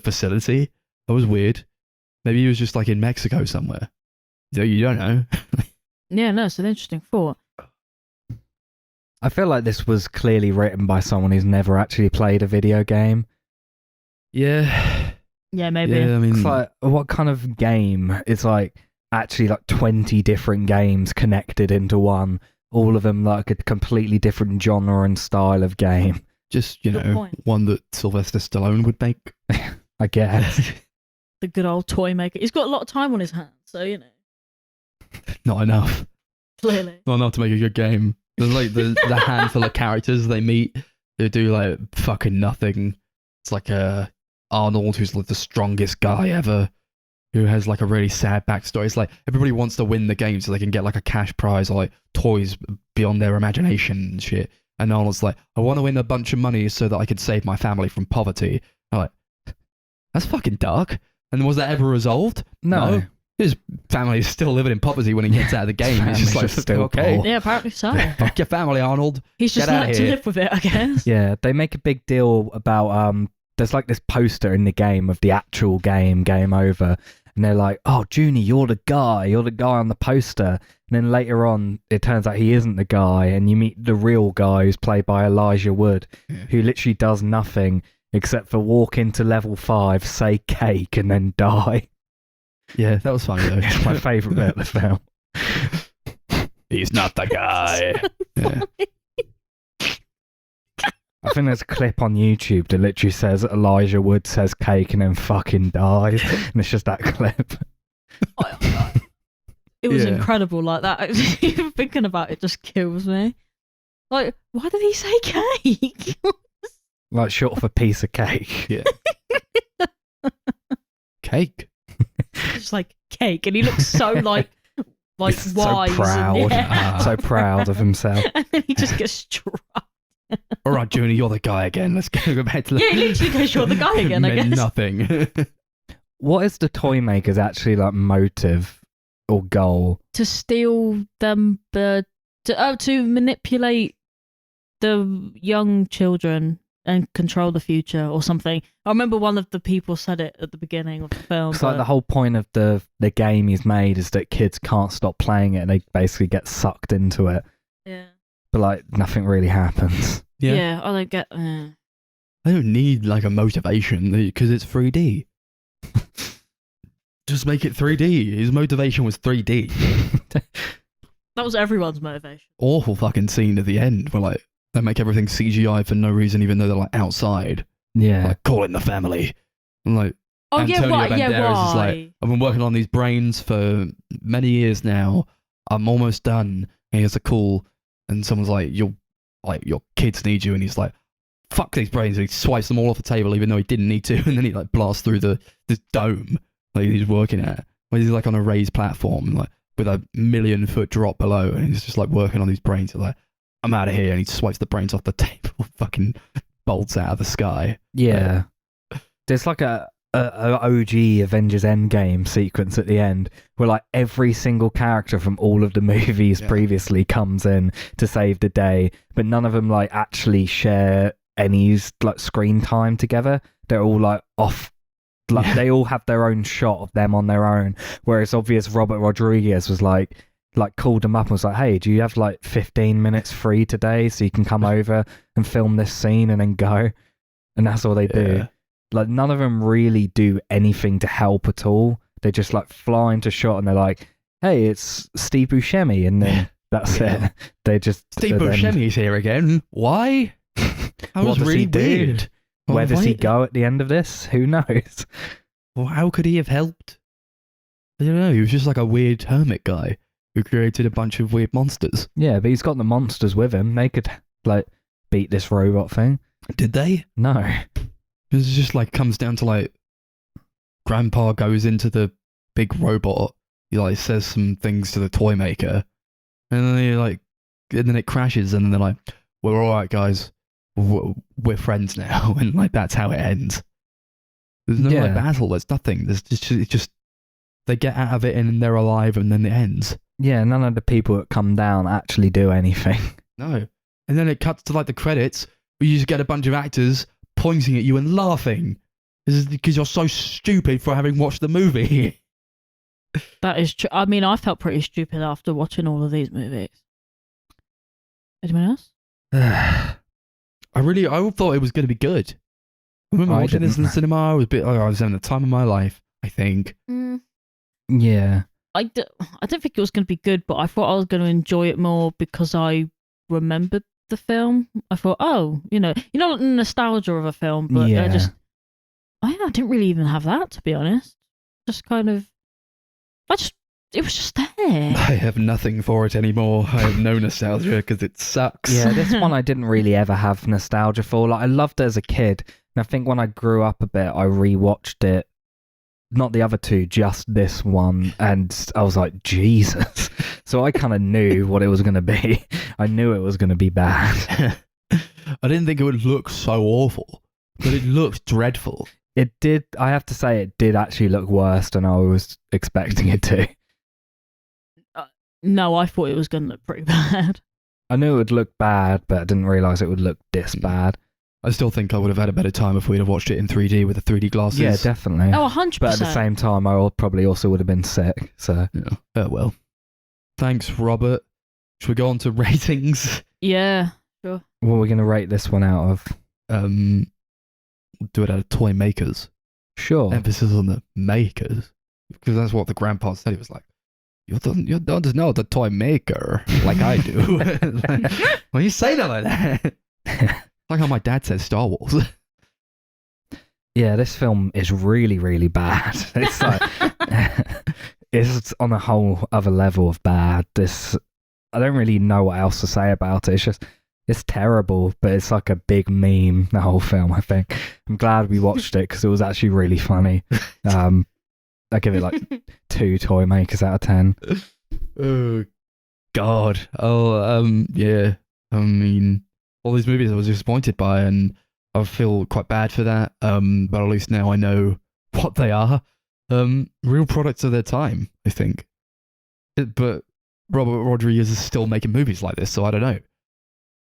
facility? That was weird. Maybe he was just like in Mexico somewhere. You don't know. Yeah, no, it's an interesting thought. I feel like this was clearly written by someone who's never actually played a video game. Yeah. Yeah, maybe. Yeah, I mean, it's like, what kind of game? It's like actually like 20 different games connected into one. All of them like a completely different genre and style of game. Just, one that Sylvester Stallone would make. I guess. The good old toy maker. He's got a lot of time on his hands, so, Not enough. Clearly. Not enough to make a good game. There's like the handful of characters they meet who do like fucking nothing. It's like Arnold, who's like the strongest guy ever, who has like a really sad backstory. It's like everybody wants to win the game so they can get like a cash prize or like toys beyond their imagination and shit. And Arnold's like, I want to win a bunch of money so that I can save my family from poverty. I'm like, that's fucking dark. And was that ever resolved? No. His family is still living in poverty when he gets out of the game. He's just like, still okay. Yeah, apparently so. Fuck your family, Arnold. He's just learned to live with it, I guess. Yeah, they make a big deal about there's like this poster in the game of the actual game over, and they're like, oh, Junie, you're the guy on the poster. And then later on, it turns out he isn't the guy, and you meet the real guy who's played by Elijah Wood, who literally does nothing except for walk into level 5, say cake, and then die. Yeah, that was funny though. It's my favourite bit of the film. He's not the guy. Yeah. I think there's a clip on YouTube that literally says Elijah Wood says cake and then fucking dies. And it's just that clip. It was incredible like that. Even thinking about it just kills me. Like, why did he say cake? Like short for piece of cake. Yeah. Cake. Just like cake. And he looks so like He's wise. So proud. So proud of himself. And then he just gets struck. All right, Junie, you're the guy again. Let's go back to the... Yeah, he literally goes, you're the guy again, I guess. Nothing. What is the toy maker's actually like motive or goal? To steal them, to manipulate the young children and control the future or something. I remember one of the people said it at the beginning of the film. It's like the whole point of the game he's made is that kids can't stop playing it and they basically get sucked into it. Yeah. But like nothing really happens. Yeah, I don't get... I don't need like a motivation because it's 3D. Just make it 3D. His motivation was 3D. That was everyone's motivation. Awful fucking scene at the end where like They make everything CGI for no reason, even though they're like outside. Yeah. Like, call in the family. And like, Oh, Antonio yeah, right. Yeah, Banderas is why? like, I've been working on these brains for many years now. I'm almost done. And he has a call, and someone's like, your kids need you. And he's like, fuck these brains. And he swipes them all off the table, even though he didn't need to. And then he like blasts through this dome like he's working at. Where he's like on a raised platform, like with a 1,000,000-foot drop below. And he's just like working on these brains. He's like, I'm out of here. And he swipes the brains off the table, fucking bolts out of the sky. Yeah. There's like a OG Avengers Endgame sequence at the end where like every single character from all of the movies previously comes in to save the day, but none of them like actually share any like screen time together. They're all like off, like they all have their own shot of them on their own, where it's obvious Robert Rodriguez was like called them up and was like, hey, do you have like 15 minutes free today so you can come over and film this scene and then go? And that's all they do. Like, none of them really do anything to help at all. They just like fly into shot and they're like, hey, it's Steve Buscemi, and then that's it. They just Steve Buscemi's here again. Why? That was really weird. Where does he go at the end of this? Who knows? Well, how could he have helped? I don't know. He was just like a weird hermit guy who created a bunch of weird monsters. Yeah, but he's got the monsters with him. They could like beat this robot thing. Did they? No. It's just like comes down to like Grandpa goes into the big robot. He like says some things to the toy maker, and then it crashes, and then they're like, "We're all right, guys. We're friends now," and like that's how it ends. There's no like battle. There's nothing. There's just they get out of it and they're alive, and then it ends. Yeah, none of the people that come down actually do anything. No, and then it cuts to like the credits, where you just get a bunch of actors pointing at you and laughing. This is because you're so stupid for having watched the movie. That is true. I mean, I felt pretty stupid after watching all of these movies. Anyone else? I thought it was going to be good. I remember watching this in the cinema. I was having the time of my life, I think. Yeah. I didn't think it was going to be good, but I thought I was going to enjoy it more because I remembered the film. I thought, the nostalgia of a film, but I didn't really even have that, to be honest. Just kind of, it was just there. I have nothing for it anymore. I have no nostalgia because it sucks. Yeah, this one I didn't really ever have nostalgia for. Like, I loved it as a kid, and I think when I grew up a bit, I rewatched it. Not the other two, just this one, and I was like, Jesus. So I kind of knew what it was going to be. I knew it was going to be bad. I didn't think it would look so awful, but it looked dreadful. It did, I have to say, it did actually look worse than I was expecting it to. No, I thought it was going to look pretty bad. I knew it would look bad, but I didn't realise it would look this bad. I still think I would have had a better time if we'd have watched it in 3D with the 3D glasses. Yeah, definitely. Oh, 100%. But at the same time, I probably also would have been sick, so... Yeah. Oh, well. Thanks, Robert. Should we go on to ratings? Yeah, sure. What are we going to rate this one out of? We'll do it out of toy makers. Sure. Emphasis on the makers. Because that's what the grandpa said. He was like, you don't know the toy maker like I do. Like, well, you say that like that. Like how my dad says Star Wars. Yeah, this film is really, really bad. It's like it's on a whole other level of bad. I don't really know what else to say about it. It's terrible, but it's like a big meme, the whole film, I think. I'm glad we watched it because it was actually really funny. I give it like 2 toy makers out of 10. Oh, God. Oh, yeah. I mean, all these movies I was disappointed by, and I feel quite bad for that. But at least now I know what they are. Real products of their time, I think. But Robert Rodriguez is still making movies like this, so I don't know.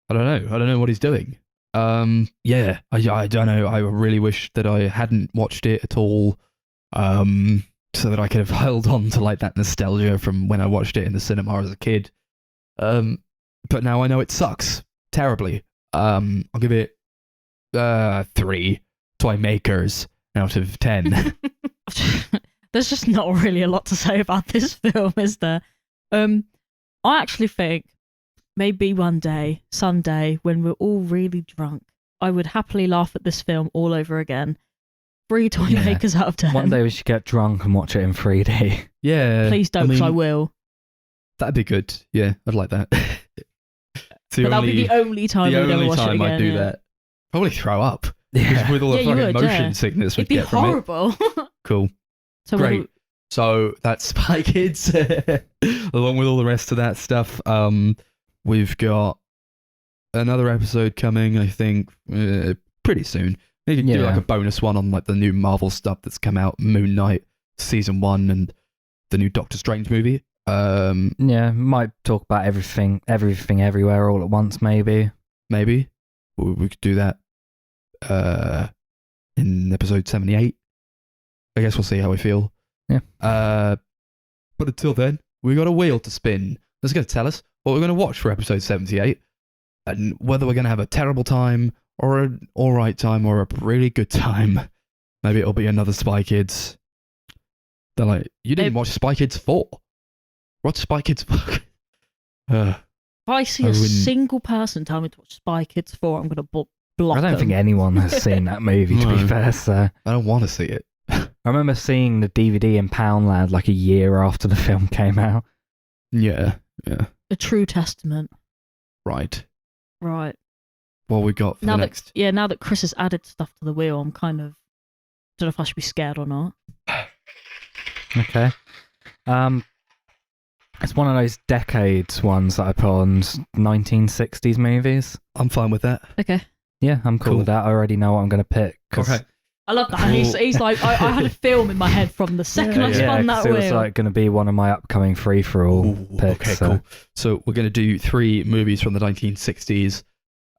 I don't know what he's doing. Yeah, I don't know. I really wish that I hadn't watched it at all. So that I could have held on to like that nostalgia from when I watched it in the cinema as a kid. But now I know it sucks terribly. I'll give it 3 toy makers out of 10. There's just not really a lot to say about this film, is there? I actually think maybe one day, someday, when we're all really drunk, I would happily laugh at this film all over again. 3 toy Yeah. makers out of 10. One day we should get drunk and watch it in 3D. Yeah. Please don't, because I will. That'd be good. Yeah, I'd like that. But that'll be the only time we'd ever watch it again. I'd do yeah. that. Probably throw up. Yeah. With all the Yeah, you fucking would, motion yeah. sickness we'd It'd be get from it. horrible. Cool. So Great. So that's Spy Kids. Along with all the rest of that stuff, we've got another episode coming, I think, pretty soon. Maybe do like a bonus one on like the new Marvel stuff that's come out, Moon Knight Season 1 and the new Doctor Strange movie. Yeah, might talk about everything everywhere all at once, maybe. Maybe. We could do that in episode 78. I guess we'll see how we feel. Yeah. But until then, we got a wheel to spin. That's going to tell us what we're going to watch for episode 78 and whether we're going to have a terrible time or an alright time or a really good time. Maybe it'll be another Spy Kids. They're like, you didn't watch Spy Kids 4. What's Spy Kids 4? If I see a single person tell me to watch Spy Kids 4, I'm going to block I don't them. think anyone has seen that movie, to be No. fair, so... I don't want to see it. I remember seeing the DVD in Poundland like a year after the film came out. Yeah. A true testament. Right. Right. What we got for Now the that, next? yeah, now that Chris has added stuff to the wheel, I'm kind of... don't know if I should be scared or not. Okay. It's one of those decades ones that I put on 1960s movies. I'm fine with that. Okay. Yeah, I'm cool with that. I already know what I'm going to pick. 'Cause- Okay. I love that. He's like, I had a film in my head from the second I spun that 'cause it was wheel. like going to be one of my upcoming free-for-all Ooh, picks. okay, so. cool. So we're going to do 3 movies from the 1960s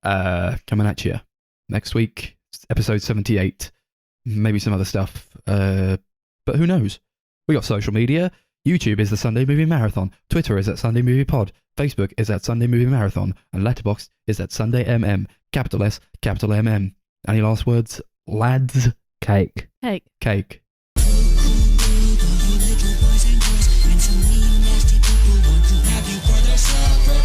coming at you next week, episode 78. Maybe some other stuff, but who knows? We got social media. YouTube is the Sunday Movie Marathon. Twitter is at Sunday Movie Pod. Facebook is at Sunday Movie Marathon. And Letterboxd is at Sunday MM. Capital S, capital MM. Any last words, lads? Cake. Hey, Cake.